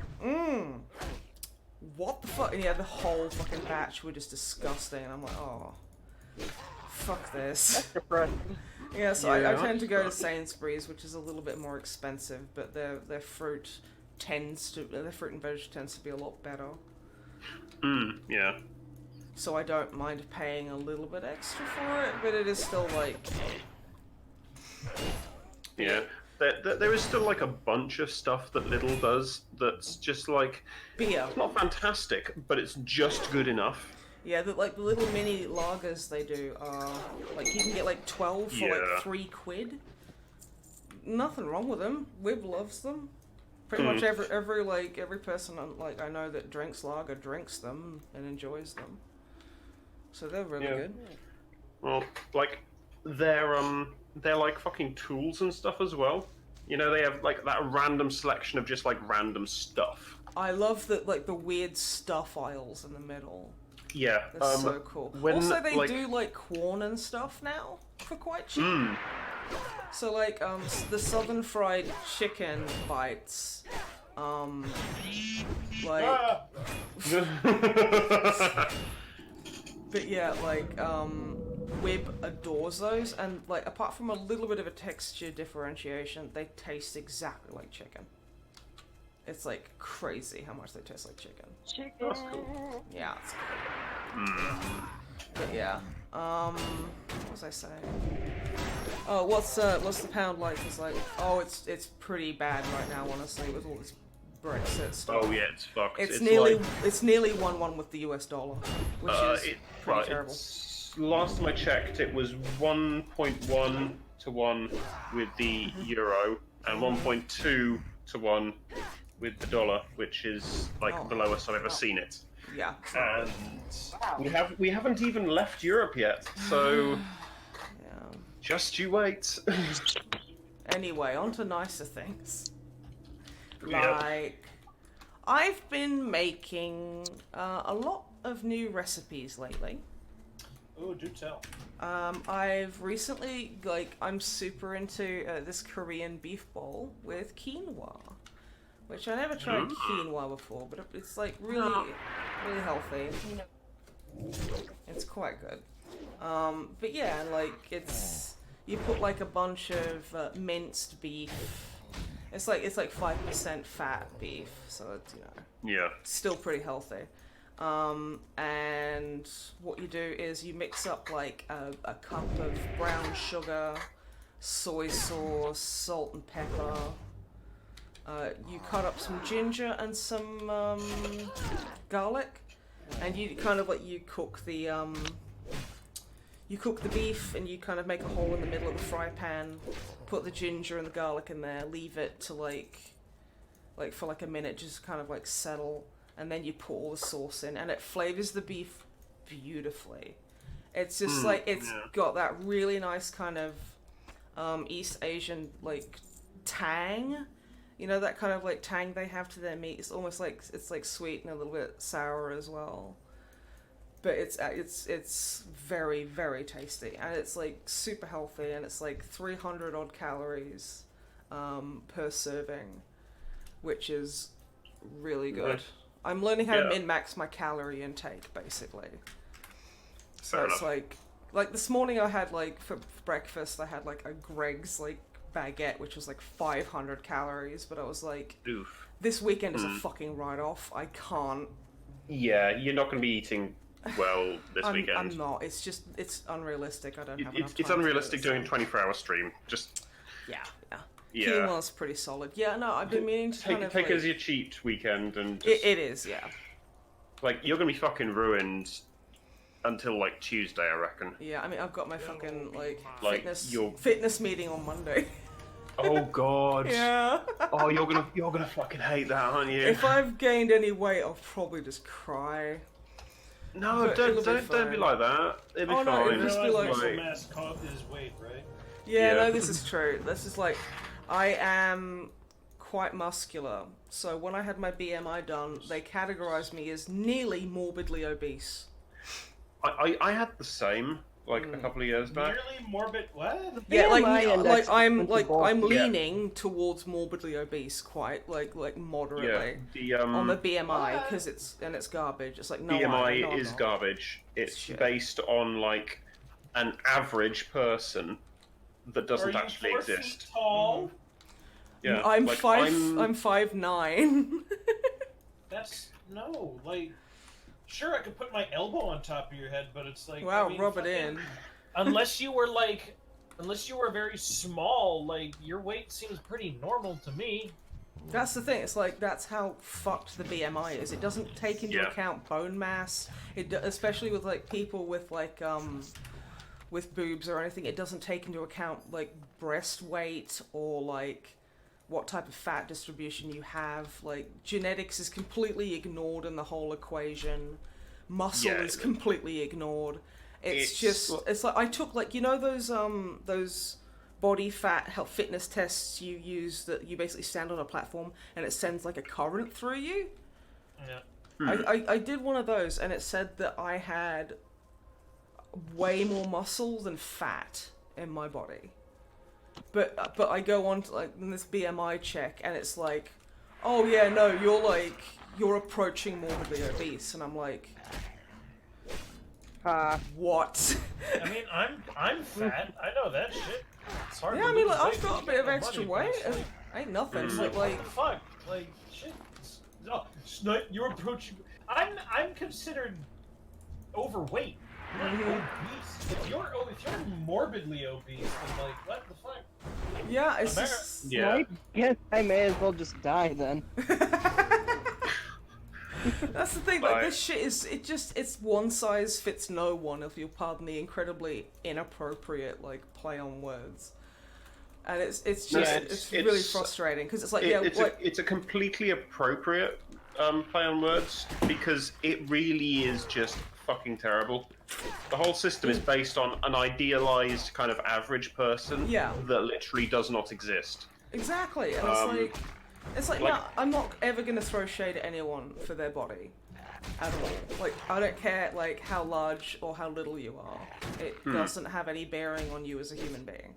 what the fuck? And yeah, the whole fucking batch were just disgusting, and I'm like, oh, fuck this. Depressing. Yeah, so I Yeah. tend to go to Sainsbury's, which is a little bit more expensive, but their fruit and veg tends to be a lot better. Yeah. So I don't mind paying a little bit extra for it, but it is still like, Yeah. There is still like a bunch of stuff that Lidl does that's just like, beer. it's not fantastic, but it's just good enough. Yeah, the little mini lagers they do are, like, you can get like 12 for Yeah. like £3. Nothing wrong with them. Wib loves them. Pretty much every person I know that drinks lager drinks them and enjoys them. So they're really Yeah. good. Well, like they're like fucking tools and stuff as well. You know, they have like that random selection of just like random stuff. I love that, like, the weird stuff aisles in the middle. Yeah. That's so cool. when, Also, they like- do like corn and stuff now for quite cheap. Mm. So like the southern fried chicken bites, like, but yeah, like Wib adores those, and like apart from a little bit of a texture differentiation, they taste exactly like chicken. It's like crazy how much they taste like chicken. Chicken. That's cool. Yeah, it's good. But yeah, what was I saying? Oh, what's the pound like? It's like, oh, it's pretty bad right now, honestly, with all this Brexit stuff. Oh yeah, it's fucked. It's like, nearly 1-1 with the US dollar, which is pretty terrible. Last time I checked, it was 1.1 to 1 with the euro, and 1.2 to 1 with the dollar, which is like the lowest I've ever seen it. Yeah. And we haven't even left Europe yet, so just you wait. Anyway, on to nicer things. Yeah. Like, I've been making a lot of new recipes lately. Oh, do tell. I've recently, like, I'm super into this Korean beef bowl with quinoa, which I never tried quinoa before, but it's like really healthy. It's quite good. But yeah, like you put like a bunch of minced beef. It's like 5% fat beef, so it's still pretty healthy. And what you do is you mix up like a cup of brown sugar, soy sauce, salt and pepper. You cut up some ginger and some garlic, and you kind of like you cook the beef, and you kind of make a hole in the middle of the fry pan, put the ginger and the garlic in there, leave it to like for like a minute, just kind of like settle, and then you put all the sauce in, and it flavors the beef beautifully. It's just like it's got that really nice kind of East Asian like tang. You know, that kind of like tang they have to their meat. It's almost like it's like sweet and a little bit sour as well. But it's very, very tasty, and it's like super healthy, and it's like 300 odd calories per serving, which is really good. Nice. I'm learning how to min-max my calorie intake, basically. So it's like this morning I had like for breakfast I had like a Greg's like baguette, which was like 500 calories, but I was like, oof. This weekend is a fucking write-off. I can't. Yeah, you're not going to be eating well this weekend. I'm not. It's just, it's unrealistic. I don't have enough time. It's unrealistic doing a 24-hour stream. Just yeah. Yeah. Quinoa's pretty solid. Yeah, no, I've been meaning to kind of take like, it as your cheat weekend, and just, it is, yeah. Like, you're gonna be fucking ruined until like Tuesday, I reckon. Yeah, I mean, I've got my fucking like fitness meeting on Monday. Oh god. Yeah. Oh, you're gonna fucking hate that, aren't you? If I've gained any weight, I'll probably just cry. No, But don't it'll be be like that. It'll be Oh, no, fine. it'll just be like- muscle mass is weight, right? Yeah, Yeah. no, this is true. This is like, I am quite muscular, so when I had my BMI done, they categorized me as nearly morbidly obese. I had the same like a couple of years back. Nearly morbid. What? Yeah, BMI index I'm is leaning towards morbidly obese, quite like moderately The on the BMI, because it's garbage. It's like no, BMI I'm is not. garbage. It's Shit. based on like an average person that doesn't Are actually you 4 feet exist. tall? Yeah, I'm like, 5'9". That's no, like, sure, I could put my elbow on top of your head, but it's like, Wow, I mean, rub it fucking- in. Unless you were very small, like, your weight seems pretty normal to me. That's the thing. It's like that's how fucked the BMI is. It doesn't take into account bone mass. Especially with like people with like with boobs or anything. It doesn't take into account like breast weight or like what type of fat distribution you have. Like genetics is completely ignored in the whole equation. Muscle is completely ignored. It's like I took like, you know, those body fat health fitness tests you use that you basically stand on a platform and it sends like a current through you. Yeah. I did one of those and it said that I had way more muscle than fat in my body. But I go on to like this BMI check and it's like, oh yeah, no, you're approaching morbidly obese, and I'm like, What? I mean, I'm fat. I know that shit. It's hard Yeah, to I mean, lose like, weight I've got a when bit you of got extra money, weight. but it's Ain't nothing. It's like, like, what the fuck? Like, shit. Oh, Snipe, you're approaching. I'm considered overweight. Not obese. If you're morbidly obese, then like, what the fuck? yeah, it's just. Yeah. I guess I may as well just die then. That's the thing, like, this shit is, it's one size fits no one, if you'll pardon the incredibly inappropriate, like, play on words. And it's really frustrating, because it's like, it's a completely appropriate play on words, because it really is just fucking terrible. The whole system is based on an idealized kind of average person that literally does not exist. Exactly, and it's like, no, I'm not ever gonna throw shade at anyone for their body at all. Like, I don't care, like, how large or how little you are. It doesn't have any bearing on you as a human being.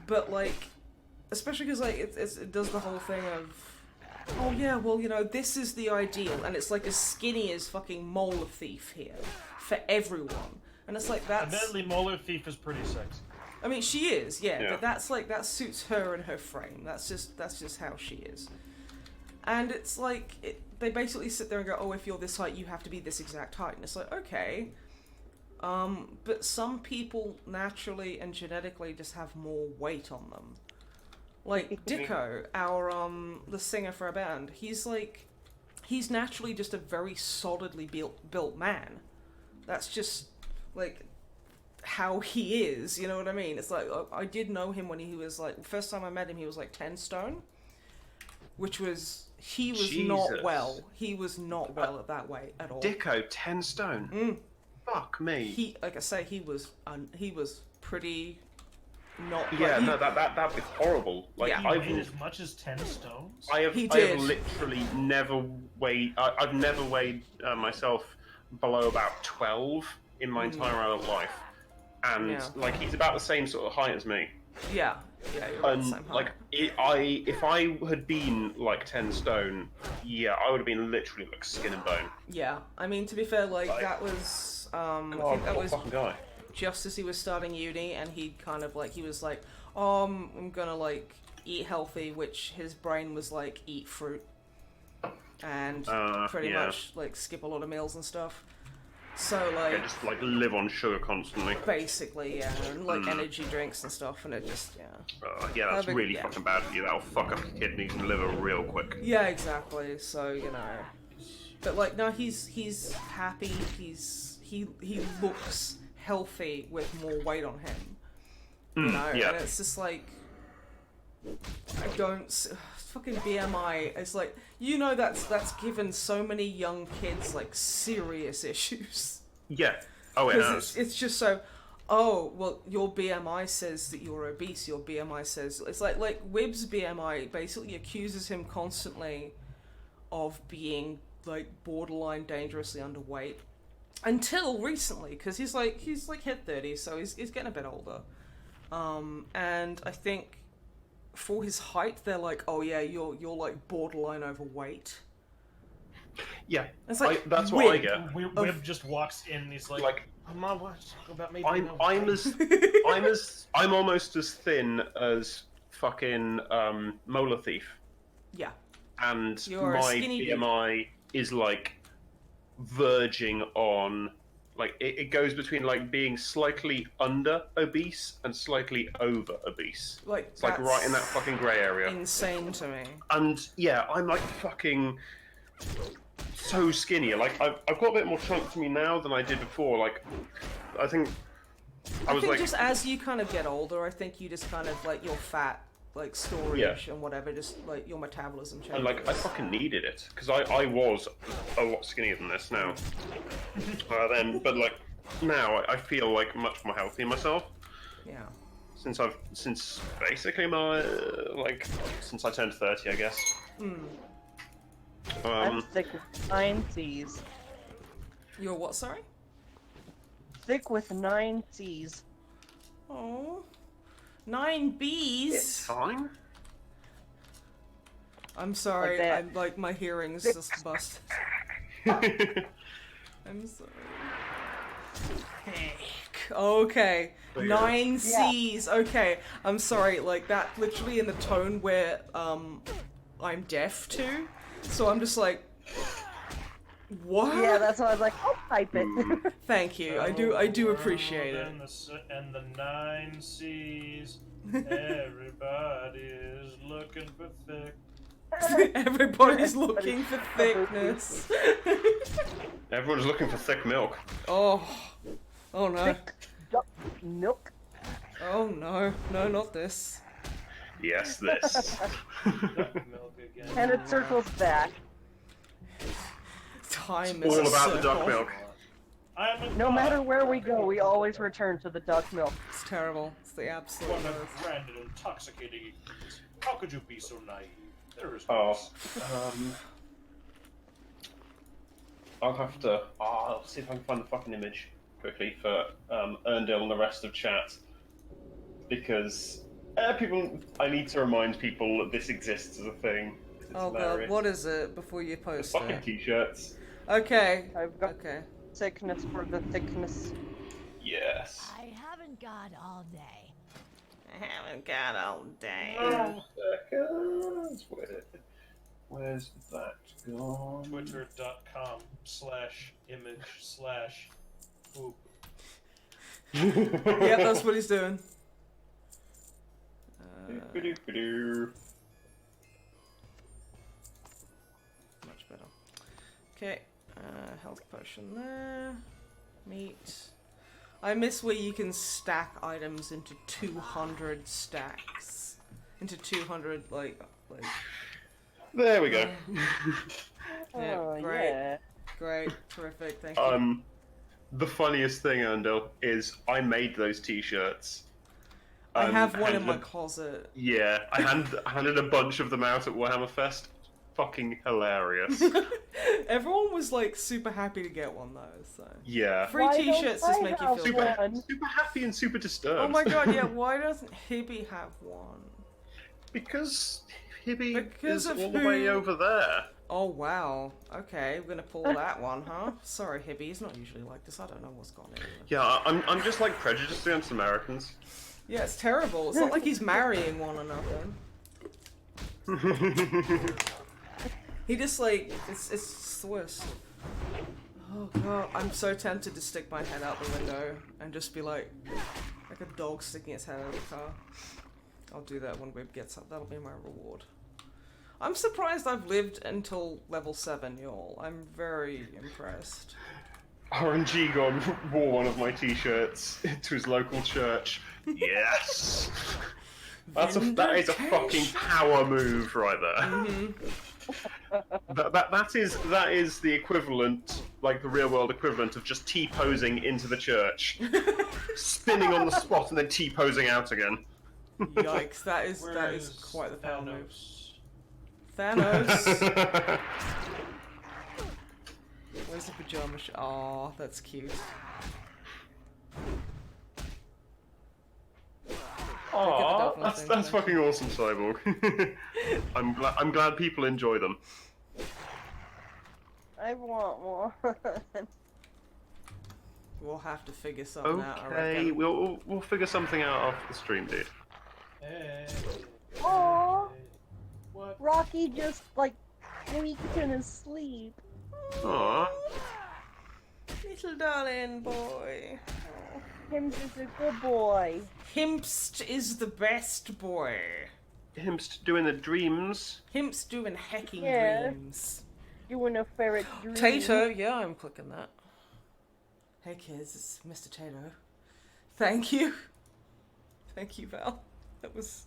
But, like, especially because, like, it does the whole thing of, oh yeah, well, you know, this is the ideal, and it's like as skinny as fucking Molar Thief here for everyone. And it's like, that's... Admittedly, Molar Thief is pretty sexy. I mean, she is, yeah, but that's like, that suits her and her frame. That's just how she is. And it's like, they basically sit there and go, oh, if you're this height, you have to be this exact height. And it's like, okay. But some people naturally and genetically just have more weight on them. Like, Dicko, the singer for our band, he's naturally just a very solidly built man. That's just, like, how he is, you know what I mean? It's like, I did know him when he was like, first time I met him, he was like 10 stone, which was, he was not well. He was not well at that weight at all. Dicko, 10 stone? Fuck me. Like I say, he was pretty not... Yeah, no, that'd be horrible. Like, Yeah. He weighed as much as 10 stones? I have literally never weighed, I've never weighed myself below about 12 in my entire adult life. And like, he's about the same sort of height as me. Yeah, you're about the same height. Like, if I had been like 10 stone, yeah, I would have been literally like skin and bone. Yeah, I mean, to be fair, like that was, I think that was fucking guy. Just as he was starting uni, and he'd kind of like, he was like, oh, I'm gonna like eat healthy, which his brain was like, eat fruit, and pretty much like skip a lot of meals and stuff. So like, just like live on sugar constantly. Basically, yeah, and like energy drinks and stuff, and it just yeah, that's really fucking bad for you. That'll fuck up your kidneys and liver real quick. Yeah, exactly. So you know, but like, no, he's happy. He looks healthy with more weight on him. You know, and it's just like, I don't fucking BMI. It's like, you know, that's given so many young kids like serious issues. Yeah. Oh, it has. It's just so. Oh well, your BMI says that you're obese. Your BMI says it's like Wib's BMI basically accuses him constantly of being like borderline dangerously underweight. Until recently, because he's hit 30, so he's getting a bit older. And I think for his height, they're like, oh yeah, you're like borderline overweight. Yeah, it's like, that's what I get. Wib just walks in and he's like Mom, what about me? I'm almost as thin as fucking Molar Thief. Yeah. And You're my BMI is like verging on, like, it goes between like being slightly under obese and slightly over obese. Like, it's like right in that fucking grey area. Insane to me. And yeah, I'm like fucking so skinny. Like, I've got a bit more chunk to me now than I did before. Like, I think I think just as you kind of get older, I think you just kind of like your fat like storage and whatever, just like your metabolism changes. And like, I fucking needed it because I was a lot skinnier than this now. But like now I feel like much more healthy in myself. Yeah. Since basically my since I turned 30, I guess. I'm thick with 9 C's. You're what? Sorry. Thick with 9 C's. Oh. 9 B's. It's fine. I'm sorry. Like I'm like, my hearing's just busted. I'm sorry. Heck. Okay. So, yeah. 9 C's. Okay. I'm sorry, like that literally in the tone where I'm deaf to. So I'm just like, what? Yeah, that's why I was like, I'll type it. Thank you. I do appreciate it. And the 9 C's. Everybody's looking for thick. Everybody's looking for thickness. Everyone's looking for thick milk. Oh no. Thick duck milk. Oh no. No, not this. Yes, this. Milk again. And it circles back. Time is All a about the circle. duck milk. No matter where we go, we always return to the duck milk. It's terrible. It's the absolute What a worst. grand and intoxicating ignorance. How could you be so naive? There is Oh. I'll have to. I'll see if I can find the fucking image quickly for Erndil and the rest of chat. Because people. I need to remind people that this exists as a thing. It's Oh god, hilarious. what is it before you post Fucking it? t-shirts. Okay. I've got Okay. thickness for the thickness. Yes. I haven't got all day. I haven't got all day. Seconds. Where's that gone? Twitter.com/image/poop. Yep, that's what he's doing. Doo-doo-doo-doo. Much better. Okay, health potion there. Meat. I miss where you can stack items into 200 stacks. Into 200, like... There we go. Yeah, Oh, great. yeah. Great, terrific, thank you. The funniest thing, Erndil, is I made those t-shirts. I have one in handed my a- closet. Yeah, I handed a bunch of them out at Warhammer Fest. Fucking hilarious. Everyone was like super happy to get one though, so. Yeah. Free Why t-shirts don't just I make you have feel Super, better. one? super happy and super disturbed. Oh my god, yeah, why doesn't Hibby have one? Because Hibby Because is of all the way who? over there. Oh wow, okay, we're gonna pull that one, huh? Sorry Hibby, he's not usually like this, I don't know what's gone on. Yeah, I'm just like prejudiced against Americans. Yeah, it's terrible, it's not like he's marrying one or nothing. He just like, it's the worst. Oh god, I'm so tempted to stick my head out the window and just be like a dog sticking its head out of the car. I'll do that when Wib gets up, that'll be my reward. I'm surprised I've lived until level 7, y'all. I'm very impressed. RNG God wore one of my t-shirts to his local church. Yes! That is a fucking power move right there. That is the equivalent, like the real world equivalent of just T-posing into the church, spinning on the spot and then T-posing out again. Yikes, that is Where's quite the power move. Thanos? Thanos! Where's the pajama Aw, that's cute. Aww, Dolphin thing, that's thank fucking awesome, Cyborg. I'm glad people enjoy them. I want more. We'll have to figure something out, I Okay, reckon. we'll figure something out after the stream, dude. Hey. Aww, What? Rocky just like squeaked in his sleep. Aww. Little darling boy. Him's is a good boy. Himpst is the best boy. Him doing the dreams. Himpst doing hacking Yeah. dreams. Doing a ferret dream. Tato, yeah, I'm clicking that. Hey kids, it's Mr. Tato. Thank you. Thank you, Val. That was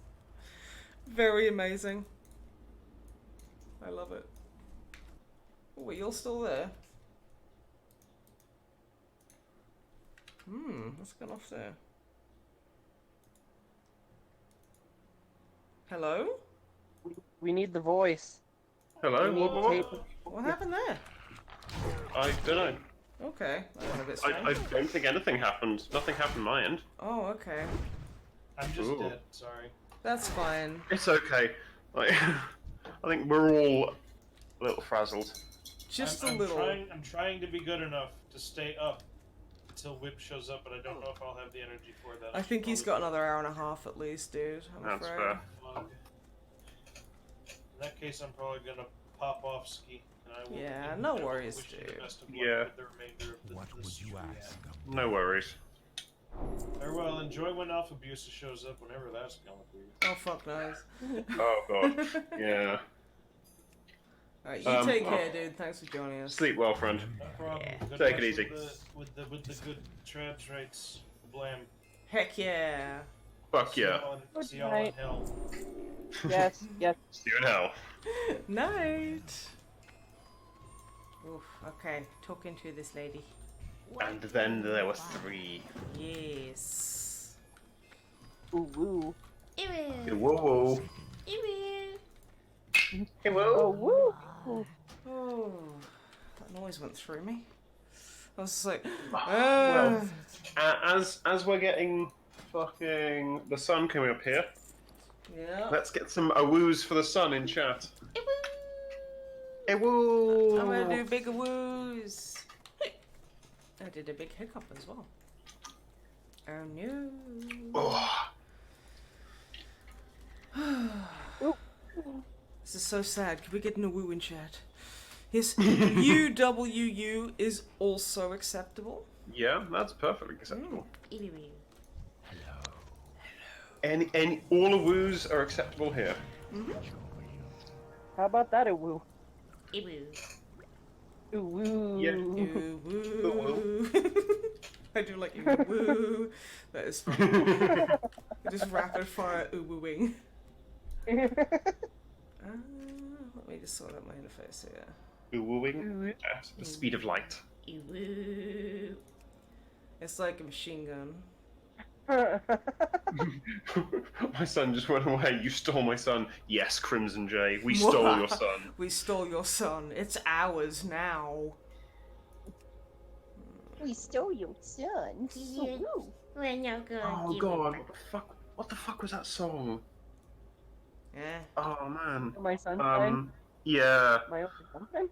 very amazing. I love it. Oh, are you all still there? What's going off there? Hello? We need the voice. Hello? We need What? Tato. What happened there? I don't know. Okay, that went a bit I strange. don't think anything happened. Nothing happened my end. Oh, okay. I'm just Ooh. dead, sorry. That's fine. It's okay. Like, I think we're all a little frazzled. Just I'm a little. I'm trying to be good enough to stay up. until Wib shows up, but I don't know if I'll have the energy for that. I think he's got another hour and a half at least, dude. I'm That's afraid. fair. In that case, I'm probably gonna pop off ski. And I will Yeah, and no I will worries, wish you the dude. best of luck Yeah. with the remainder of What the would you stream. ask of me? No worries. Farewell. Enjoy when Alpha Abusa shows up, whenever that's gonna be. Oh, fuck knows. Oh god. Yeah. Alright, you take care, dude. Thanks for joining us. Sleep well, friend. No problem. Yeah. Good Take luck it easy. With the good trans rates. Blam. Heck yeah. Fuck yeah. See y'all in night. hell. Yes, yes. See you in hell. Night. Oof, okay. Talking to this lady. And then there were 3. Yes. Ooh, woo. Ew. Whoa, whoa. Ew. Hey, Oh, whoa. woo. Ooh. Oh, that noise went through me. I was just like, Well, as we're getting fucking the sun coming up here, yeah. let's get some awoos for the sun in chat. Ew. Awoo! I'm gonna do bigger woos. I did a big hiccup as well. Oh no. Oh. This is so sad. Can we get in a woo in chat? Yes, UWU is also acceptable. Yeah, that's perfectly acceptable. Ew. Any all awoos are acceptable here. How about that, a woo? Ew. Ooh, woo. Yeah. Ooh woo. I do like ooh woo. That is fun. Just rapid fire ooh wooing. Let me just sort out my interface here. Wooing at the speed of light. Ew. It's like a machine gun. My son just went away. You stole my son. Yes, Crimson Jay. We stole your son. We stole your son. It's ours now. We stole your son. Yeah. Ooh, woo. We're not gonna Oh give god, it what the fuck? What the fuck was that song? Yeah. Oh man. My sunshine. Yeah. My only sunshine.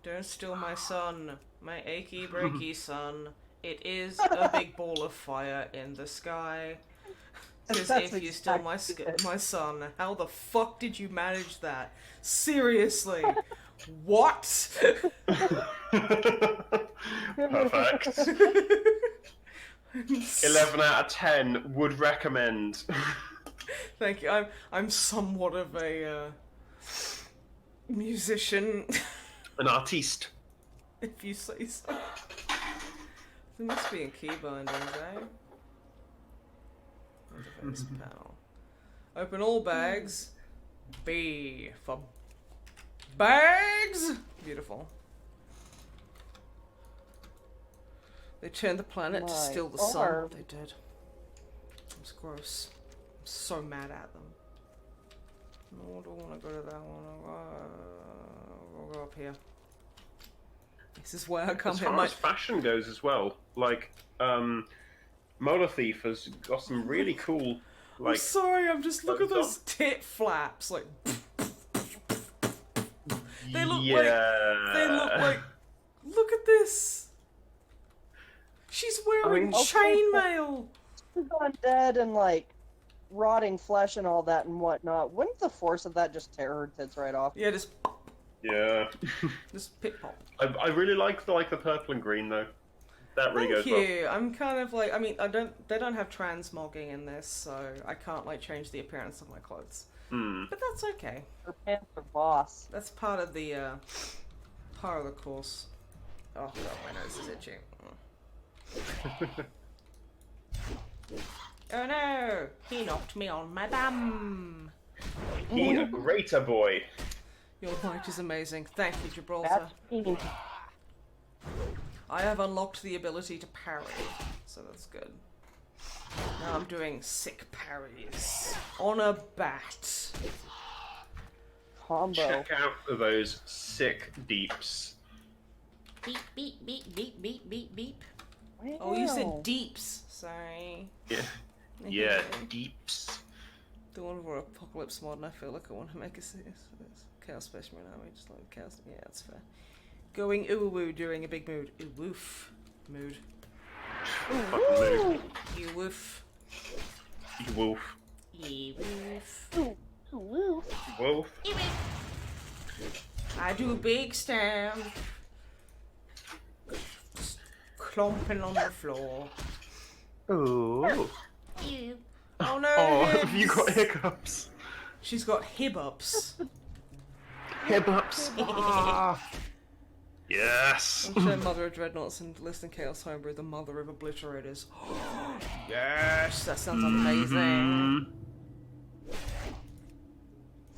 Don't steal my son. My achy breaky son. It is a big ball of fire in the sky. Says That's if you stole exactly it. my son, how the fuck did you manage that? Seriously. What? Perfect. 11 out of 10 would recommend. Thank you. I'm somewhat of a musician, An artiste. if you say so. There must be in key bindings, eh? Interface panel. Open all bags. B for bags. Beautiful. They turned the planet to My steal the sun. arm. They did. It's gross. I'm so mad at them. No, I don't want to go to that one. I'll go up here. This is where I come As here. far as fashion goes as well, like, Motor Thief has got some really cool, I'm like, sorry, I'm just look at Those those tit flaps. Like they look yeah. they look like. Look at this. She's wearing okay, chainmail. Undead and like rotting flesh and all that and whatnot. Wouldn't the force of that just tear her tits right off? Yeah, just Yeah. pit pop. I really like the purple and green though. That really Thank goes well. you. I'm kind of like, I mean, they don't have transmogging in this, so I can't like change the appearance of my clothes. Hmm. But that's okay. Her pants are boss. That's part of the course. Oh god, my nose is itching. Oh no! He knocked me on my bum. He a greater boy. Your mic is amazing. Thank you, Gibraltar. That's mean. I have unlocked the ability to parry, so that's good. Now I'm doing sick parries on a bat. Combo. Check out those sick deeps. beep beep beep beep beep beep beep. Oh, you Wow. said deeps. Sorry. Yeah. Yeah, deeps. The one for Apocalypse mod, and I feel like I want to make a Chaos Space Marine Army, just like Chaos. Yeah, that's fair. Going ooh woo during a big mood. Ooh woof. Mood. Fucking move. You woof. You wolf. You woof. You wolf. You woof. I do a big stamp. Clomping on the floor. Oh. You. Oh no! Oh, hips. have you got hiccups? She's got hibbups. Hiccups. Ah. Yes. I'm sure Mother of Dreadnoughts and List and Chaos Homebrew, the mother of obliterators. Yes, that sounds amazing.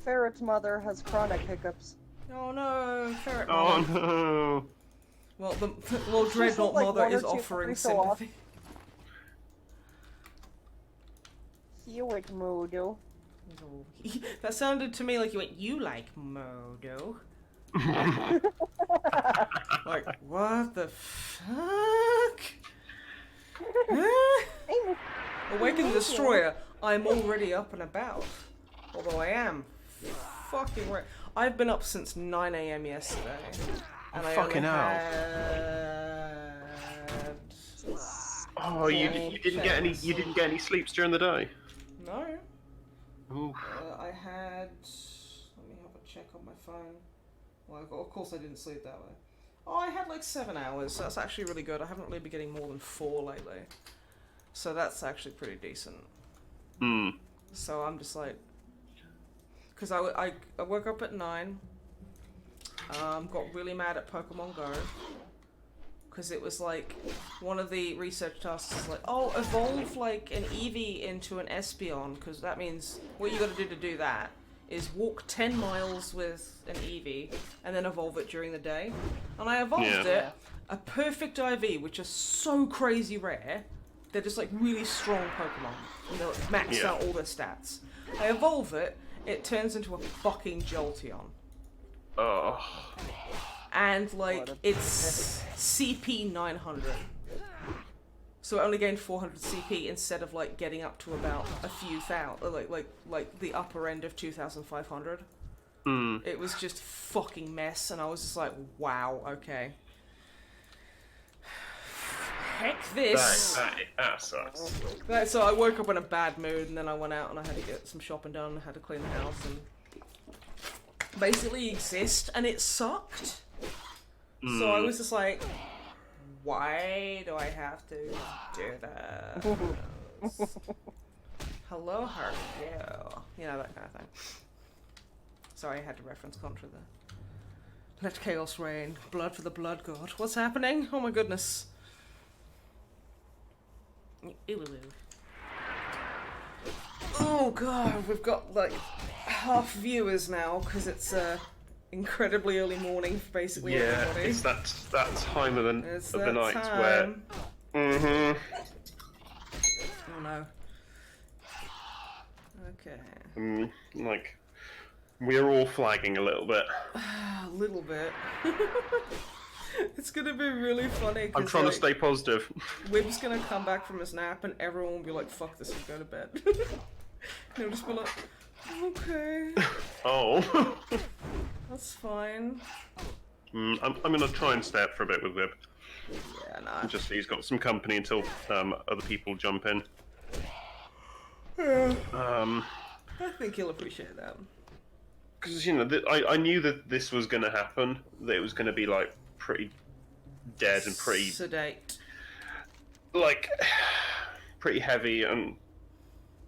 Ferret's mother has chronic hiccups. Oh no, Ferret Oh Mother. no. Well, the Dreadnought like Mother one or is two offering every so sympathy. You like Modo. That sounded to me like you went, you like Modo. Like, what the fuck? Awaken the Destroyer. I'm already up and about. Although I am fucking right. I've been up since 9 AM yesterday. And I fucking only hell. had... Oh, you didn't get any. You didn't get any sleeps during the day. No. Ooh. I had... Let me have a check on my phone. Well, of course I didn't sleep that way. Oh, I had like 7 hours, so that's actually really good. I haven't really been getting more than 4 lately. So that's actually pretty decent. Hmm. So I'm just like... Because I woke up at 9. Got really mad at Pokemon Go. Because it was like, one of the research tasks is like, oh, evolve like an Eevee into an Espeon, because that means what you got to do that is walk 10 miles with an Eevee and then evolve it during the day. And I evolved it, a perfect IV, which is so crazy rare. They're just like really strong Pokemon. You know, maxed out all their stats. I evolve it, it turns into a fucking Jolteon. Oh. And like it's CP 900, so I only gained 400 CP instead of like getting up to about a few thousand, like the upper end of 2,500. It was just fucking mess, and I was just like, wow, okay. Heck this. That sucks. So I woke up in a bad mood, and then I went out and I had to get some shopping done. I had to clean the house and basically exist, and it sucked. So I was just like, why do I have to do that? Hello, heart, you know, that kind of thing. Sorry, I had to reference Contra there. Let chaos reign. Blood for the blood god. What's happening? Oh my goodness. Oh god, we've got like half viewers now because it's incredibly early morning for basically everybody. It's that time of the night time. where. Mm-hmm. Oh no. Okay. Like, we're all flagging a little bit. A little bit. It's gonna be really funny. I'm trying to stay positive. Wib's gonna come back from his nap and everyone will be like, fuck this and go to bed. He'll just be like, okay. Oh. That's fine. I'm gonna try and stay up for a bit with Wib. Yeah, nah. Just he's got some company until other people jump in. Yeah. I think he'll appreciate that. Because, you know, I knew that this was going to happen, that it was going to be, like, pretty dead and pretty... sedate. Like, pretty heavy, and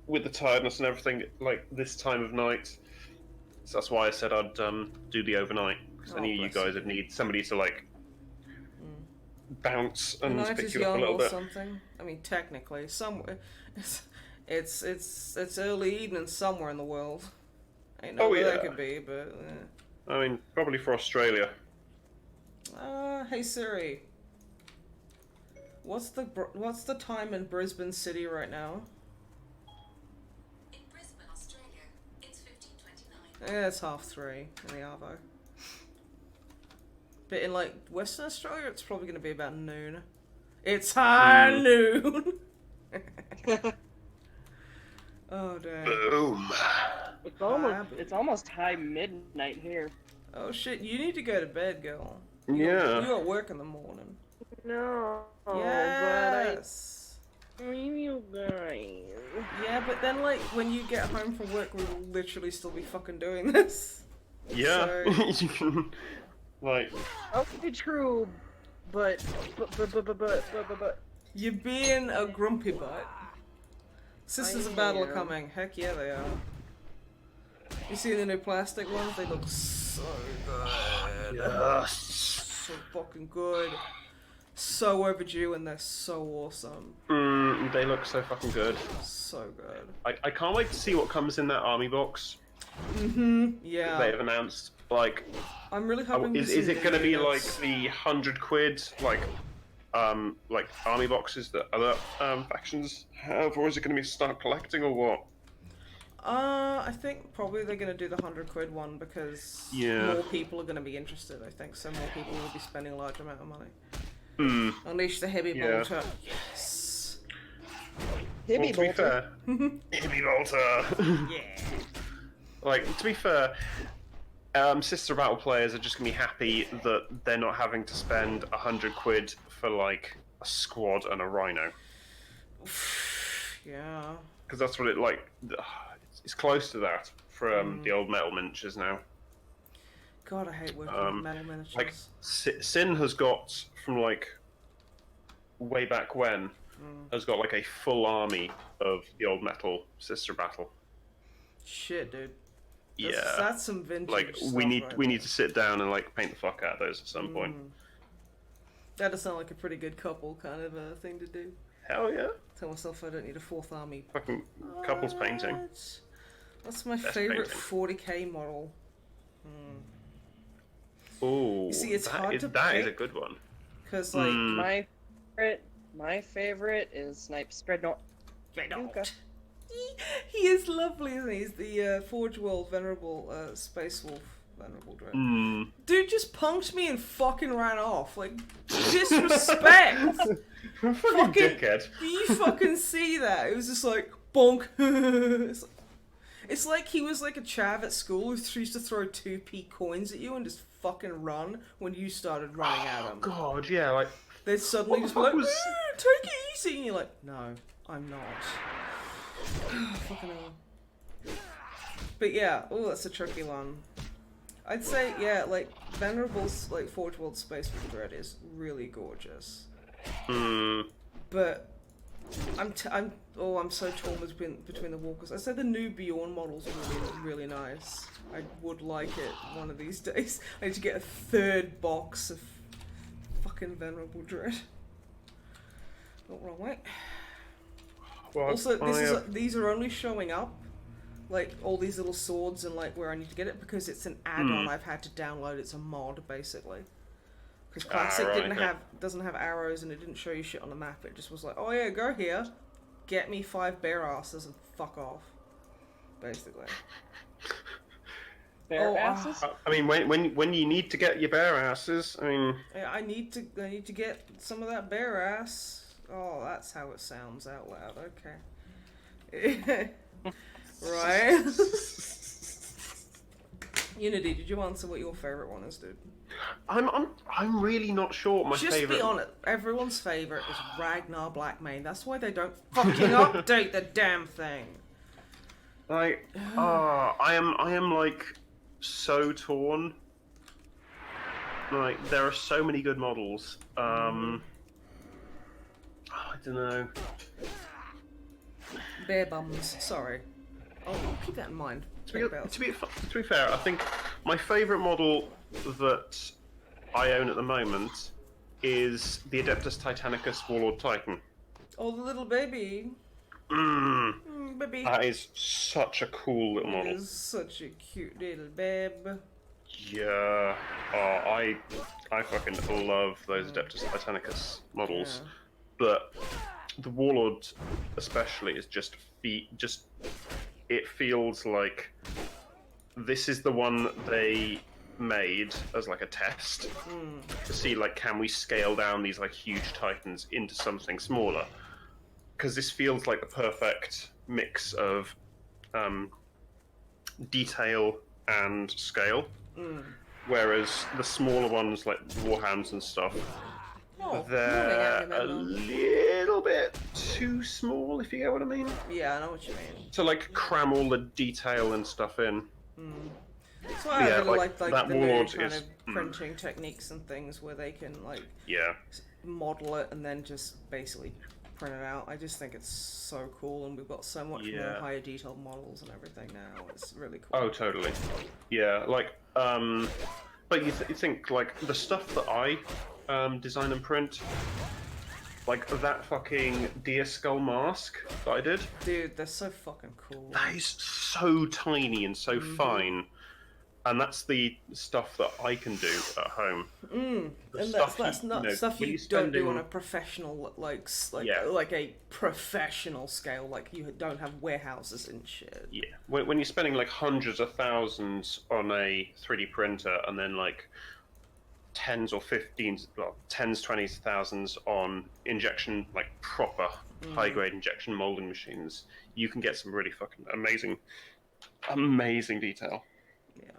with the tiredness and everything, like, this time of night. So that's why I said I'd do the overnight, because I knew you guys would need somebody to, like, bounce and night pick is you up a young little or bit. something. I mean, technically, somewhere... It's early evening somewhere in the world. Ain't know where that could be, but... I mean, probably for Australia. Hey Siri. What's the time in Brisbane City right now? In Brisbane, Australia, it's 15:29. Yeah, it's 3:30 in the Arvo. But in like Western Australia, it's probably going to be about noon. It's high noon. Oh damn. Boom. It's almost high midnight here. Oh shit! You need to go to bed, girl. Yeah. You got work in the morning. No, Yeah. but I Yes. You guys. Yeah, but then like when you get home from work, we will literally still be fucking doing this. Yeah, So- you can, like, Okay, true, but. You're being a grumpy butt. Sisters of Battle are am. coming. Heck yeah, they are. You see the new plastic ones? They look so good. yes. So fucking good. So overdue and they're so awesome. They look so fucking good. So good. I can't wait to see what comes in that army box Yeah. they've announced. Like, I'm really hoping is it going to be like the £100 like army boxes that other factions have, or is it going to be start collecting, or what? I think probably they're gonna do the £100 one because Yeah. more people are gonna be interested. I think so. More people will be spending a large amount of money. Unleash the heavy Yeah. bolter. Yes. Hibby Well, to be bolter. fair, Hibby bolter. Yeah. Like, to be fair, Sister Battle players are just gonna be happy that they're not having to spend £100 for like a squad and a rhino, Yeah. because that's what it like. It's close to that from the old metal miniatures now. God, I hate working with metal miniatures. Like Sin has got from like way back when has got like a full army of the old metal Sister Battle. Shit, dude. Yeah, That's some vintage like stuff we need right we there. need to sit down and like paint the fuck out of those at some point. That does sound like a pretty good couple kind of thing to do. Hell yeah, Tell myself I don't need a fourth army. fucking couples painting. What's my Best favorite painting. 40k model? Ooh, You see, it's hard to that is a pick. good one. Because like My favorite is Snipe Dreadnought. he is lovely, isn't he? He's the Forge World Venerable Space Wolf Venerable Dread. Dude just punked me and fucking ran off. Like, disrespect! Fucking dickhead. Do you fucking see that? It was just like, bonk. It's like he was like a chav at school who used to throw 2p coins at you and just fucking run when you started running at him. God, yeah, like They'd suddenly What just the be like, fuck was- take it easy. And you're like, no, I'm not. Fucking hell. But yeah, oh, that's a tricky one. I'd say, yeah, like, Venerable's, like, Forge World Space Dread is really gorgeous. But I'm so torn between the walkers. I'd say the new Bjorn models are really nice. I would like it one of these days. I need to get a third box of fucking Venerable Dread. Not wrong way. well, Also, these are only showing up, like all these little swords and like where I need to get it because it's an add-on I've had to download. It's a mod basically. Because Classic right, doesn't have arrows and it didn't show you shit on the map. It just was like, oh yeah, go here, get me 5 bear asses and fuck off, basically. Bear Oh, asses? I mean, when you need to get your bear asses, I mean, Yeah, I need to get some of that bear ass. Oh, that's how it sounds out loud. Okay. Right. Unity, did you answer what your favorite one is, dude? I'm really not sure. My Just favorite. be honest. Everyone's favorite is Ragnar Blackmane. That's why they don't fucking update the damn thing. Like, I am like so torn. Like, there are so many good models. I don't know. Bear bums. Sorry. I'll keep that in mind. To be fair, I think my favourite model that I own at the moment is the Adeptus Titanicus Warlord Titan. Oh, the little baby. Baby. That is such a cool little It model. is such a cute little babe. Yeah. I fucking love those Adeptus Titanicus models. Yeah. But the Warlord especially is just it feels like this is the one they made as like a test to see like can we scale down these like huge titans into something smaller, because this feels like the perfect mix of detail and scale, whereas the smaller ones like Warhounds and stuff, Oh, they're a little bit too small, if you get what I mean. Yeah, I know what you mean. To like cram all the detail and stuff in. That's why I Yeah, really like, like that the new warlord kind is- of printing techniques and things where they can like Yeah. model it and then just basically print it out. I just think it's so cool, and we've got so much more Yeah. higher detailed models and everything now. It's really cool. Oh, totally. Yeah, like, but you think, like, the stuff that I design and print, like that fucking deer skull mask that I did, Dude, they're so fucking cool. that is so tiny and so fine. And that's the stuff that I can do at home. And stuff that's you- not you know, stuff when you you're don't do spending- on a professional Yeah. like a professional scale. Like you don't have warehouses and shit. Yeah, when you're spending like hundreds of thousands on a 3D printer and then like tens or 15s, well, tens, 20s, thousands on injection, like proper high-grade injection molding machines, you can get some really fucking amazing detail. Yeah.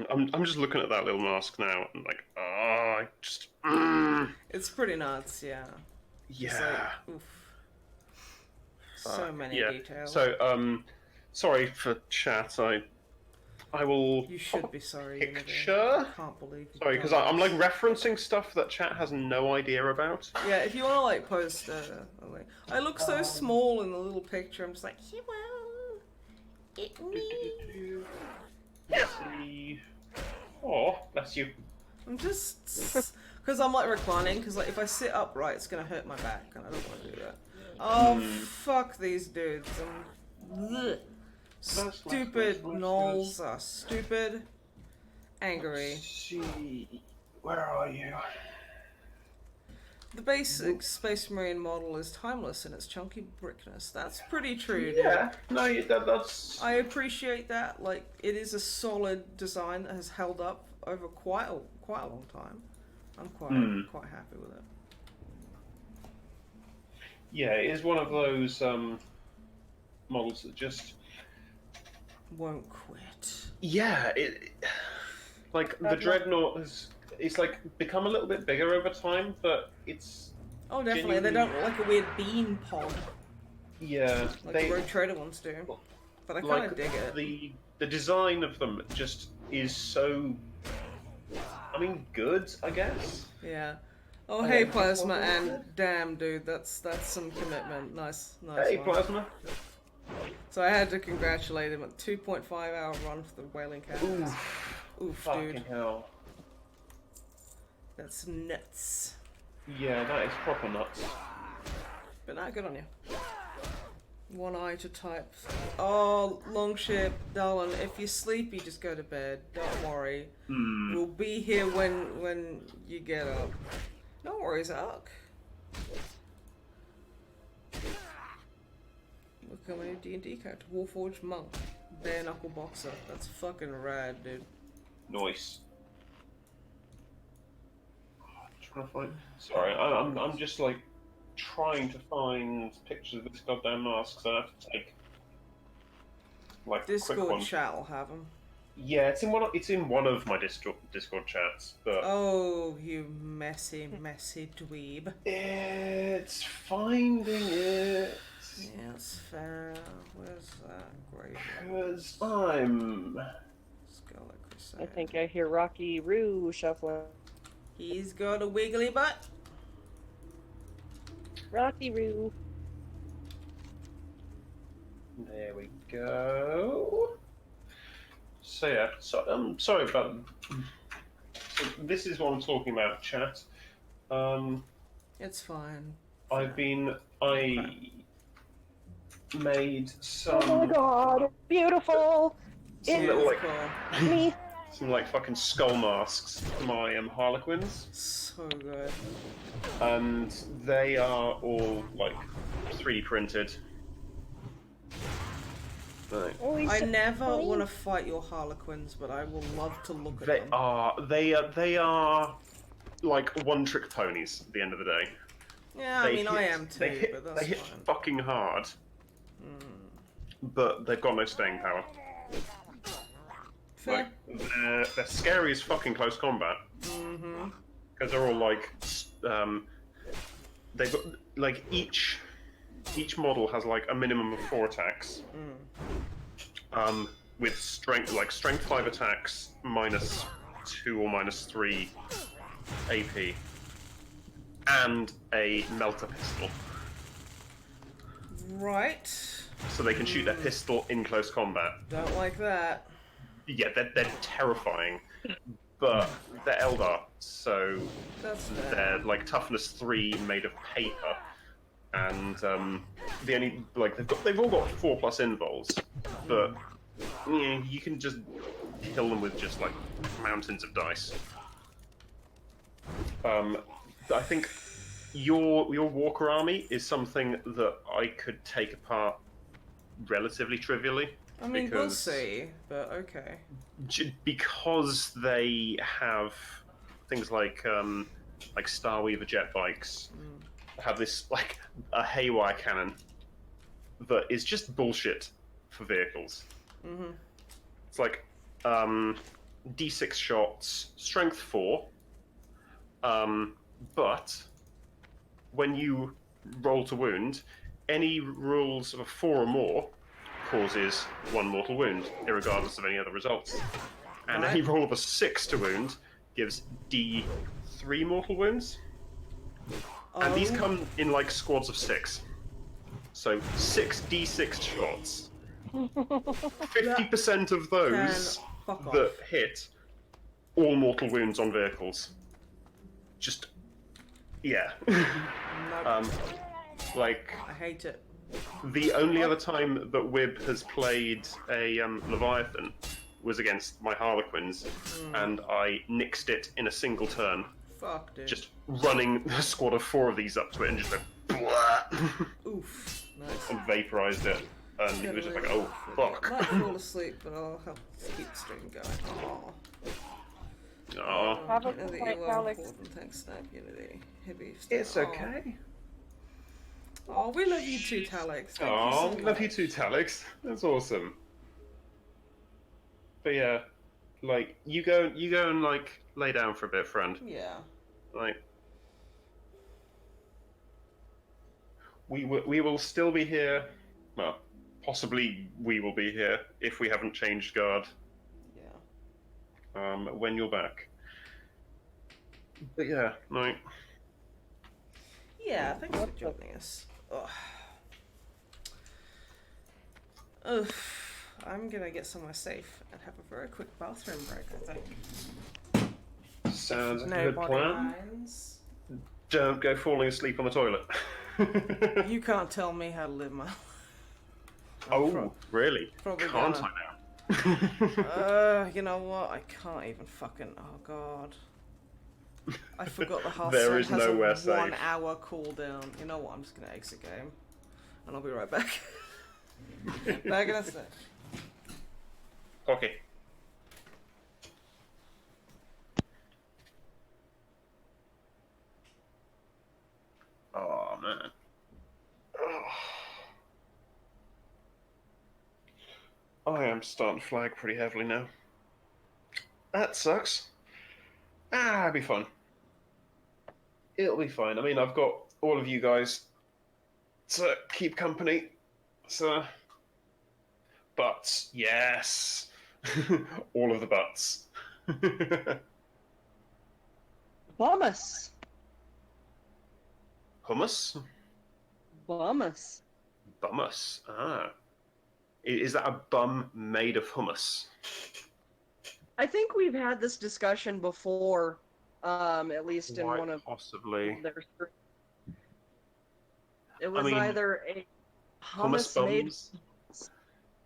I'm just looking at that little mask now and like, I just, It's pretty nuts, yeah. It's yeah. like, oof. So many Yeah. details. So, sorry for chat. I will. You should be sorry. Picture? I can't believe you. Sorry, because I'm like referencing stuff that chat has no idea about. Yeah, if you want to like post, like, I look so small in the little picture. I'm just like, hello, it's me. Let's see. Oh, bless you. I'm just because I'm like reclining. Because like if I sit upright, it's gonna hurt my back, and I don't want to do that. Oh fuck these dudes! Blech. Stupid gnolls are stupid, angry. Let's see, where are you? The basic Space Marine model is timeless in its chunky brickness. That's pretty true, dude. Yeah, no, that's. I appreciate that. Like, it is a solid design that has held up over quite a long time. I'm quite happy with it. Yeah, it is one of those models that just. Won't quit. Yeah, like the dreadnought it's like become a little bit bigger over time, but it's. Oh, definitely. They don't look like a weird bean pod Yeah, like the Road Trader ones do. But I kind like of dig it. the design of them just is so. I mean, good, I guess. Yeah. Oh, hey, Plasma, and damn, dude, that's some commitment. Nice Hey, one. Plasma. So I had to congratulate him at 2.5-hour run for the Wailing Cat. Oof, Fucking dude. hell. That's nuts. Yeah, that is proper nuts. But not good on you. One eye to type. Oh, Longship, darling, if you're sleepy, just go to bed. Don't worry. We'll be here when you get up. No worries, Ark. Look how many D&D characters. Warforged Monk. Bare Knuckle Boxer. That's fucking rad, dude. Nice. Trying to find. Sorry, I'm just like trying to find pictures of this goddamn mask, so I have to take like quick Discord ones. chat will have them. Yeah, it's in one of my Discord chats, but Oh, you messy dweeb. it's finding it Yeah, it's fair. Where's that grave? because I'm. Scarlet I Crusade. think I hear Rocky Roo shuffling. He's got a wiggly butt. Rocky Roo. There we go. So yeah, so I'm sorry about. So this is what I'm talking about, chat. It's fine. I made some. Oh my god, it's beautiful! Some little like Cool. Me. some like fucking skull masks for my Harlequins, So good. and they are all like 3D printed. Right. Oh, he's I so never funny. want to fight your Harlequins, but I will love to look at They them. are like one-trick ponies at the end of the day. Yeah, I mean, I am too, They hit, but that's they hit fine. fucking hard, but they've got no staying power. Fair. Like they're scary as fucking close combat. Because they're all like they've got like each model has like a minimum of 4 attacks. With strength 5 attacks, -2 or -3 AP, and a melter pistol. Right. So they can shoot their pistol in close combat. Don't like that. Yeah, they're terrifying, but they're Eldar, so they're like toughness 3 made of paper, and the only they've all got 4+ invols, but yeah, you can just kill them with just like mountains of dice. I think your Walker army is something that I could take apart relatively trivially. I mean, we'll see, but okay. Because they have things like Starweaver jet bikes, have this like a haywire cannon that is just bullshit for vehicles. It's like D6 shots, strength 4, but when you roll to wound, any rolls of a 4 or more causes 1 mortal wound, irregardless of any other results. And any roll of a 6 to wound gives D3 mortal wounds. And these come in like squads of 6. So 6 D6 shots. 50% of those that hit, all mortal wounds on vehicles. Just, yeah. Like, I hate it. The only other time that Wib has played a Leviathan was against my Harlequins, and I nixed it in a single turn. Fuck, dude. Just running a squad of 4 of these up to it and just went blah, oof, nice. and vaporized it, and it was just like, oh fuck. I might fall asleep, but I'll help keep the stream going. Aww. Have a I know that point, you are Alex. important. Thanks, Snipe Unity. Heavy stuff. It's okay. Oh, we love you too, Talix. Thank you Oh, so love you much. too, Talix. That's awesome. But yeah, like you go and like lay down for a bit, friend. Yeah. Like we will still be here. Well, possibly we will be here if we haven't changed guard. Yeah. When you're back. But yeah, like. Yeah, thanks for joining us. Ugh. I'm gonna get somewhere safe and have a very quick bathroom break, I think. Sounds like a good Nobody plan. minds. Don't go falling asleep on the toilet. You can't tell me how to live my life. Oh, really? Probably Can't gonna. I now? You know what? I can't even fucking. Oh god. I forgot the house There is has nowhere a safe. 1 hour cooldown. You know what? I'm just gonna exit game, and I'll be right back. Back in a sec. Okay. Oh man. I am starting to flag pretty heavily now. That sucks. It'll be fun. It'll be fine. I mean, I've got all of you guys to keep company. So, butts, yes. All of the butts. Bummus. Hummus? Bummus. Bummus. Ah. Is that a bum made of hummus? I think we've had this discussion before, at least in Quite one of possibly. their. It was mean, either a Hummus made bums?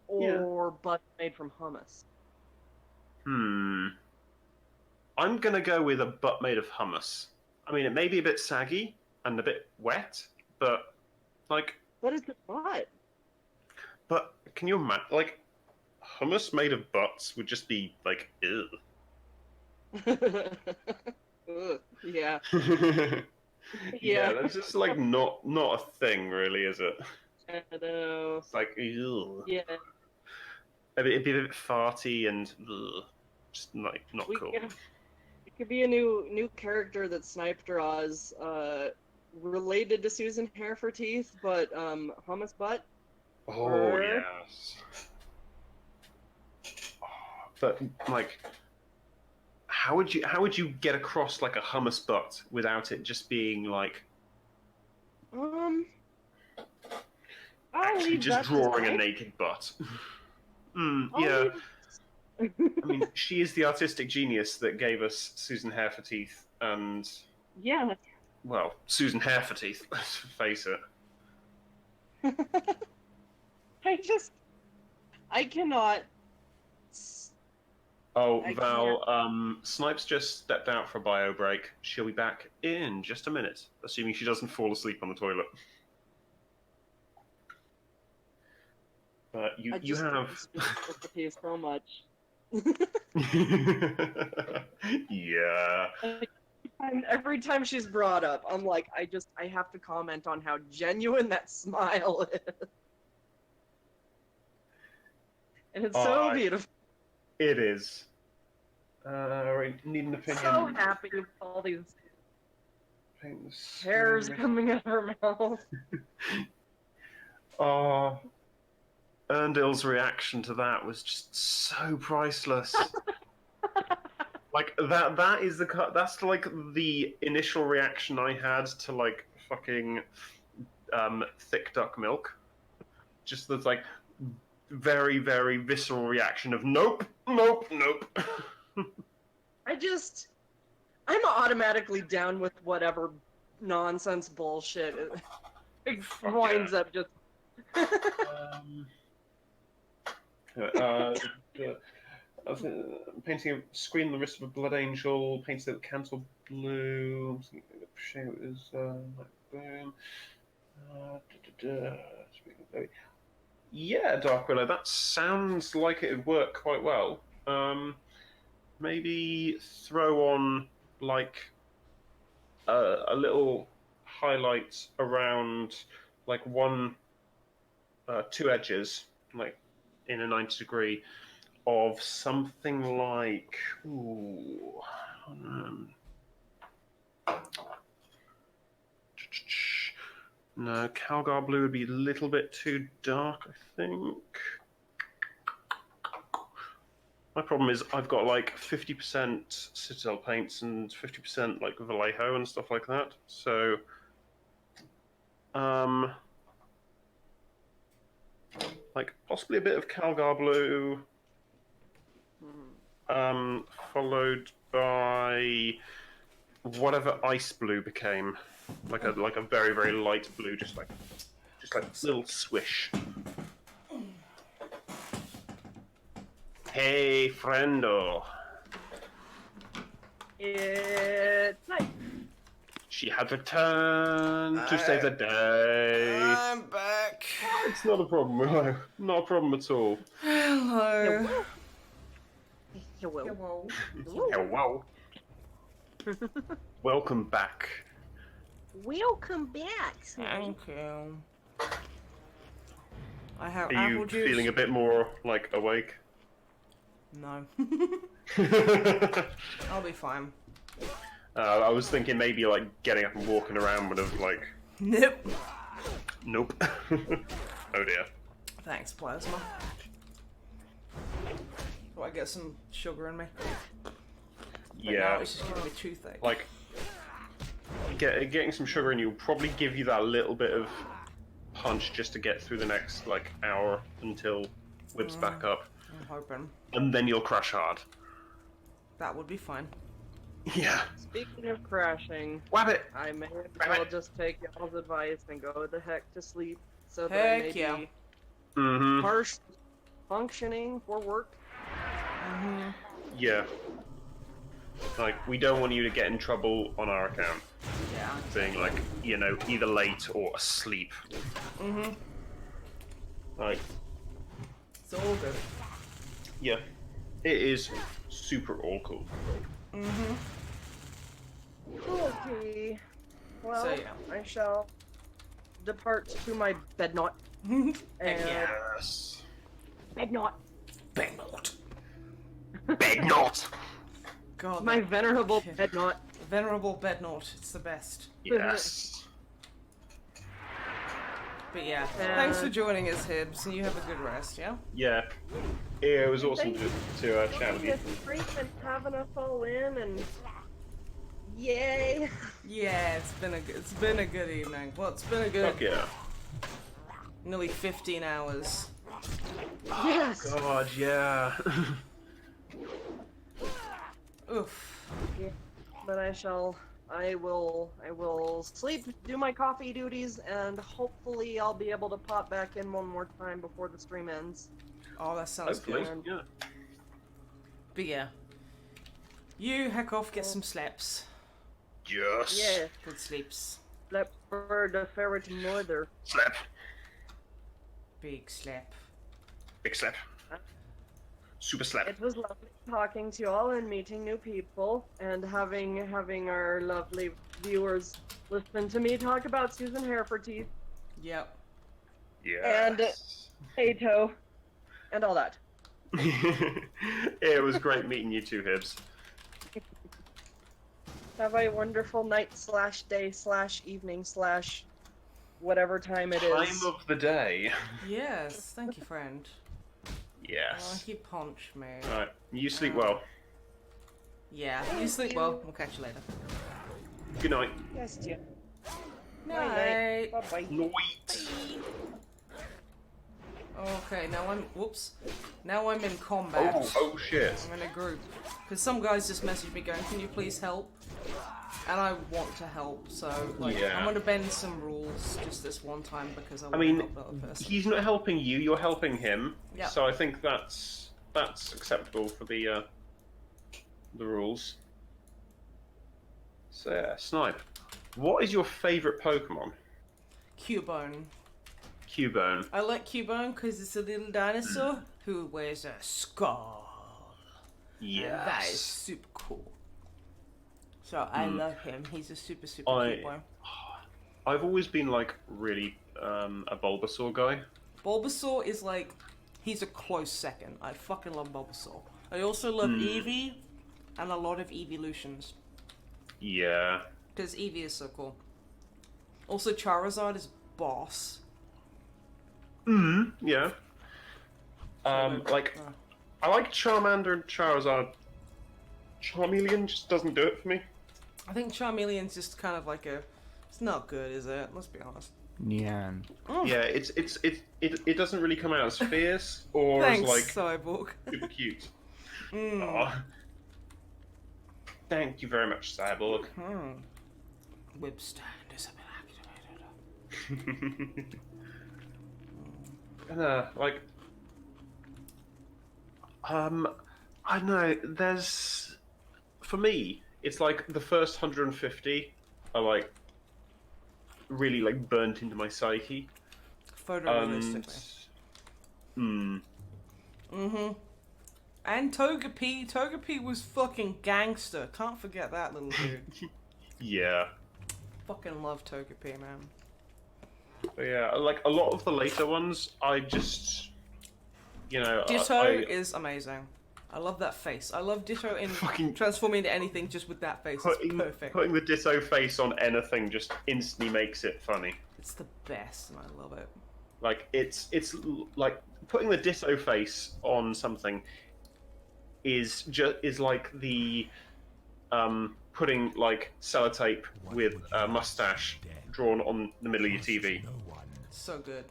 or butt made from hummus. I'm gonna go with a butt made of hummus. I mean, it may be a bit saggy and a bit wet, but like. What is the butt? But can you imagine, like, hummus made of butts would just be like, ew. Ugh, yeah. Yeah, that's just like not a thing, really, is it? I know. It's like, ew. Yeah. It'd be a bit farty and ugh, just like not cool. It could be a new character that Snipe draws, related to Susan Hair for Teeth, but hummus butt. Oh Or- yes. But like, how would you get across like a hummus butt without it just being like I'll actually leave just that to drawing a Snipe. naked butt? I'll Yeah. leave- I mean, she is the artistic genius that gave us Susan Hair for Teeth and, Yeah. well, Susan Hair for Teeth, let's face it. I cannot. Oh, I Val, Snipe's just stepped out for a bio break. She'll be back in just a minute, assuming she doesn't fall asleep on the toilet. But I you just have... with the teeth so much. Yeah. And every time she's brought up, I'm like, I have to comment on how genuine that smile is. And it's so beautiful. It is. Right, need an opinion. So happy with all these Paint the hairs screen. coming out of her mouth. Oh, Erndil's reaction to that was just so priceless. Like that is that's like the initial reaction I had to like fucking thick duck milk. Just this like very, very visceral reaction of nope, nope, nope. I'm automatically down with whatever nonsense bullshit it winds up just. I was painting a screen on the wrist of a blood angel, painted it cancel blue. It was like boom. Yeah, Dark Willow, that sounds like it would work quite well. Maybe throw on like a little highlight around like two edges, like in a 90-degree, of something like no, Calgar blue would be a little bit too dark, I think. My problem is I've got like 50% Citadel paints and 50% like Vallejo and stuff like that. So, like possibly a bit of Calgar blue, followed by whatever ice blue became, like a very, very light blue, just like a little swish. Hey, friendo. It's nice. She had returned to save the day. I'm back. It's not a problem, Willow. Not a problem at all. Hello. Hello. Hello. Welcome back. Welcome back. Thank you. I have Are apple you juice. feeling a bit more like awake? No. I'll be fine. I was thinking maybe like getting up and walking around would have like. Nope. Nope. Oh dear. Thanks, Plasma. Do I get some sugar in me? But Yeah. now it's just giving me toothache. Like getting some sugar in you will probably give you that little bit of punch just to get through the next like hour until Wib's back up, I'm hoping. and then you'll crash hard. That would be fine. Yeah. Speaking of crashing, Wabbit. I may as well just take y'all's advice and go the heck to sleep so that I may Heck yeah. be Mm-hmm. partially functioning for work. Yeah. Like we don't want you to get in trouble on our account, Yeah. being like either late or asleep. Like It's all good. yeah, it is super all cool. Okay. Well, So, yeah. I shall depart to my bed knot. And Yes. bed knot. Bang knot. Big knot. God, My that venerable bed knot. venerable bed knot. It's the best. Yes. But yeah, thanks for joining us, Hibbs, and you have a good rest, yeah? Yeah. It was awesome to chat with you. This treatment having us all in, and yay! Yeah, it's been a good evening. Well, it's been a good Fuck yeah. nearly 15 hours. Yes. God, yeah. Oof. Yeah, but I will sleep, do my coffee duties, and hopefully I'll be able to pop back in one more time before the stream ends. Oh, that sounds Hopefully, good. yeah. But yeah, you heck off, get some sleeps. Yes. Yeah, Good sleeps. slept for the ferret mother. Slap. Big slap. Big slap. Super slap. It was lovely talking to you all and meeting new people and having our lovely viewers listen to me talk about Susan Hareforteeth Yep. Yeah. and Ato and all that. It was great meeting you two, Hibbs. Have a wonderful night / day / evening / whatever time it is. Time of the day. Yes, thank you, friend. Oh, Yes. he punched me. Alright, you sleep well. Yeah, you sleep well. We'll catch you later. Good night. Yes, dear. Night. Bye bye. Night. Okay, now I'm in combat. Oh shit. I'm in a group. Because some guys just messaged me going, can you please help? And I want to help, so like, Yeah. I'm gonna bend some rules just this one time because I want mean, to help the other person. He's not helping you, you're helping him. Yep. So I think that's acceptable for the rules. So yeah, Snipe. What is your favourite Pokemon? Cubone. Cubone. I like Cubone because it's a little dinosaur who wears a skull. And that is Yes. super cool. So I love him. He's a super cute boy. I've always been like really a Bulbasaur guy. Bulbasaur is like, he's a close second. I fucking love Bulbasaur. I also love Eevee and a lot of Eeveelutions. Yeah. Because Eevee is so cool. Also, Charizard is boss. Yeah. Like, I like Charmander and Charizard. Charmeleon just doesn't do it for me. I think Charmeleon's just kind of like it's not good, is it? Let's be honest. Nyan. Yeah, it doesn't really come out as fierce or Thanks, as like Cyborg. super cute. Aw. Thank you very much, Cyborg. Wib stand is activated. And like, I don't know. There's, for me, it's like the first 150 are like really like burnt into my psyche. Photorealistically. And And Togepi. Togepi was fucking gangster. Can't forget that little dude. yeah. Fucking love Togepi, man. But yeah, like a lot of the later ones, I just, you know, Ditto is amazing. I love that face. I love Ditto in Fucking- transforming into anything just with that face. It's perfect. putting the Ditto face on anything just instantly makes it funny. It's the best, and I love it. Like it's like putting the Ditto face on something is like the putting like sellotape with a mustache drawn on the middle of your TV So good.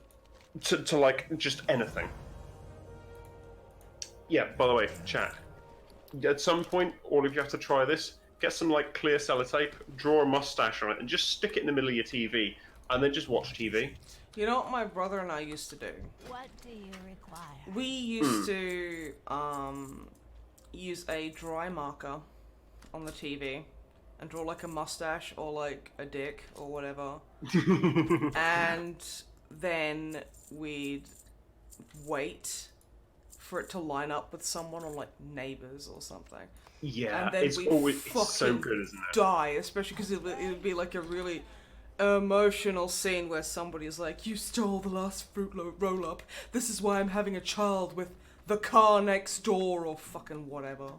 to like just anything. Yeah, by the way, chat. At some point, all of you have to try this. Get some like clear sellotape, draw a mustache on it, and just stick it in the middle of your TV, and then just watch TV. You know what my brother and I used to do? What do you require? We used to use a dry marker on the TV and draw like a mustache or like a dick or whatever. And then we'd wait for it to line up with someone on like Neighbours or something. Yeah, And then it's we'd always fucking it's so good, isn't it? die, especially because it would be like a really emotional scene where somebody's like, you stole the last fruit roll up, this is why I'm having a child with the car next door or fucking whatever.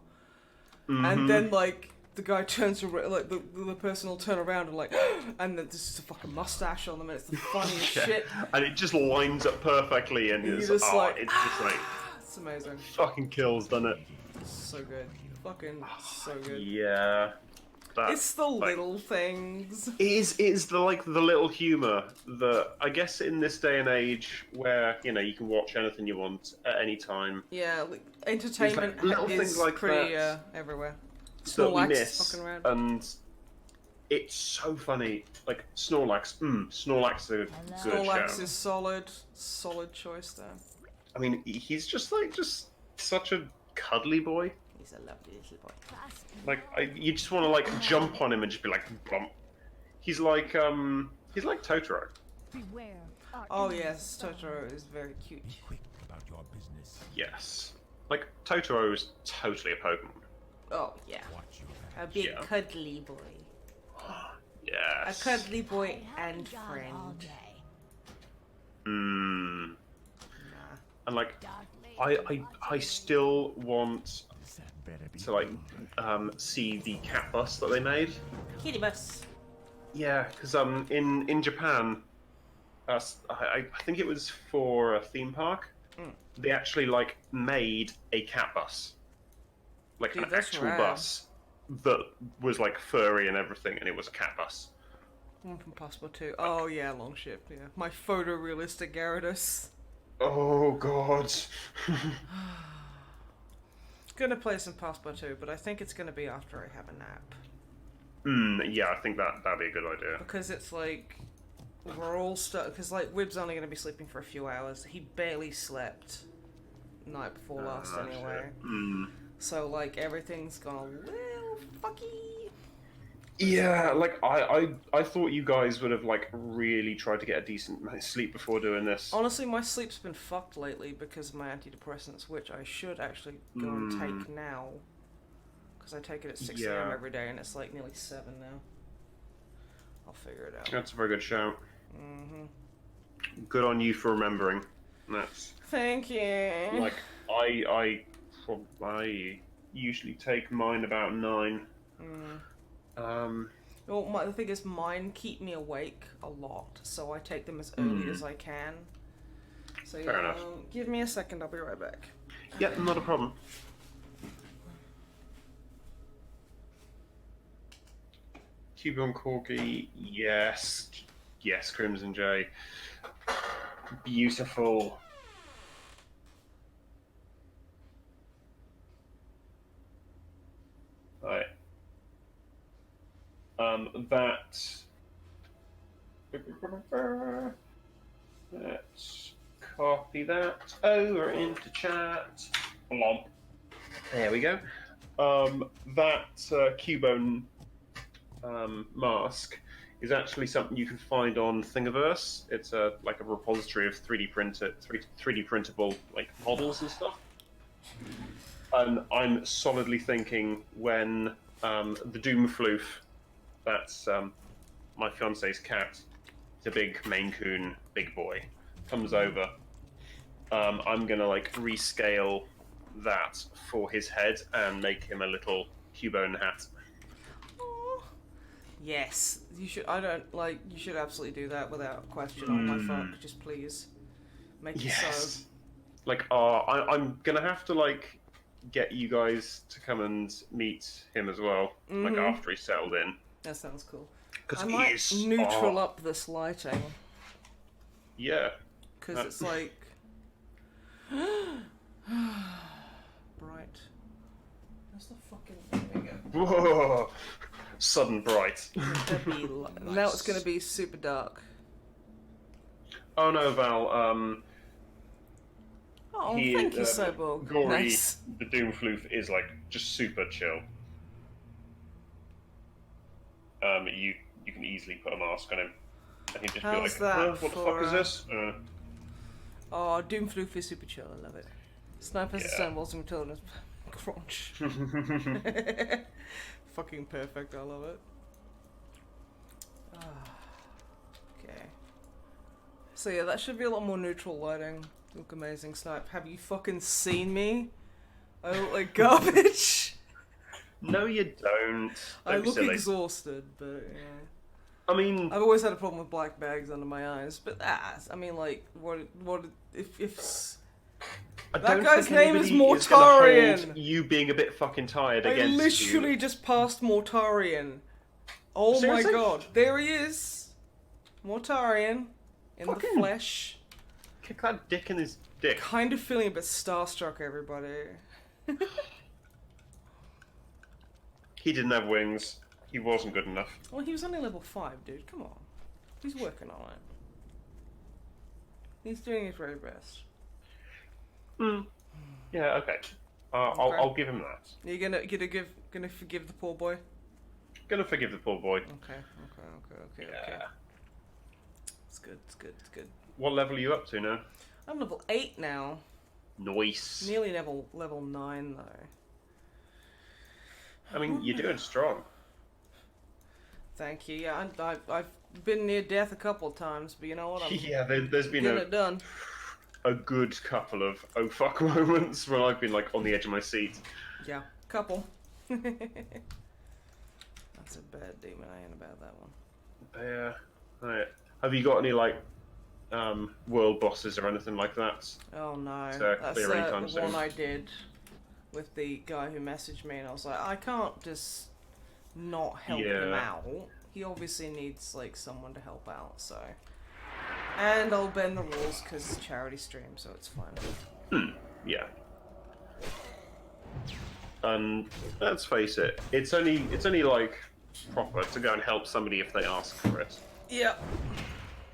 And then like the guy turns around, like the person will turn around and like, and then there's just a fucking mustache on them, and it's the funniest shit. And it just lines up perfectly, and You're it's just like, it's just like it's amazing. fucking kills, doesn't it? So good. Fucking so good. Yeah. It's the little things. It is the little humour that I guess in this day and age where you can watch anything you want at any time. Yeah, like, entertainment little is things like pretty that everywhere. that we Snorlax miss, fucking around. and it's so funny. Like Snorlax, Snorlax is a good Snorlax shout. is solid choice there. I mean, he's just such a cuddly boy. He's a lovely little boy. Like you just want to like jump on him and just be like, blump. He's like Totoro. Beware. Oh yes, Totoro is very cute. Be quick about your business. Yes, like Totoro is totally a Pokemon. Oh yeah, Watch your back. a big Yeah. cuddly boy. A Yes. cuddly boy I and haven't gone all friend. day. Mm. Nah. And like, Dark I still want This better be to like good. see the cat bus that they made. Kitty bus. Yeah, because in Japan, I think it was for a theme park. They actually like made a cat bus, like Dude, an that's actual rad. bus that was like furry and everything, and it was a cat bus. One from Possible 2. Oh yeah, Longship, yeah. My photorealistic Gyarados. Oh God. Gonna play some Possible 2, but I think it's gonna be after I have a nap. Yeah, I think that'd be a good idea. Because it's like, we're all stuck, because like, Wib's only gonna be sleeping for a few hours. He barely slept night before last Ah, anyway. shit. So like, everything's gone a little fucky. Yeah, like I thought you guys would have like really tried to get a decent night's sleep before doing this. Honestly, my sleep's been fucked lately because of my antidepressants, which I should actually go and take now. Because I take it at 6 a.m. Yeah. every day, and it's like nearly 7 now. I'll figure it out. That's a very good shout. Mm-hmm. Good on you for remembering. That's Thank you. like I usually take mine about 9. Well, the thing is, mine keep me awake a lot, so I take them as early as I can. So Fair enough. Give me a second, I'll be right back. Yeah, not a problem. Cubone Corgi, yes. Yes, Crimson J. Beautiful. Right. Let's copy that over into chat. Blomp. There we go. That Cubone mask is actually something you can find on Thingiverse. It's like a repository of 3D printable like models and stuff. And I'm solidly thinking when the Doomfloof, that's my fiance's cat, it's a big Maine Coon, big boy, comes over, I'm gonna like rescale that for his head and make him a little Cubone hat. Yes, you should. You should absolutely do that without question. Oh my fuck, just please make it so. Like, I'm gonna have to like get you guys to come and meet him as well, like after he's settled in. That sounds cool. Because I he might is neutral up this lighting Yeah. because it's like bright. Where's the fucking? There we go. Whoa! Sudden bright. That'd be now it's gonna be super dark. Oh no, Val. Oh, thank you, Cyborg. Gory, Nice. the Doomfloof is like just super chill. You can easily put a mask on him, and he'd just How's be that like, "What the for, fuck is this?" Oh, Doomfloof is super chill. I love it. Snipe has the Yeah. Stone Walls and Matilda's crunch. Fucking perfect. I love it. Okay. So yeah, that should be a lot more neutral lighting. Look amazing, Snipe. Have you fucking seen me? I look like garbage. No, you don't. I Don't be look silly. exhausted, but yeah. I mean, I've always had a problem with black bags under my eyes, but I mean, like, what if I that don't guy's think name is anybody gonna hold Mortarian. you being a bit fucking tired I against literally you. just passed Mortarian. Oh Seriously? my god, there he is, Mortarian, in the flesh. Kick that dick in his dick. Kind of feeling a bit starstruck, everybody. He didn't have wings. He wasn't good enough. Well, he was only level 5, dude. Come on, he's working on it. He's doing his very best. Yeah, okay. Okay. I'll give him that. You're gonna forgive the poor boy. Gonna forgive the poor boy. Okay. Yeah. It's good. What level are you up to now? I'm level 8 now. Nice. Nearly level 9 though. I mean, you're doing strong. Thank you. Yeah, I've been near death a couple of times, but you know what? I'm Yeah, there's been getting it done. a good couple of oh fuck moments when I've been like on the edge of my seat. Yeah, couple. That's a bad demon. I ain't about that one. Yeah. Right. Have you got any like world bosses or anything like that? Oh no, So, that's clear anytime the soon. one I did with the guy who messaged me, and I was like, I can't just not help him Yeah. out. He obviously needs like someone to help out, so. And I'll bend the rules because it's a charity stream, so it's fine. Yeah. And let's face it, it's only like proper to go and help somebody if they ask for it. Yeah.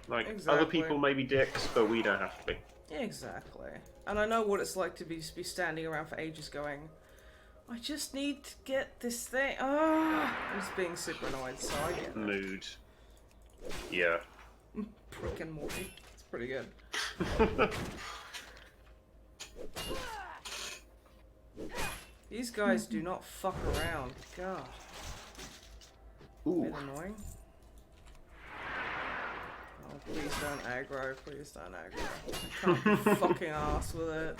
Like Exactly. other people may be dicks, but we don't have to be. Exactly. And I know what it's like to be standing around for ages going, I just need to get this thing. I'm just being super annoyed, so I get that. Mood. Yeah. Frickin' Morty. It's pretty good. These guys do not fuck around. God. Ooh. Bit annoying. Oh, please don't aggro. Please don't aggro. I can't be fucking ass with it.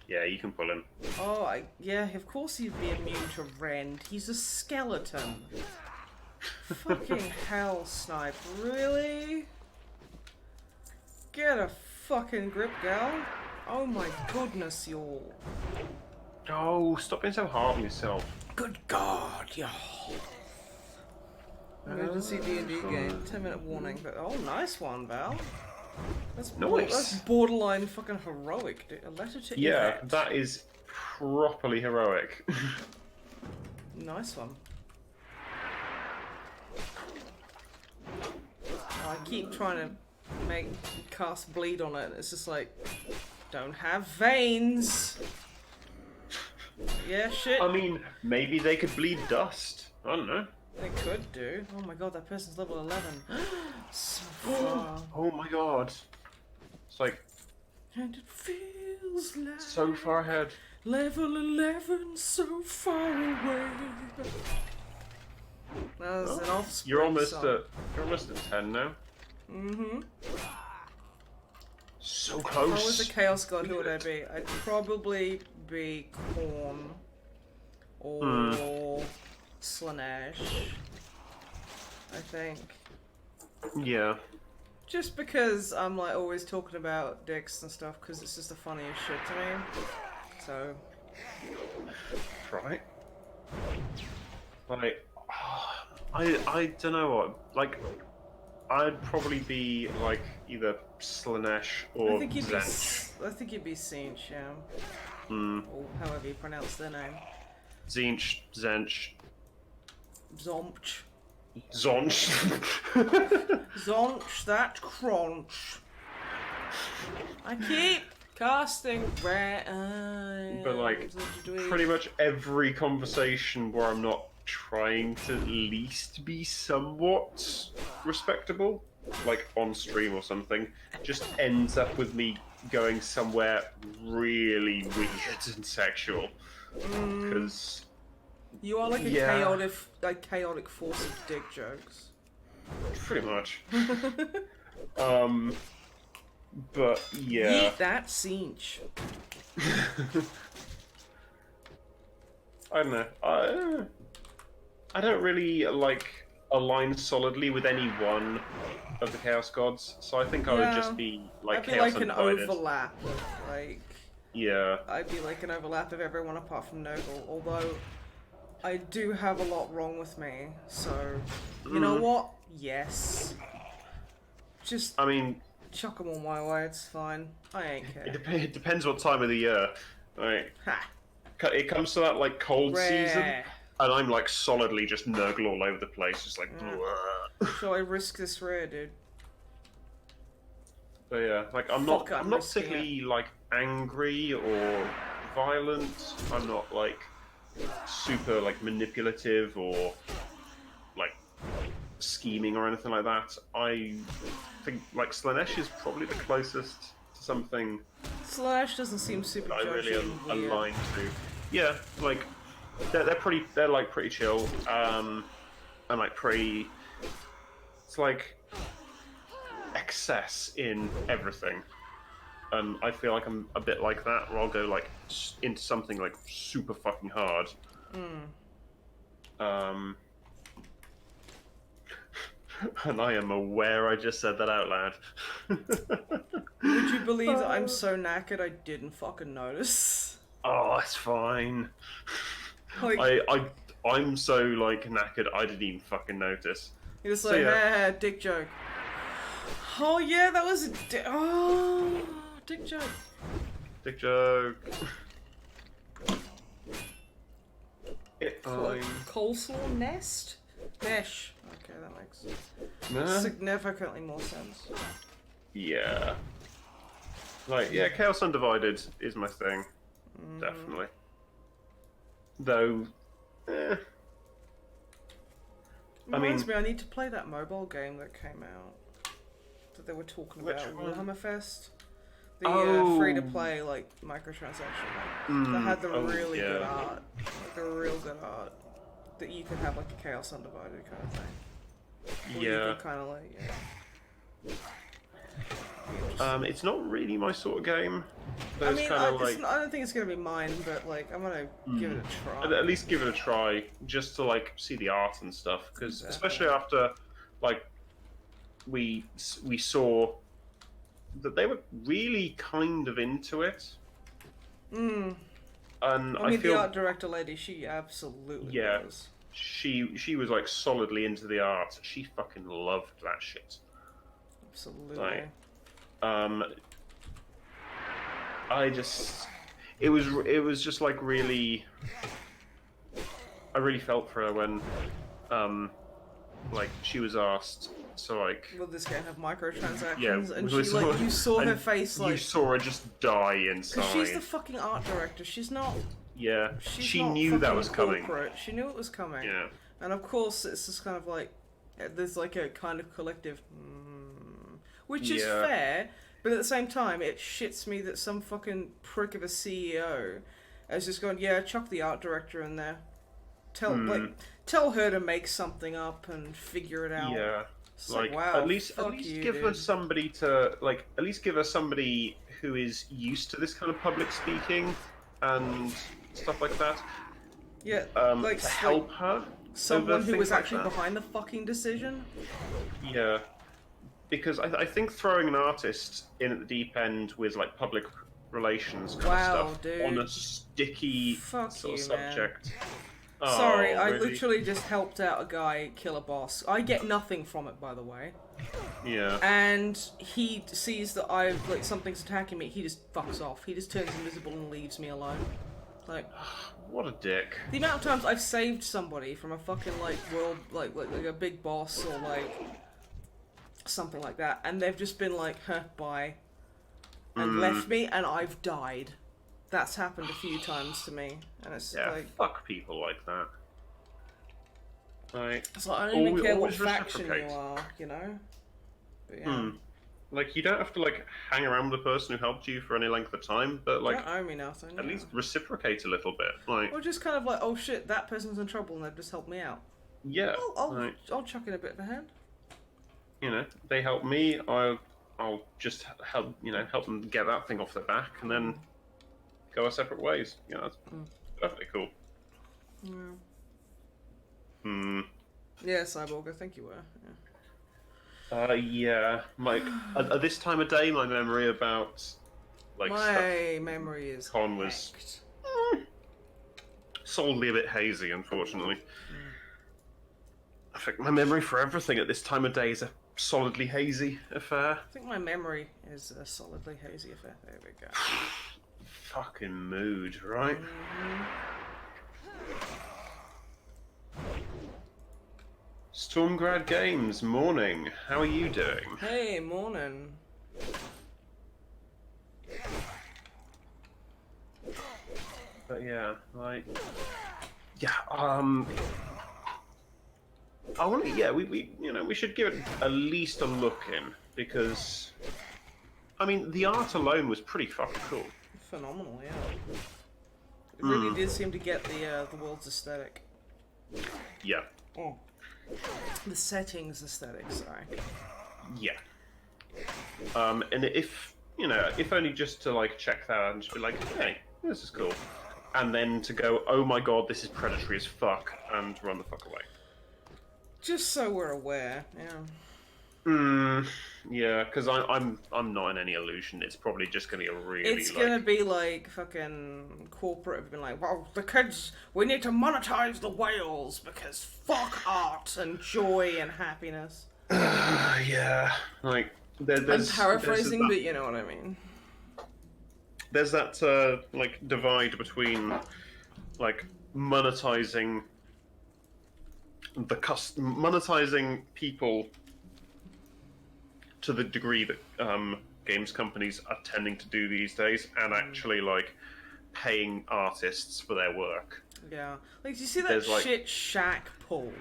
Yeah, you can pull him. Oh, yeah, of course he'd be immune to rend. He's a skeleton. Fucking hell, Snipe. Really? Get a fucking grip, gal. Oh my goodness, y'all. Oh, stop being so hard on yourself. Good God, y'all. Emergency D&D game. 10-minute warning. But oh, nice one, Val. That's Nice. That's borderline fucking heroic, dude. A letter to Yeah, Yvette. that is properly heroic. Nice one. I keep trying to cast bleed on it. It's just like, don't have veins. Yeah, shit. I mean, maybe they could bleed dust. I don't know. They could do. Oh my god, that person's level 11. So far. Oh my god. It's like And it feels like so far ahead. level 11 so far away. That was an offspring You're almost song. at 10 now. Mm-hmm. So If I close. was a Chaos God, who would I be? I'd probably be Korn. Or Slanesh. I think. Yeah. Just because I'm like always talking about dicks and stuff, because it's just the funniest shit to me. So. Right. Like, I don't know what. Like, I'd probably be like either Slanesh or I think you'd be. Zench. I think you'd be Sinch, yeah. Hmm. Or however you pronounce their name. Zench, Zench, Zompch. Zonch. Zonch that crunch. I keep casting red. But like, pretty much every conversation where I'm not trying to at least be somewhat respectable, like on stream or something, just ends up with me going somewhere really weird and sexual. Because You are like a Yeah. chaotic force of dick jokes. pretty much. But yeah. Eat that Sinch. I don't know. I don't really like align solidly with any one of the Chaos Gods, so I think I would just be like I'd be Chaos like an Undivided. overlap of like. Yeah. I'd be like an overlap of everyone apart from Nurgle, although I do have a lot wrong with me, so you know what? Yes. Just I mean, chuck them all my way, it's fine. I ain't care. it depends what time of the year. Like, Ha! it comes to that like cold season, Rare. and I'm like solidly just Nurgle all over the place, just like. Shall I risk this rare, dude? But yeah, like I'm Fuck, not I'm not risking particularly like angry or violent. I'm not like super like manipulative or like scheming or anything like that. I think like Slanesh is probably the closest to something Slash doesn't seem super I really judgy and weird. aligned to. Yeah, like they're like pretty chill. And like pretty. It's like excess in everything, and I feel like I'm a bit like that, where I'll go like into something like super fucking hard. And I am aware I just said that out loud. Would you believe that I'm so knackered I didn't fucking notice? Oh, it's fine. Like, I'm so like knackered I didn't even fucking notice. you're just So, like, yeah. dick joke. Oh yeah, that was a dick joke. Dick joke. It fine. Coleslaw nest? Mesh. Okay, that makes Nah. significantly more sense. Yeah. Like, yeah, Chaos Undivided is my thing. Definitely. Though, Reminds me, I need to play that mobile game that came out. That they were talking Which about, one? Warhammer Fest. The Oh. free-to-play, like, microtransaction one. That had the really good yeah. art. Like, the real good art. That you could have, like, a Chaos Undivided kind of thing. Or you Yeah. could kind of, like, It's not really my sort of game. I There's mean, kind of like, I don't think it's gonna be mine, but, like, I'm gonna give it a try. at least give it a try, just to like see the art and stuff. Because especially after, like, we saw that they were really kind of into it. And I mean, feel the art director lady, she absolutely was. she was like solidly into the art. She fucking loved that shit. Absolutely. Like, it was just like really, I really felt for her when, like she was asked to like. Will this game have microtransactions? Yeah, and she like you saw her face like. You saw her just die inside. Because she's the fucking art director. She's not. Yeah, She's she not knew that fucking was coming. corporate. She knew it was coming. Yeah. And of course, it's just kind of like there's like a kind of collective, which is Yeah. fair. But at the same time, it shits me that some fucking prick of a CEO has just gone, yeah, chuck the art director in there. Tell her to make something up and figure it out. Yeah. It's Like, wow, at least you, give her dude. somebody to like. At least give her somebody who is used to this kind of public speaking and stuff like that. Yeah, like to help her. someone over who things was like actually that. behind the fucking decision. Yeah, because I think throwing an artist in at the deep end with like public relations kind Wow, of stuff dude. on a sticky Fuck sort of you, man. subject. Sorry, Oh, I really? literally just helped out a guy kill a boss. I get nothing from it, by the way. Yeah. And he sees that I've like something's attacking me. He just fucks off. He just turns invisible and leaves me alone. Like, What a dick. the amount of times I've saved somebody from a fucking like world like a big boss or like something like that, and they've just been like, "Huh, bye," and left me, and I've died. That's happened a few times to me, and it's Yeah. like, Fuck people like that. Like. it's like I don't even care what always faction you reciprocate. are, you know. But yeah, Like, you don't have to like hang around with the person who helped you for any length of time, but like don't owe me nothing. at yeah. least reciprocate a little bit. Like, Or just kind of like, oh shit, that person's in trouble and they've just helped me out. yeah, I'll like, chuck in a bit of a hand. you know, they help me. I'll just help help them get that thing off their back, and then go our separate ways. You know, that's perfectly cool. Hmm. Yeah, Cyborg, I think you were. Yeah. Yeah. Like at this time of day, my memory about like stuff My memory is Con was hacked. solidly a bit hazy, unfortunately. I think my memory for everything at this time of day is a solidly hazy affair. I think my memory is a solidly hazy affair. There we go. Fucking mood, right? Stormgrad Games, morning. How are you doing? Hey, morning. But yeah, like, yeah, I want to, yeah, we we should give it at least a look in, because, I mean, the art alone was pretty fucking cool. Phenomenal, yeah. It really did seem to get the world's aesthetic. Yeah. Oh. The settings aesthetic, sorry. Yeah. And if, if only just to, like, check that out and just be like, hey, this is cool. And then to go, oh my god, this is predatory as fuck, and run the fuck away. Just so we're aware, yeah. Yeah, because I'm not in any illusion. It's probably just going to be a really. It's gonna be like fucking corporate being like, well, the kids, we need to monetize the whales because fuck art and joy and happiness. Yeah, like there's. I'm paraphrasing, there's but you know what I mean. There's that like divide between like monetizing monetizing people to the degree that games companies are tending to do these days, and actually like paying artists for their work. Yeah, like do you see that There's, like- shit Shaq pulled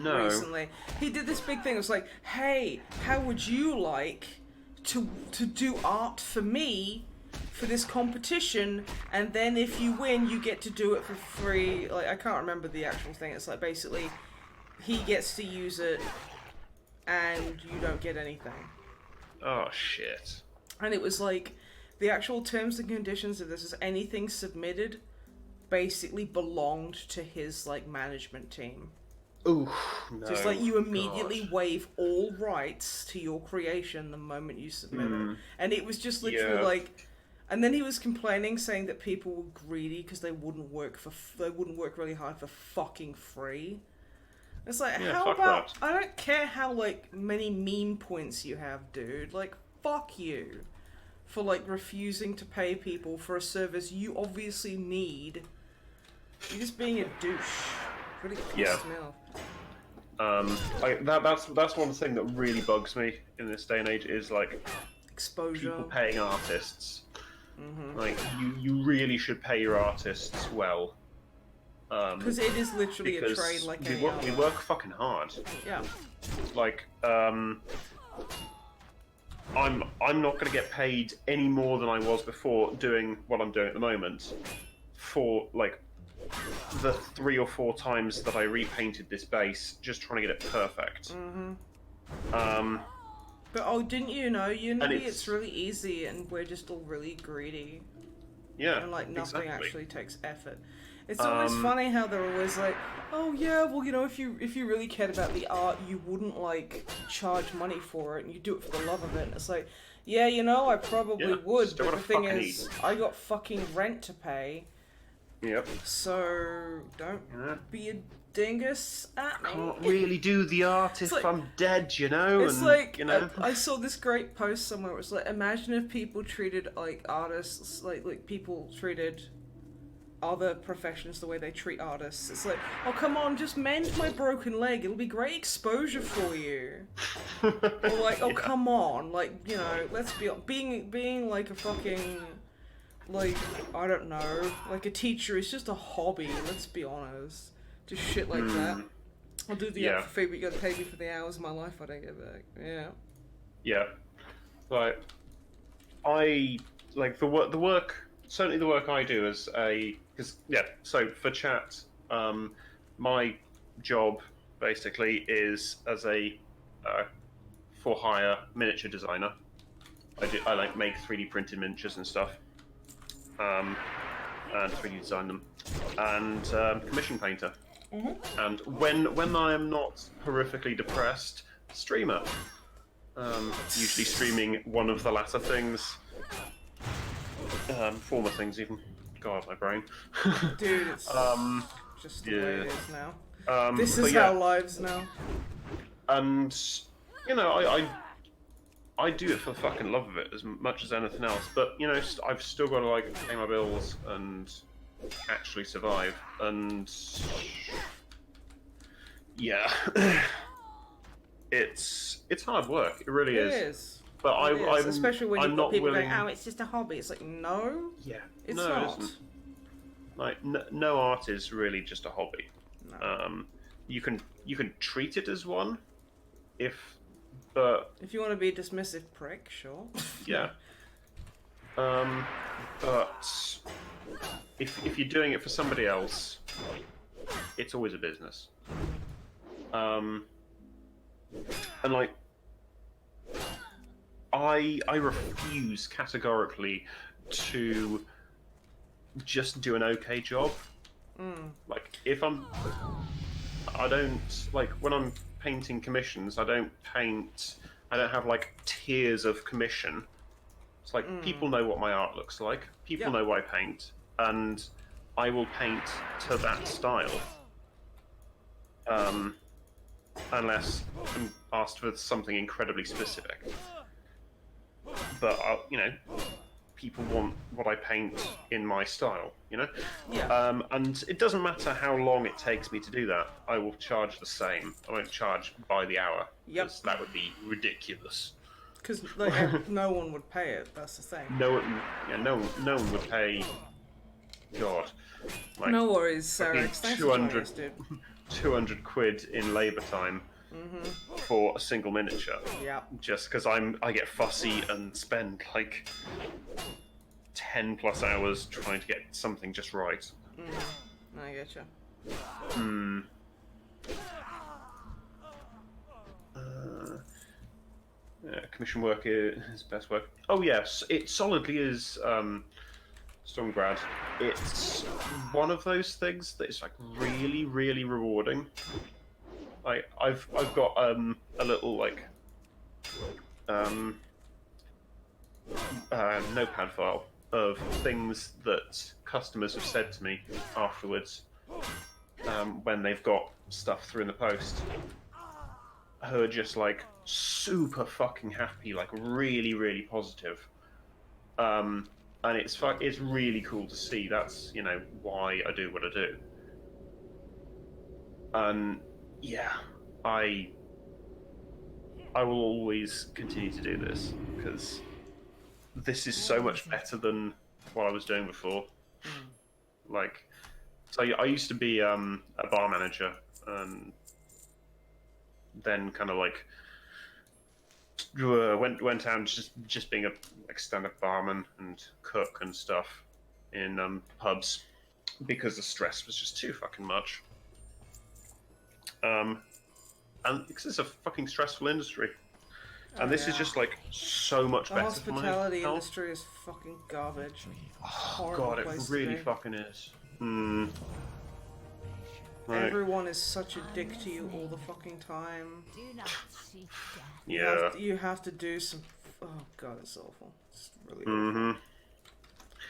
No. recently? He did this big thing. It was like, hey, how would you like to do art for me for this competition, and then if you win, you get to do it for free. Like, I can't remember the actual thing. It's like basically he gets to use it and you don't get anything. Oh shit. And it was like the actual terms and conditions of this is anything submitted basically belonged to his like management team. Ooh, no. So it's like you immediately God. waive all rights to your creation the moment you submit it. And it was just literally Yeah. like, and then he was complaining, saying that people were greedy because they wouldn't work really hard for fucking free. It's like, Yeah, how fuck about, that. I don't care how like many meme points you have, dude. Like, fuck you for like refusing to pay people for a service you obviously need. You're just being a douche. Really pissed me off. That's one thing that really bugs me in this day and age is like Exposure. people paying artists. Like you really should pay your artists well. Because it is literally a because trade like we any work, other. we work fucking hard. Yeah. Like I'm not going to get paid any more than I was before doing what I'm doing at the moment for like the 3 or 4 times that I repainted this base just trying to get it perfect. But oh, didn't you know? Unity, it's- it's really easy, and we're just all really greedy, Yeah, and like nothing exactly. actually takes effort. It's always funny how they're always like, oh yeah, well you know, if you really cared about the art, you wouldn't like charge money for it, and you do it for the love of it. And it's like, yeah, you know, I probably Yeah, would, just do but what the I thing fucking is, need. I got fucking rent to pay, Yep. so don't Yeah. be a dingus at me. Can't really do the art if like- I'm dead, you know. It's and, like you know. I saw this great post somewhere. It was like, imagine if people treated like artists like people treated other professions the way they treat artists. It's like, oh come on, just mend my broken leg. It'll be great exposure for you. Or like, oh come on, like you know, let's be being like a fucking like I don't know, like a teacher is just a hobby. Let's be honest. Just shit like that. I'll do the Yeah. extra fee, but you gotta pay me for the hours of my life I don't get back. Yeah. Yeah, like I like the work. Certainly, the work I do as a So for chat, my job basically is as a for hire miniature designer. I like make 3D printed miniatures and stuff. and 3D design them, and commission painter. And when I am not horrifically depressed, streamer. Usually streaming one of the latter things. Former things even. God, my brain. Dude, it's just the way it is now. This but is yeah. our lives now. And you know, I do it for the fucking love of it as much as anything else. But you know, I've still got to like pay my bills and actually survive. And yeah, it's hard work. It really is. It is. But I'm especially when I'm you've got not people willing... going, "Oh, it's just a hobby." It's like, no, Yeah, it's no, not. it isn't. Like no art is really just a hobby. No. You can treat it as one, but If you want to be a dismissive prick, sure. yeah. But if you're doing it for somebody else, it's always a business. And like, I refuse categorically to just do an okay job. Like I don't like when I'm painting commissions. I don't have like tiers of commission. It's like people know what my art looks like. People know what I paint, and I will paint to that style. Unless I'm asked for something incredibly specific. But you know, people want what I paint in my style, you know? Yeah. And it doesn't matter how long it takes me to do that, I will charge the same. I won't charge by the hour. Yep. 'Cause that would be ridiculous. Because like, no one would pay it. That's the thing. No one would pay. God. Like, No worries, fucking Sarah. Thanks for joining us, dude. 200 quid in labour time for a single miniature. Yeah. Just because I get fussy and spend like 10 plus hours trying to get something just right. I getcha. Yeah, commission work is best work. Oh yes, it solidly is. Stormgrad. It's one of those things that is like really, really rewarding. Like I've got a little like notepad file of things that customers have said to me afterwards when they've got stuff through in the post. Who are just like super fucking happy, like really, really positive. And it's really cool to see. That's, you know, why I do what I do. And yeah, I will always continue to do this because this is so much better than what I was doing before. Like, so I used to be a bar manager, and then kind of like went out just being a like stand-up barman and cook and stuff in pubs because the stress was just too fucking much. And because it's a fucking stressful industry, and this is just like so much better. The hospitality for my health. industry is fucking garbage. Oh god, it really fucking is. Right. Everyone is such a dick to you all the fucking time. Do not seek death. Yeah. You have to do some. Oh god, it's awful. It's really awful.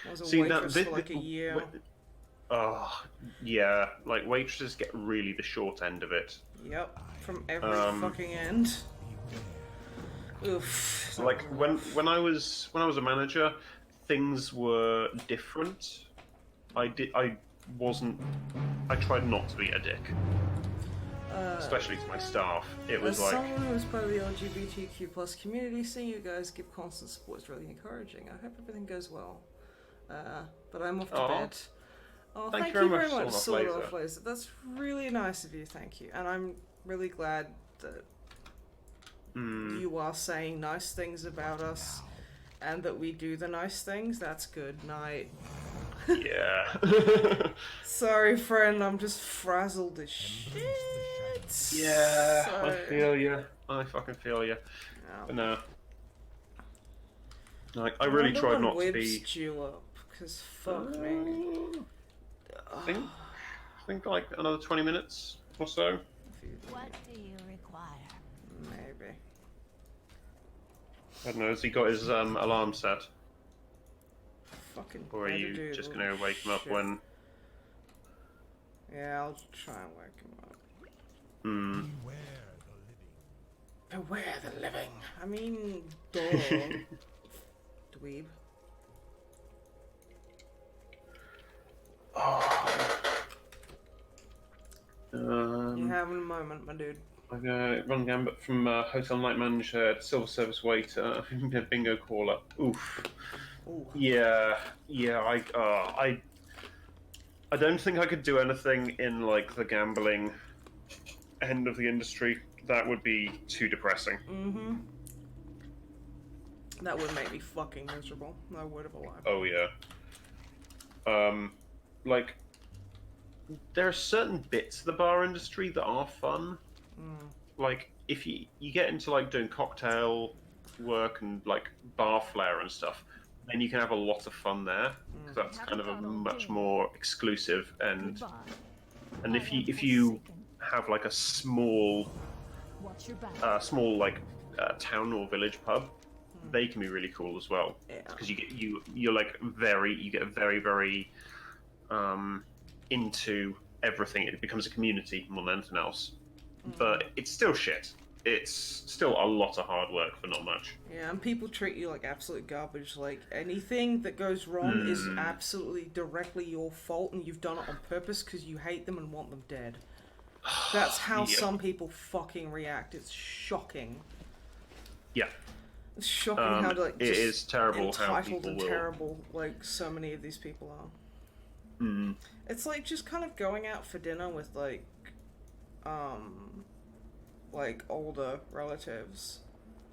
I was a waitress for like a year. Oh, yeah. Like, waitresses get really the short end of it. Yep, from every fucking end. Oof. Like, when I was a manager, things were different. I tried not to be a dick. Especially to my staff. It was As like... someone who's part of the LGBTQ plus community, seeing you guys give constant support is really encouraging. I hope everything goes well. But I'm off to bed. Oh, thank you very much, Sword Off Laser. That's really nice of you, thank you. And I'm really glad that you are saying nice things about us and that we do the nice things. That's good night. Yeah. Sorry, friend, I'm just frazzled as shit. Yeah, I feel you. I fucking feel you. But no. Like, I really tried not to be... Due up, Because fuck me. I think like another 20 minutes or so. What do you require? Maybe. I don't know, has he got his alarm set? Fucking. Or are better you do just the going to wake him up shit. when... Yeah, I'll try and wake him up. Hmm. Beware the living. I mean, duh. Dweeb. You having a moment, my dude? I run gambit from hotel night manager to silver service waiter, bingo caller. Oof. Ooh. Yeah, I don't think I could do anything in like the gambling end of the industry. That would be too depressing. Mm-hmm. That would make me fucking miserable. I would have alive. Oh yeah. Like there are certain bits of the bar industry that are fun. Like if you get into like doing cocktail work and like bar flair and stuff, then you can have a lot of fun there because that's kind of a much more exclusive and if you have like a small like town or village pub, they can be really cool as well because you get very into everything. It becomes a community more than anything else. But it's still shit. It's still a lot of hard work for not much. Yeah, and people treat you like absolute garbage. Like, anything that goes wrong is absolutely directly your fault, and you've done it on purpose because you hate them and want them dead. That's how some people fucking react. It's shocking. Yeah. It's shocking how, like, it just is terrible how entitled people and will... terrible, like, so many of these people are. It's like just kind of going out for dinner with, like older relatives,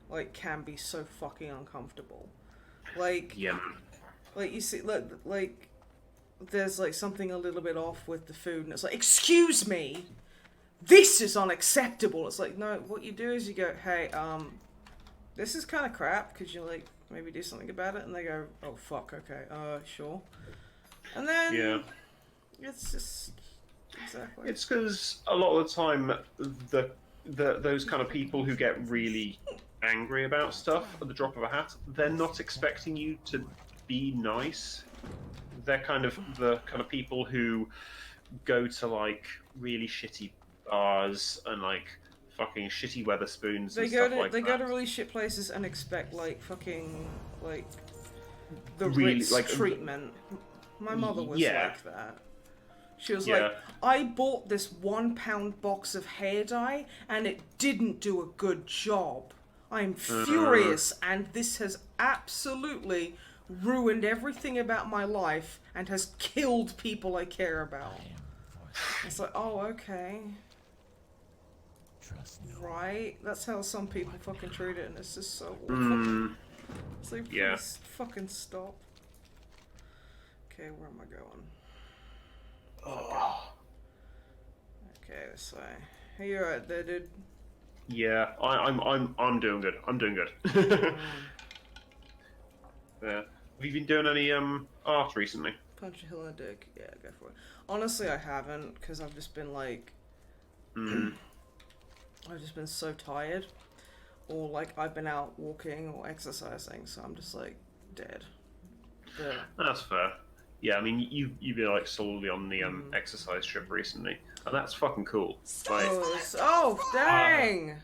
like, can be so fucking uncomfortable. Like, like you see, like there's like something a little bit off with the food, and it's like, excuse me, this is unacceptable. It's like, no, what you do is you go, hey, this is kind of crap. Could you like maybe do something about it? And they go, oh fuck, okay, sure. And then it's just exactly. It's because a lot of the time those kind of people who get really angry about stuff at the drop of a hat, they're not expecting you to be nice. They're kind of the kind of people who go to like really shitty bars and like fucking shitty Weatherspoons and stuff like that. They go to really shit places and expect like fucking like the really, Ritz like, treatment. My mother was like that. She was Yeah. like, I bought this £1 box of hair dye and it didn't do a good job. I'm furious, and this has absolutely ruined everything about my life and has killed people I care about. It's like, oh, okay. Right? That's how some people fucking treat it, and it's just so awful. It's like, please fucking stop. Okay, where am I going? Okay, this way. Hey, you alright there, dude? Yeah, I'm doing good. I'm doing good. Yeah. Have you been doing any art recently? Punch a hill in the dick. Yeah, go for it. Honestly, I haven't, because I've just been like... I've just been so tired. Or like I've been out walking or exercising, so I'm just like dead. But... That's fair. Yeah, I mean, you've been like solely on the exercise trip recently, and that's fucking cool. Like, oh, dang!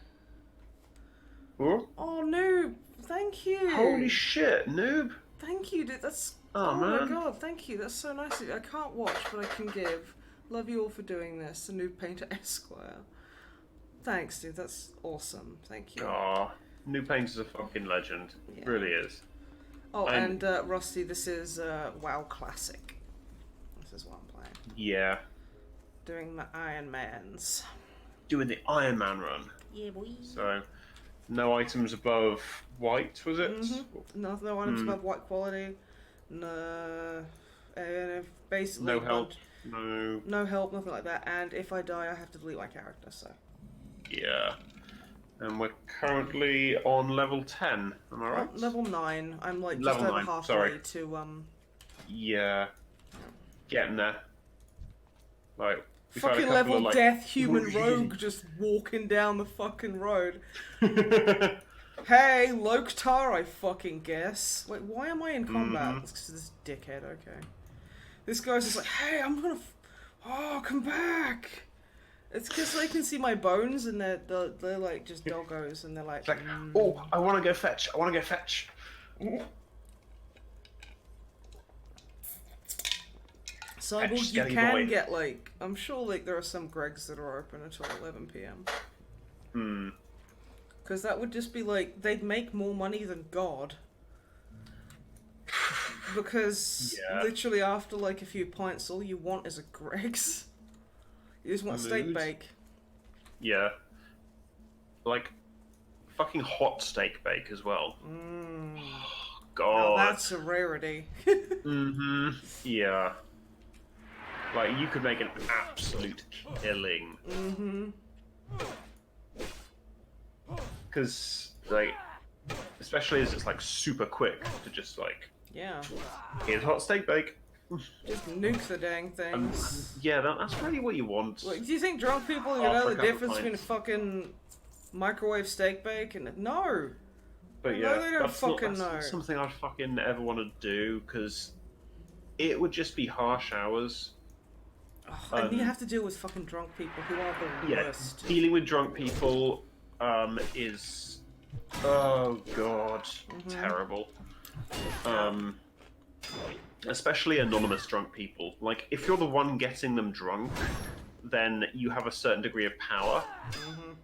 oh, noob! Thank you! holy shit, noob! Thank you, dude. That's... Oh, my man. god, thank you. That's so nice of you. I can't watch, but I can give. Love you all for doing this. The Noob Painter Esquire. Thanks, dude. That's awesome. Thank you. Aw, Noob Painter's a fucking legend. Yeah. Really is. Oh, and Rusty, this is WoW Classic. This is what I'm playing. Yeah. Doing the Iron Mans. Doing the Iron Man run. Yeah, boy. So, no items above white, was it? No items above white quality. No. And basically... No help. No. No help, nothing like that. And if I die, I have to delete my character, so... Yeah. And we're currently on level 10, am I right? Level 9. I'm like just Level over 9, halfway sorry. to Yeah. Getting there. Like, we've had a Fucking couple level of, like... death human rogue just walking down the fucking road. Hey, Loktar, I fucking guess. Wait, why am I in combat? It's 'cause of this dickhead, okay. This guy's just like, hey, I'm gonna... Oh, come back! It's because they can see my bones and they're like just doggos and they're like... It's like, oh, I want to go fetch. I want to go fetch. Cyborg, you Skelly can boy. get like... I'm sure like there are some Gregs that are open until 11 PM. Because that would just be like, they'd make more money than God. Because literally after like a few pints, all you want is a Greg's. You just want steak bake. Yeah. Like, fucking hot steak bake as well. God. Now that's a rarity. Yeah. Like, you could make an absolute killing. Because, like, especially as it's, like, super quick to just, like... Yeah. Here's hot steak bake. Just nuke the dang things. Yeah, that's really what you want. Like, do you think drunk people know the difference between a fucking microwave steak bake and... No! But yeah, no, they don't that's fucking that's know. not something I'd fucking ever want to do, because it would just be harsh hours. And you have to deal with fucking drunk people who are the worst. Dealing with drunk people is... Oh, God. Terrible. Especially anonymous drunk people. Like, if you're the one getting them drunk, then you have a certain degree of power.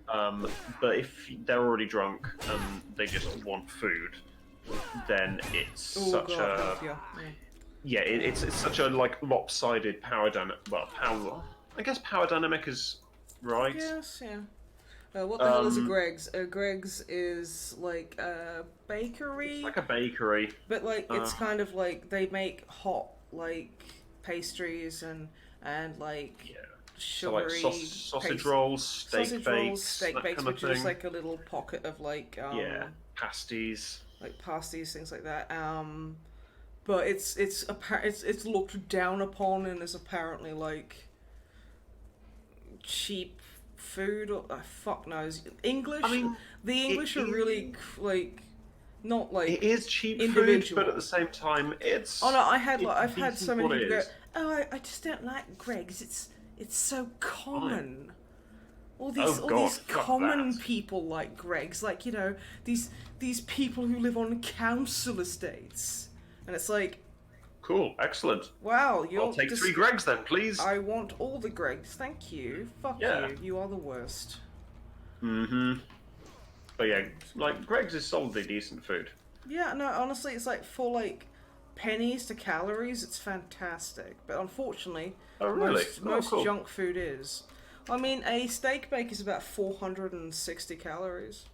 But if they're already drunk and they just want food, then it's such a... Yeah, it's such a, like, lopsided power dynamic. Well, power... I guess power dynamic is right. Yes, yeah. What the hell is a Greg's? A Greg's is like a bakery. It's like a bakery. But like it's kind of like they make hot like pastries and like sugary so like sausage rolls, steak bakes, which is like a little pocket of like pasties, like pasties, things like that. But it's looked down upon and is apparently like cheap food or fuck knows. English. I mean, the English are really like not like it is cheap individual. Food, but at the same time, it's. Oh no, I've had so many people go. Oh, I just don't like Greg's. It's so common. All these common people like Greg's, like, you know, these people who live on council estates, and it's like. Cool, excellent. Wow, I'll take 3 Gregs then, please. I want all the Gregs, thank you. Fuck you, you are the worst. But yeah, like, Gregs is solidly decent food. Yeah, no, honestly, it's like for like pennies to calories, it's fantastic. But unfortunately, most junk food is. I mean, a steak bake is about 460 calories.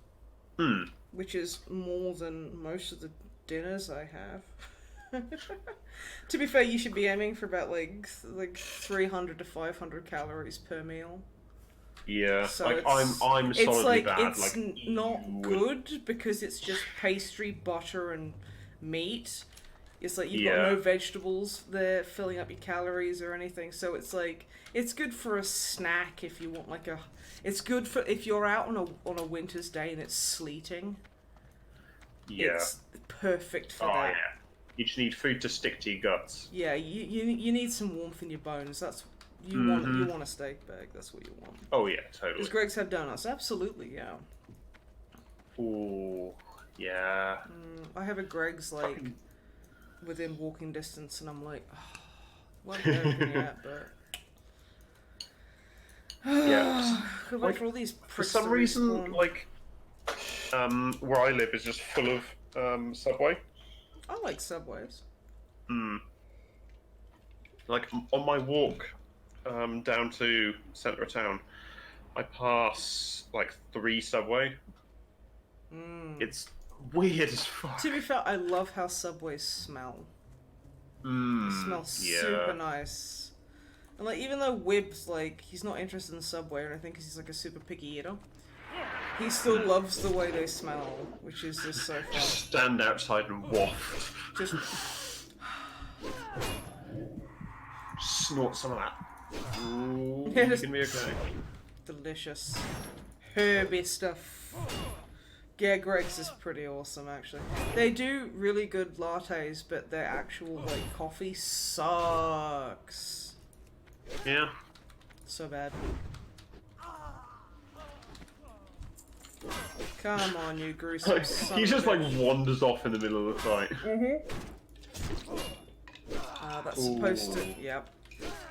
Which is more than most of the dinners I have. To be fair, you should be aiming for about like 300 to 500 calories per meal. Yeah, so like I'm solidly bad. It's not good because it's just pastry, butter, and meat. It's like you've got no vegetables there filling up your calories or anything. So it's like it's good for a snack if you want like a. It's good for if you're out on a winter's day and it's sleeting. Yeah, it's perfect for that. Yeah. You just need food to stick to your guts. Yeah, you need some warmth in your bones. That's you want a steak bag. That's what you want. Oh yeah, totally. Does Greg's have donuts? Absolutely, yeah. Ooh, yeah. I have a Greg's like within walking distance, and I'm like, won't be open yet, but yeah. Could wait for all these. For some reason, like where I live is just full of Subway. I like Subways. Like, on my walk down to centre of town, I pass, like, 3 Subway. It's weird as fuck. To be fair, I love how Subways smell. They smell super nice. And, like, even though Wib's, like, he's not interested in Subway or anything because he's, like, a super picky eater, he still loves the way they smell, which is just so fun. Just stand outside and waft. Just... snort some of that. Ooh, Yeah, you just- can be okay. Delicious. Herby stuff. Yeah, Greg's is pretty awesome, actually. They do really good lattes, but their actual, like, coffee sucks. Yeah. So bad. Come on, you gruesome son He of just a like bitch. wanders off in the middle of the fight. That's supposed to... Yep.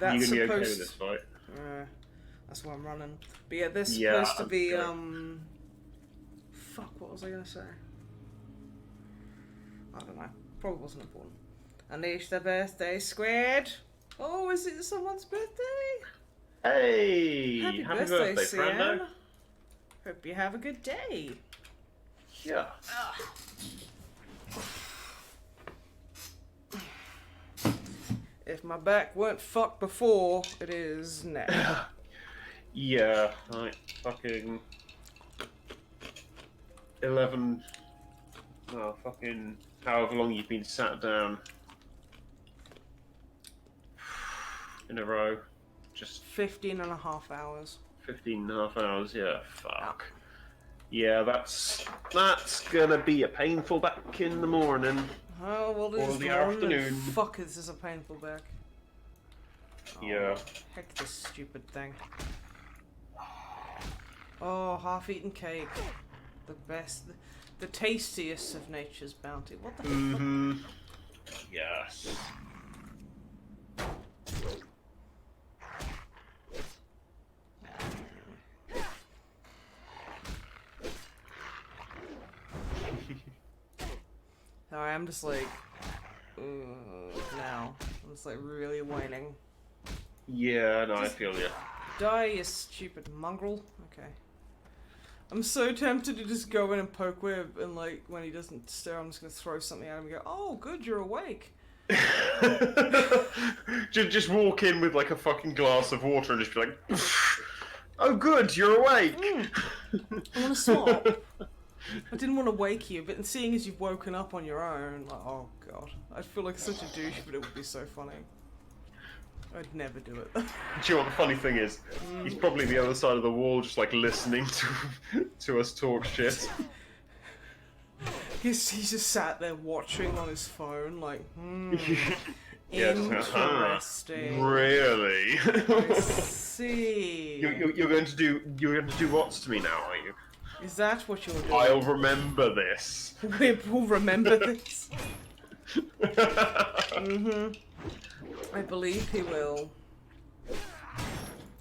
That's You gonna be okay supposed... with this fight? That's why I'm running. But yeah, they're Yeah, supposed to be, okay. Fuck, what was I gonna say? I don't know. Probably wasn't important. Unleash the birthday squid! Oh, is it someone's birthday? Hey! Happy Happy birthday, birthday, Sienna. friendo. Hope you have a good day. Yeah. If my back weren't fucked before, it is now. Yeah, like fucking 11. Oh, fucking however long you've been sat down in a row. Just 15 and a half hours. 15 and a half hours, yeah, fuck. Yeah, that's gonna be a painful back in the morning. Oh, well, this Or is the morning. afternoon. Fuck, this is a painful back. Yeah. Heck, this stupid thing. Oh, half-eaten cake. The best, the tastiest of nature's bounty. What the fuck? Mm-hmm. Yes. Sorry, I'm just like, now. I'm just like really whining. Yeah, no, I feel you. Die, you stupid mongrel. Okay. I'm so tempted to just go in and poke Wib, and like, when he doesn't stare, I'm just gonna throw something at him and go, oh, good, you're awake. just walk in with like a fucking glass of water and just be like, oh good, you're awake. I wanna swap. I didn't want to wake you, but seeing as you've woken up on your own, like, oh god. I'd feel like such a douche, but it would be so funny. I'd never do it. Do you know what the funny thing is? He's probably the other side of the wall just like listening to us talk shit. He's just sat there watching on his phone, like, Yes, interesting. Really? I see. You're going to do what's to me now, are you? Is that what you're doing? I'll remember this. Wib will remember this. I believe he will.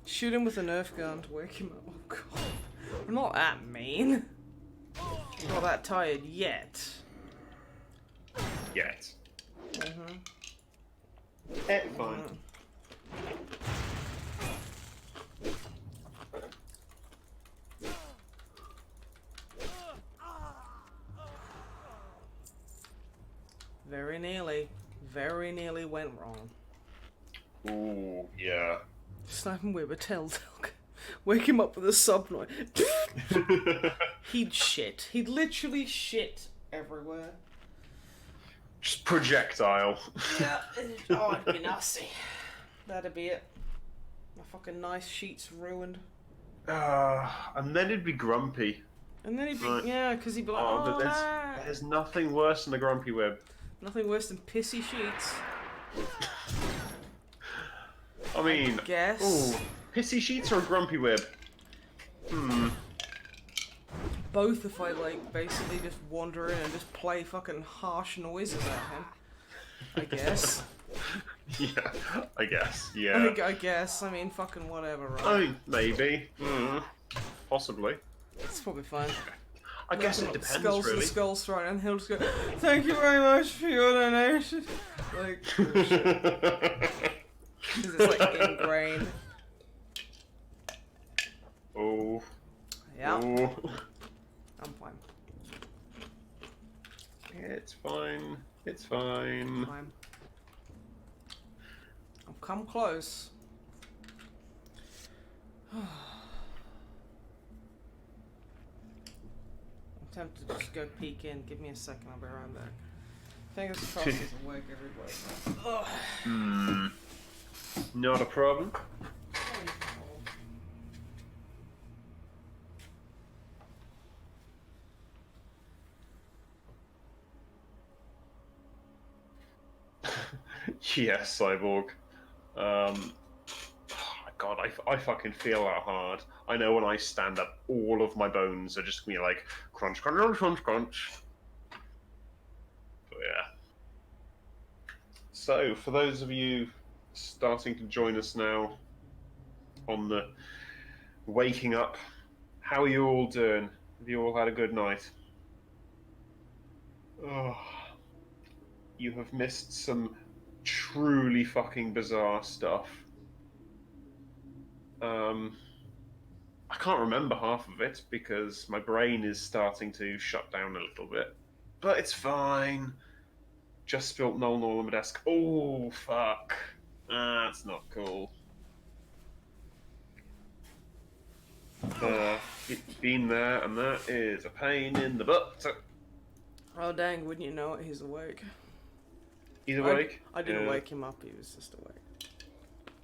Shoot him with a Nerf gun to wake him up. Oh god. I'm not that mean. I'm not that tired yet. Yet. Fine. Very nearly went wrong. Ooh, yeah. Snipe Wib a telltale. Wake him up with a sub noise. He'd shit. He'd literally shit everywhere. Just projectile. Yeah. Oh, it'd be nasty. That'd be it. My fucking nice sheet's ruined. And then he'd be grumpy. And then he'd be, Right. yeah, because he'd be like, Oh, oh, but there's nothing worse than a grumpy Wib. nothing worse than pissy sheets. I mean, Guess. ooh, pissy sheets or a grumpy Wib? Both if I, like, basically just wander in and just play fucking harsh noises at him. I guess. Yeah, I guess. Yeah. I guess. I mean, fucking whatever, right? I mean, maybe. Possibly. It's probably fine. I guess it depends, Skulls really. and skulls thrown, and he'll just go, thank you very much for your donation. Like, because it's like ingrained. Oh. Yeah, Oh. I'm fine. It's fine. It's fine. Fine. I've come close. I'm tempted to just go peek in. Give me a second, I'll be right back. Fingers crossed he's awake, everybody. Ugh. Not a problem. Yes, Cyborg. God, I fucking feel that hard. I know when I stand up, all of my bones are just gonna be like crunch, crunch, crunch, crunch, crunch. But yeah. So, for those of you starting to join us now on the waking up, how are you all doing? Have you all had a good night? Oh, you have missed some truly fucking bizarre stuff. I can't remember half of it because my brain is starting to shut down a little bit. But it's fine. Just spilt Null on my desk. Oh, fuck. That's not cool. It's been there, and that is a pain in the butt. Oh dang, wouldn't you know it, he's awake. He's awake? I didn't wake him up, he was just awake.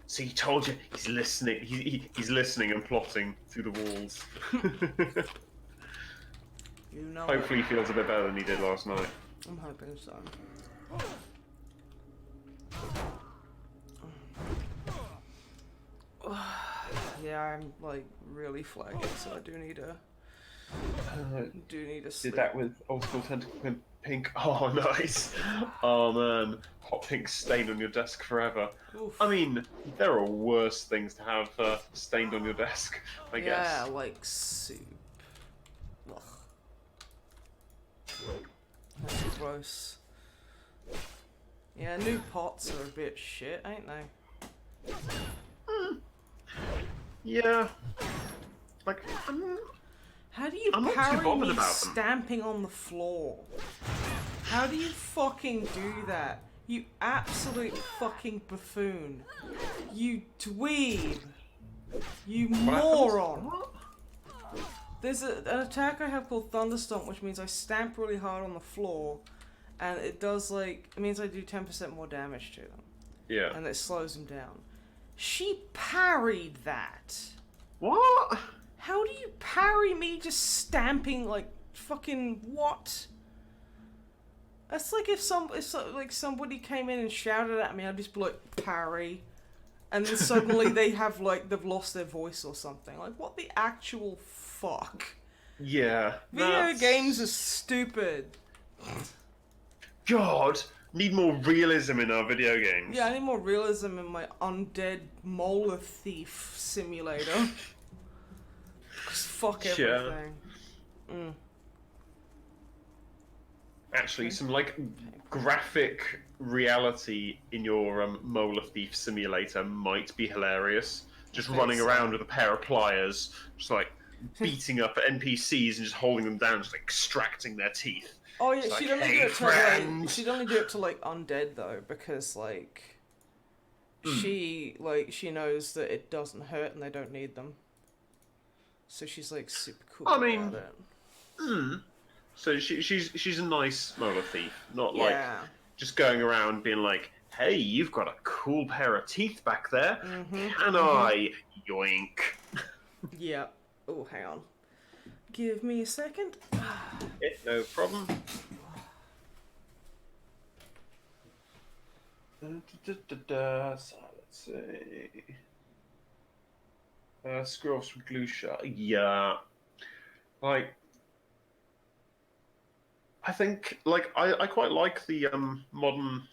See, told you, he's listening. He's listening and plotting through the walls. You know Hopefully he feels a bit better than he did last night. I'm hoping so. Yeah, I'm like really flagging, so I do need a sleep. Did that with old school tentacle pink. Oh, nice. Oh man, hot pink stain on your desk forever. Oof. I mean, there are worse things to have stained on your desk, I guess. Yeah, like soup. Ugh. That's gross. Yeah, new pots are a bit shit, ain't they? Yeah. Like, How do you I'm not too parry bothered me about them. stamping on the floor? How do you fucking do that? You absolute fucking buffoon. You dweeb. You moron. There's an attack I have called Thunderstomp, which means I stamp really hard on the floor, and it does like, it means I do 10% more damage to them. Yeah. And it slows them down. She parried that. What? How do you parry me just stamping like fucking what? That's like if somebody came in and shouted at me, I'd just be like parry, and then suddenly they've lost their voice or something. Like what the actual fuck? Yeah. Video games are stupid. God, need more realism in our video games. Yeah, I need more realism in my undead molar thief simulator. Just fuck everything. Yeah. Actually, some like graphic reality in your molar thief simulator might be hilarious. Just running around with a pair of pliers, just like beating up NPCs and just holding them down, just like extracting their teeth. Oh yeah, It's she'd like, only "Hey, do it to friend." like she'd only do it to like undead though, because like she knows that it doesn't hurt and they don't need them. So she's like super cool I mean, about it. So she's a nice molar thief, not like Yeah. just going around being like, "Hey, you've got a cool pair of teeth back there. Mm-hmm. Can I?" Yoink. Yeah. Oh, hang on. Give me a second. No problem. So let's see. Screw off some glue shot. Yeah. Like, I think, like, I quite like the modern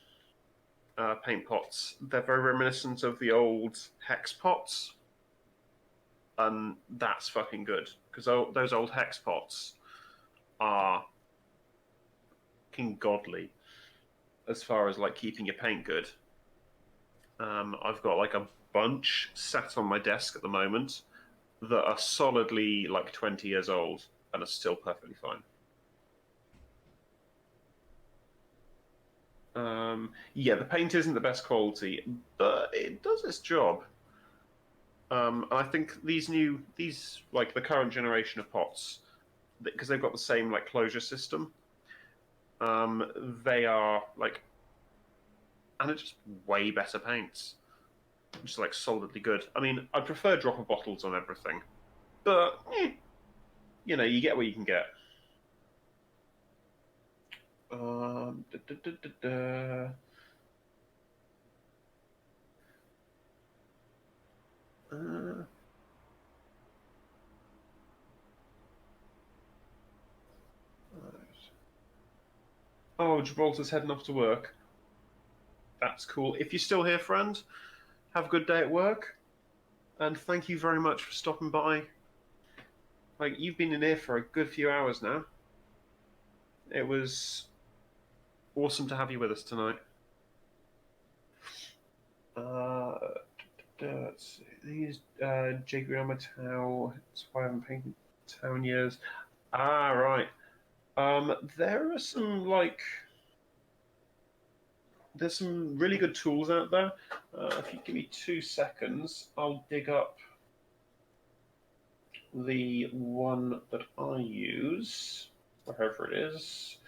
paint pots. They're very reminiscent of the old hex pots. And that's fucking good. Because those old hex pots are fucking godly as far as, like, keeping your paint good. I've got, like, a bunch sat on my desk at the moment that are solidly, like, 20 years old and are still perfectly fine. Yeah, the paint isn't the best quality, but it does its job. I think these like the current generation of pots, because they've got the same like closure system, they are like, and it's just way better paints. just like solidly good. I mean, I prefer dropper bottles on everything, but you know, you get what you can get. Da, da, da, da, da. Oh, Gibraltar's heading off to work. That's cool. If you're still here, friend, have a good day at work. And thank you very much for stopping by. Like, you've been in here for a good few hours now. It was awesome to have you with us tonight. Let's see. These Jake Grandma Tau. That's why I haven't painted Tau in years. Ah, right. There are some there's some really good tools out there. If you give me 2 seconds, I'll dig up the one that I use, wherever it is.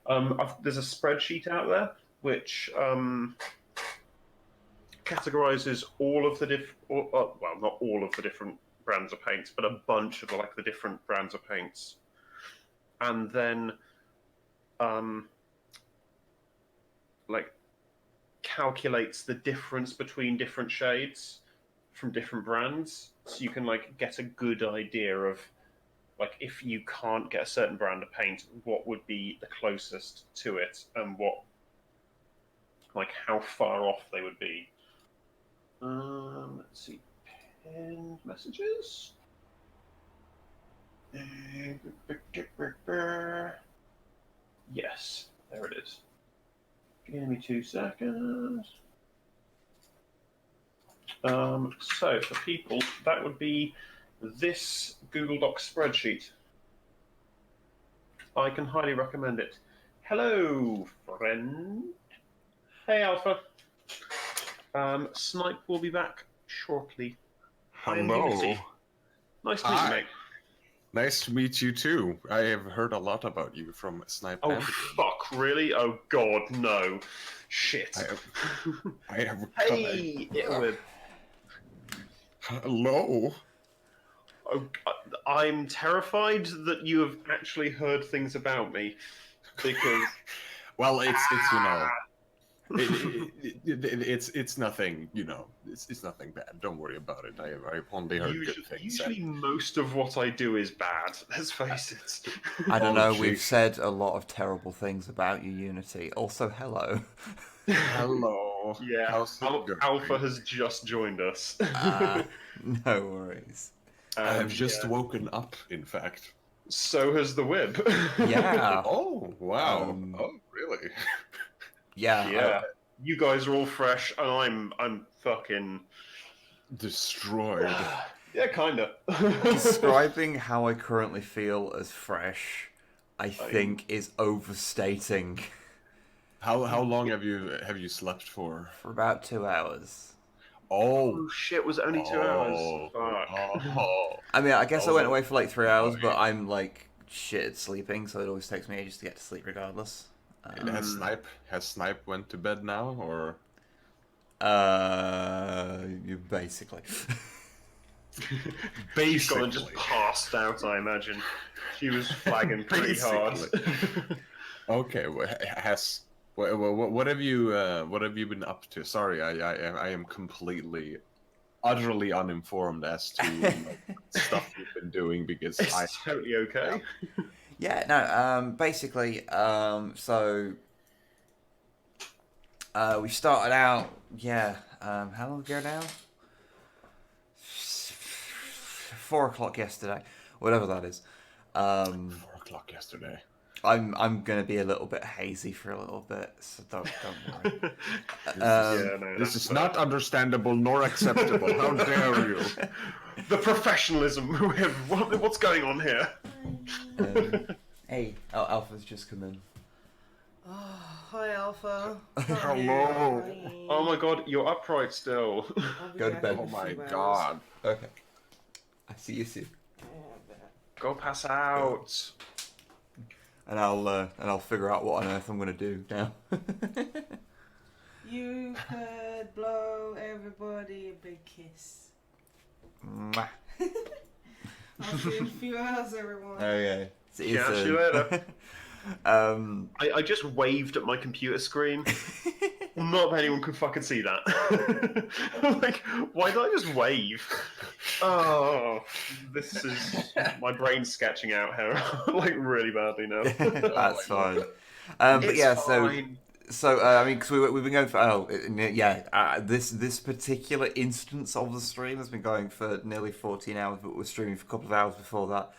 There's a spreadsheet out there which categorizes all of the well, not all of the different brands of paints, but a bunch of the different brands of paints, and then calculates the difference between different shades from different brands, so you can get a good idea of if you can't get a certain brand of paint, what would be the closest to it, and how far off they would be. Let's see, pinned messages. Yes, there it is. Give me 2 seconds. So for people, that would be this Google Docs spreadsheet. I can highly recommend it. Hello, friend. Hey, Alpha. Snipe will be back shortly. Hello. Nice to meet you, mate. Nice to meet you too. I have heard a lot about you from Snipe. Oh, fuck, really? Oh, God, no. Shit. I have Hey, Wib. Hello. Oh, I'm terrified that you have actually heard things about me, because... Well, it's you know... It's nothing, you know. It's nothing bad. Don't worry about it. I've only heard good things. Usually, most of what I do is bad. Let's face it. I don't know. We've said a lot of terrible things about you, Unity. Also, hello. Hello. Yeah. Alpha has just joined us. No worries. I have just woken up. In fact. So has the Wib. Yeah. Oh wow. Oh really? Yeah. You guys are all fresh, and I'm fucking destroyed. Yeah, kinda. Describing how I currently feel as fresh, I think, is overstating. How long have you slept for? For about 2 hours. Oh shit! Was it only 2 hours? Fuck. I mean, I guess I went away for 3 hours, but I'm shit at sleeping, so it always takes me ages to get to sleep, regardless. Has Snipe went to bed now, or? Basically. She's gone and just passed out, I imagine. She was flagging pretty hard. Okay, what have you been up to? Sorry, I am completely, utterly uninformed as to stuff you've been doing, because it's totally okay. Yeah, no, basically, so we started out, how long ago now? 4 o'clock yesterday, whatever that is. 4 o'clock yesterday. I'm gonna be a little bit hazy for a little bit, so don't worry. This is not understandable nor acceptable. How dare you? The professionalism. What's going on here? Hey, Alpha's just come in. Oh, hi, Alpha. Hello. Oh my God, you're upright still. Go to bed. Oh my God. Okay. I see you soon. Go pass out. And I'll figure out what on earth I'm gonna do now. You could blow everybody a big kiss. Mwah. I'll see you in a few hours, everyone. Okay. See you Catch soon. you later. Um, I just waved at my computer screen. Not that anyone could fucking see that. Like, why did I just wave? Oh, this is my brain's sketching out here, like really badly now. That's fine. But It's yeah, fine. I mean, because we've been going for this particular instance of the stream has been going for nearly 14 hours, but we're streaming for a couple of hours before that,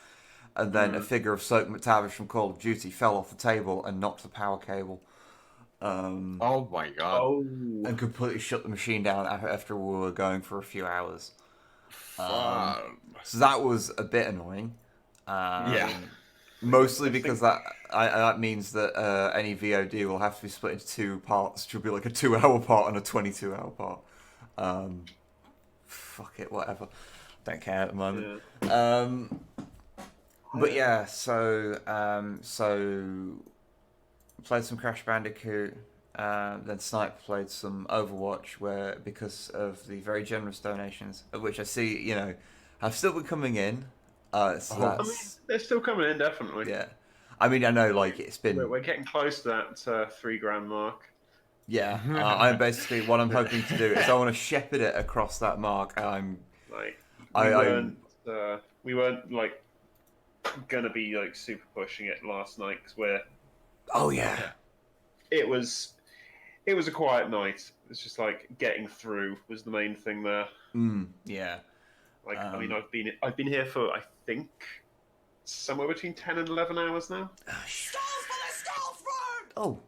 and then a figure of Soap McTavish from Call of Duty fell off the table and knocked the power cable. Oh my god. And completely shut the machine down after we were going for a few hours. So that was a bit annoying. Yeah. Mostly because that means that any VOD will have to be split into 2 parts, which will be like a 2-hour part and a 22-hour part. Fuck it, whatever. Don't care at the moment. Yeah. But yeah, so played some Crash Bandicoot. Then Snipe played some Overwatch, where because of the very generous donations, of which I see, have still been coming in. I mean, they're still coming in, definitely. Yeah. I mean, I know, like, it's been... We're getting close to that $3,000 mark. Yeah. I'm basically, what I'm hoping to do is I want to shepherd it across that mark. We weren't, like, gonna be, like, super pushing it last night, because we're... Oh, yeah. It was a quiet night. It's just, like, getting through was the main thing there. Yeah. Like, I mean, I've been here for, I think, somewhere between 10 and 11 hours now. Oh,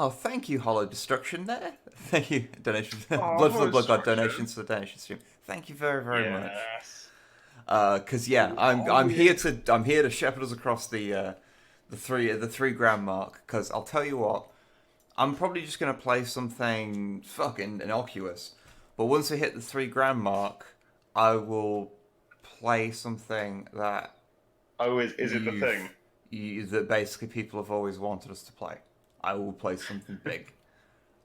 thank you, Hollow Destruction there. Thank you, donation. Blood for the Blood God donations for the donation stream. Thank you very, very much. Because I'm here to shepherd us across the $3,000 mark. Because I'll tell you what, I'm probably just gonna play something fucking innocuous. But once we hit the $3,000 mark, I will play something that... Oh, is it the thing? That basically people have always wanted us to play. I will play something big.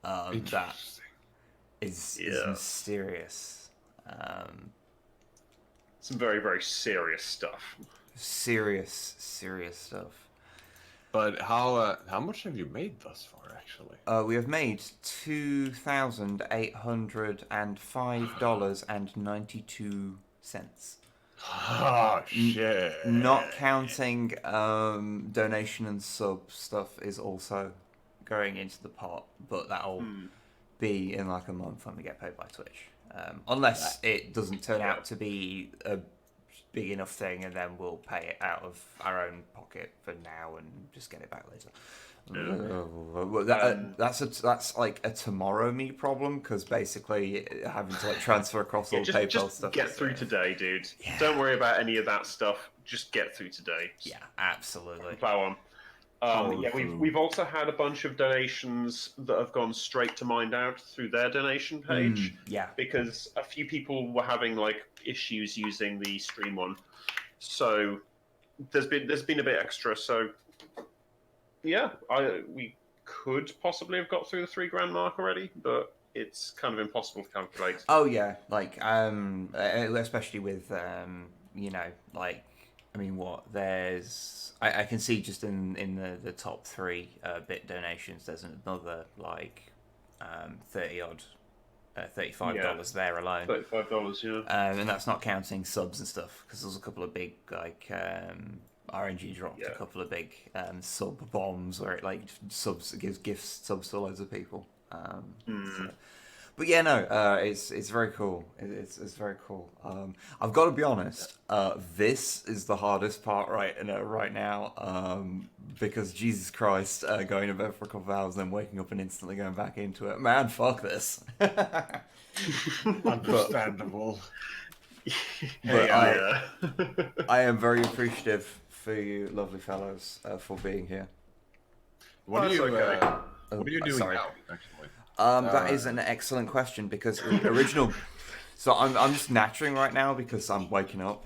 That is mysterious. Some very, very serious stuff. Serious stuff. But how much have you made thus far, actually? We have made $2,805.92. Oh shit! Not counting donation and sub stuff is also going into the pot, but that'll be in like a month when we get paid by Twitch. Unless it doesn't turn out to be a big enough thing, and then we'll pay it out of our own pocket for now and just get it back later. That's like a tomorrow me problem, because basically having to like transfer across all the PayPal just stuff. Get through today, dude. Yeah. Don't worry about any of that stuff. Just get through today. Yeah, absolutely. Plow on. We've also had a bunch of donations that have gone straight to MindOut through their donation page. Because a few people were having like issues using the stream one, so there's been a bit extra. So yeah, we could possibly have got through the $3,000 mark already, but it's kind of impossible to calculate. Oh yeah, like especially with like, I mean, there's I can see just in the top 3 bit donations, there's another like $35 there alone. $35, yeah. And that's not counting subs and stuff, because there's a couple of big like RNG dropped a couple of big sub bombs where it like gives gifts subs to loads of people. But yeah, no, it's very cool. It's very cool. I've got to be honest. This is the hardest part right now. Because Jesus Christ, going to bed for a couple of hours, then waking up and instantly going back into it. Man, fuck this. Understandable. But I am very appreciative for you, lovely fellows, for being here. What are you doing now, actually? That is an excellent question, because the original... So I'm just nattering right now because I'm waking up.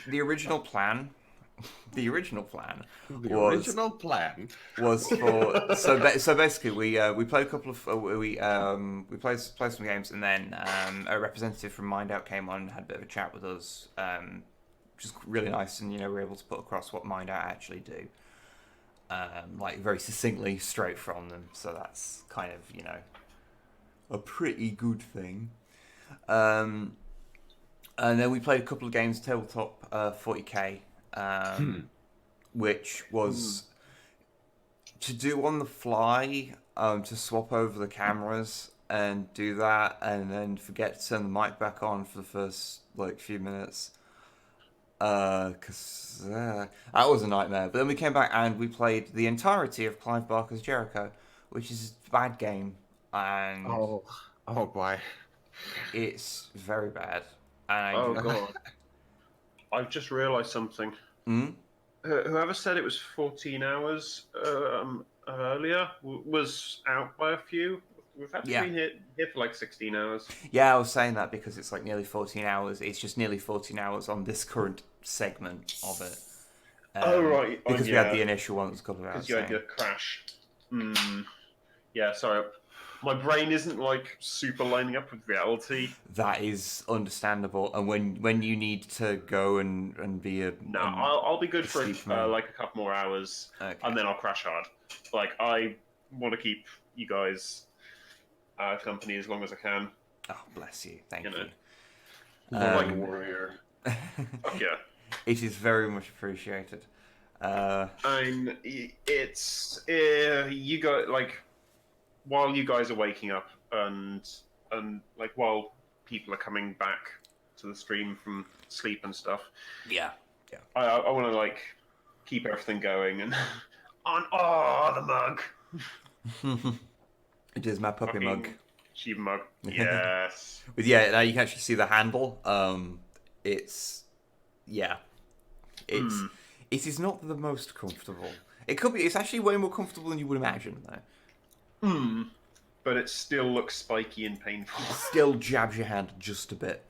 The original plan the original plan The was original plan was for so basically we played a couple of we played some games, and then a representative from MindOut came on and had a bit of a chat with us, which is really nice, and we were able to put across what MindOut actually do, like very succinctly straight from them. So that's kind of a pretty good thing. And then we played a couple of games, tabletop 40k. Which was to do on the fly, to swap over the cameras and do that, and then forget to turn the mic back on for the first few minutes, because that was a nightmare. But then we came back and we played the entirety of Clive Barker's Jericho, which is a bad game, and oh boy, it's very bad. And Oh god, I've just realised something. Mm? Whoever said it was 14 hours earlier was out by a few. We've actually been here for like 16 hours. Yeah, I was saying that because it's like nearly 14 hours. It's just nearly 14 hours on this current segment of it. Oh, right. Because we had the initial one that was a couple of hours. Because you had your crash. Yeah, sorry. My brain isn't like super lining up with reality. That is understandable. And when you need to go and be a... No, I'll be good for like a couple more hours. Okay. And then I'll crash hard. Like, I want to keep you guys company as long as I can. Oh, bless you. Thank you. Like a warrior. Fuck yeah. It is very much appreciated. And it's you guys, like, while you guys are waking up and like while people are coming back to the stream from sleep and stuff. Yeah. I want to like keep everything going and the mug. It is my puppy mug. Sheep mug. Yes. But yeah, now you can actually see the handle. It is not the most comfortable. It could be. It's actually way more comfortable than you would imagine, though. But it still looks spiky and painful. Still jabs your hand just a bit.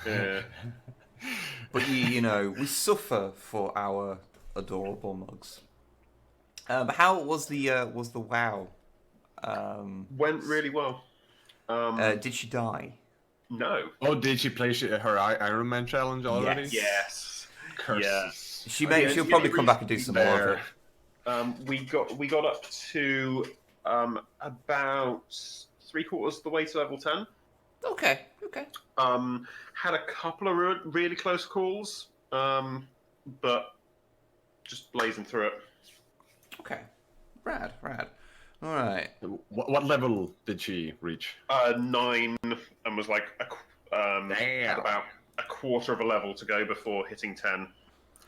Yeah. But we suffer for our adorable mugs. But how was the WoW? Went really well. Did she die? No. Oh, did she play her Iron Man challenge already? Yes. Curses. Yeah. She'll probably come back and do some more of it. We got up to about 3/4 of the way to level 10. Okay. Had a couple of really close calls, but just blazing through it. Okay. Rad. All right. What level did she reach? 9, and was like had about a quarter of a level to go before hitting 10.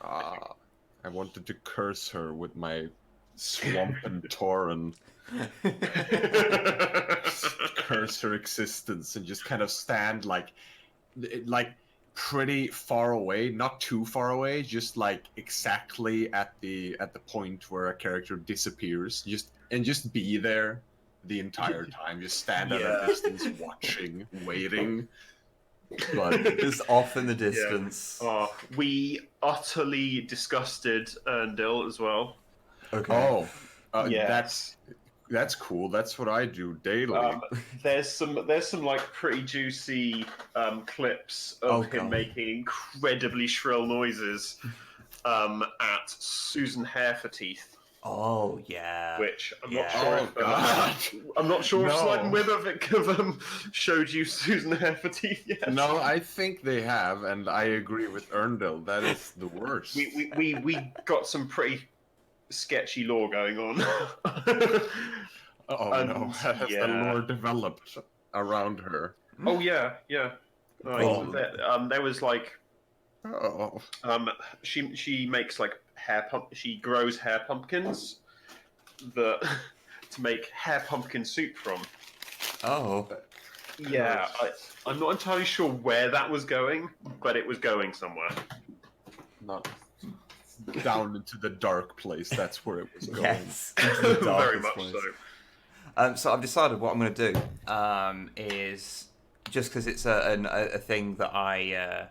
I wanted to curse her with my swamp and Tauren. Curse her existence and just kind of stand like pretty far away, not too far away, just like exactly at the point where a character disappears, just be there the entire time, just stand at a distance, watching, waiting. But just off in the distance. We utterly disgusted Erndil as well. Okay. That's cool. That's what I do daily. There's some like pretty juicy clips of him making incredibly shrill noises at Susan Hairforteeth. Oh yeah. Which I'm not sure. I'm not sure if Snipe Wib have showed you Susan Hairforteeth yet. No, I think they have, and I agree with Erndil. That is the worst. We got some pretty sketchy lore going on. No! Has the lore developed around her? Oh yeah. There was like, she makes like she grows hair pumpkins to make hair pumpkin soup from. Oh. Yeah, I'm not entirely sure where that was going, but it was going somewhere. Not down into the dark place. That's where it was going. Yes, into the very much place. so. So I've decided what I'm going to do is, just because it's a thing that I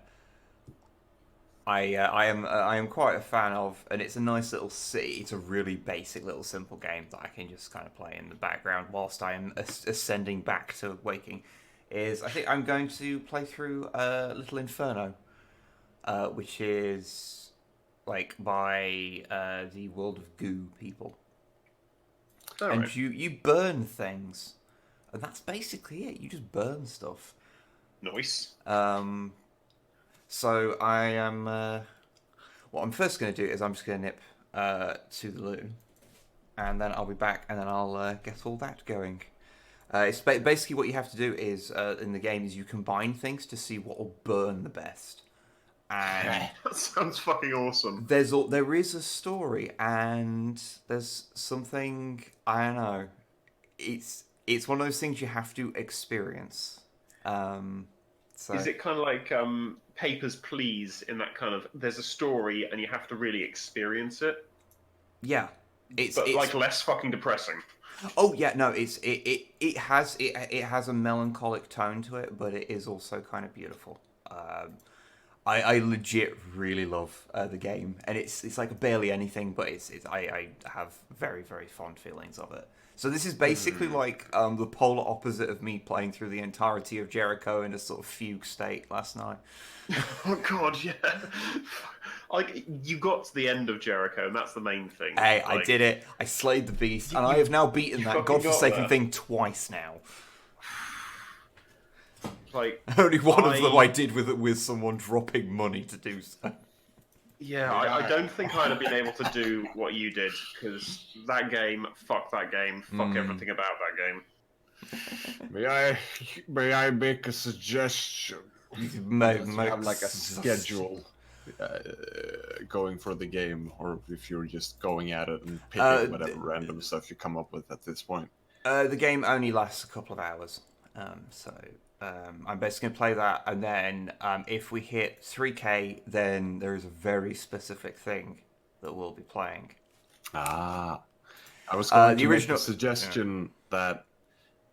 I am quite a fan of, and it's a nice little it's a really basic little simple game that I can just kind of play in the background whilst I am ascending back to waking. I think I'm going to play through Little Inferno, which is like by the World of Goo people, and right. you burn things, and that's basically it. You just burn stuff. Nice. So I am. What I'm first going to do is I'm just going to nip to the loo, and then I'll be back, and then I'll get all that going. It's basically what you have to do is in the game is you combine things to see what will burn the best. And that sounds fucking awesome. There is a story, and there's something I don't know. It's one of those things you have to experience. So. Is it kind of like Papers, Please, in that kind of there's a story and you have to really experience it? Yeah, it's like less fucking depressing. Oh yeah, no, it has a melancholic tone to it, but it is also kind of beautiful. I legit really love the game, and it's like barely anything, but I have very, very fond feelings of it. So this is basically like the polar opposite of me playing through the entirety of Jericho in a sort of fugue state last night. Oh god, yeah. Like, you got to the end of Jericho, and that's the main thing. Hey, like, I did it. I slayed the beast, and I have now beaten that godforsaken thing twice now. Like, only one of them I did with someone dropping money to do so. Yeah, I don't think I'd have been able to do what you did, because that game, fuck everything about that game. May I make a suggestion? Have like a schedule going for the game, or if you're just going at it and picking whatever random stuff you come up with at this point. The game only lasts a couple of hours, so I'm basically going to play that, and then if we hit 3K, then there is a very specific thing that we'll be playing. I was going to make a suggestion that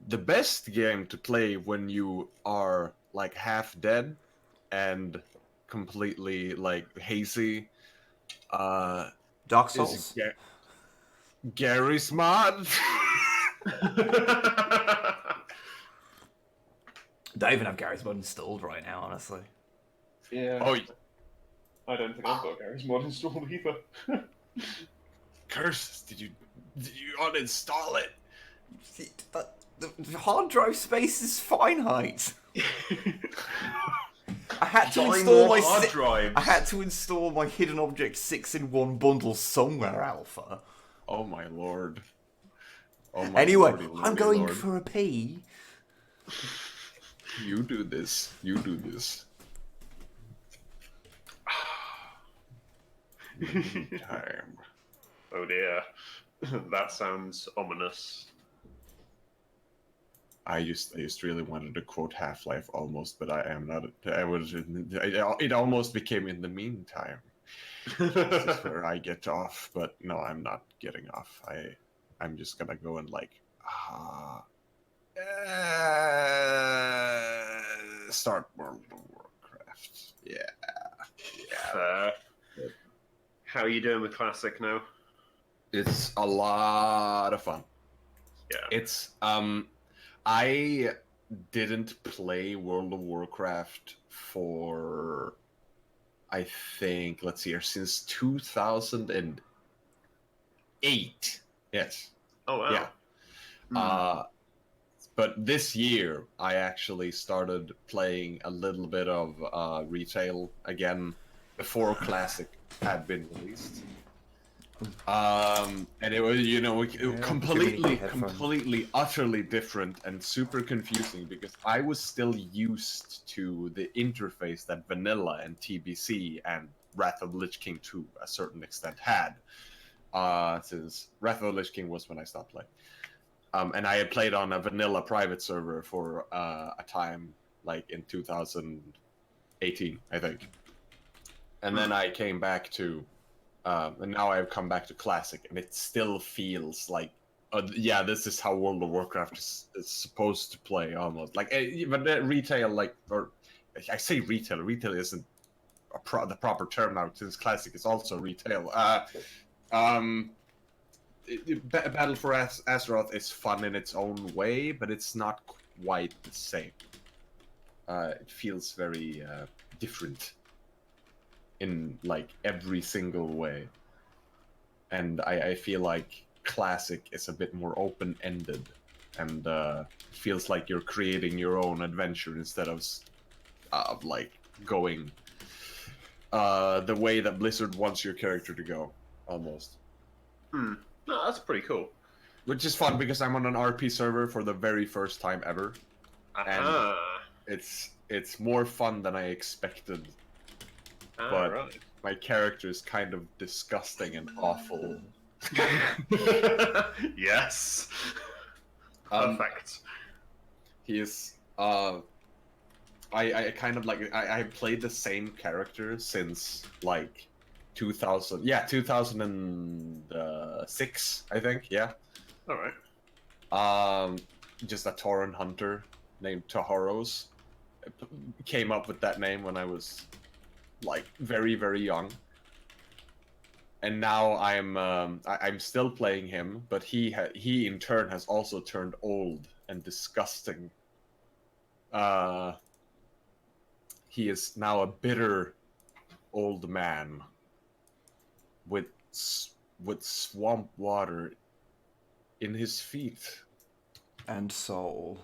the best game to play when you are like half dead and completely like hazy Dark Souls. Gary's Mod. Don't even have Gary's Mod installed right now, honestly. Yeah. Oh, I don't think I've got Gary's Mod installed either. Curses! Did you uninstall it? The hard drive space is finite. I had to install my hard drives. I had to install my hidden object 6-in-1 bundle somewhere, Alpha. Oh my lord. Oh my anyway, lordy, I'm going lord. for a pee. You do this. You do this. Time. Oh dear. That sounds ominous. I just really wanted to quote Half-Life almost, but I am not. It almost became in the meantime. This is where I get off, but no, I'm not getting off. I'm just gonna go and like start World of Warcraft. Yeah. How are you doing with Classic now? It's a lot of fun. Yeah. It's I didn't play World of Warcraft for, I think, let's see here, since 2008. Yes. Oh wow. Yeah. But this year I actually started playing a little bit of retail again before Classic had been released. And it was, completely, utterly different and super confusing because I was still used to the interface that Vanilla and TBC and Wrath of the Lich King to a certain extent had. Since Wrath of the Lich King was when I stopped playing. And I had played on a Vanilla private server for a time, like in 2018, I think. And then I came back to... and now I've come back to Classic, and it still feels like, yeah, this is how World of Warcraft is supposed to play, almost. Like, but retail, like, or I say retail isn't the proper term now, since classic is also retail. Battle for Azeroth is fun in its own way, but it's not quite the same. It feels very different in like every single way, and I feel like classic is a bit more open-ended, and feels like you're creating your own adventure instead of like going the way that Blizzard wants your character to go, almost. No, that's pretty cool. Which is fun because I'm on an RP server for the very first time ever, and it's more fun than I expected. But right. my character is kind of disgusting and awful. Yes. Perfect. He is. I kind of like. I played the same character since like 2000. Yeah, 2006. I think. Yeah. All right. Just a Tauren hunter named Tahoros. Came up with that name when I was like very, very young. And now I'm still playing him, but he in turn has also turned old and disgusting. He is now a bitter old man with swamp water in his feet and soul.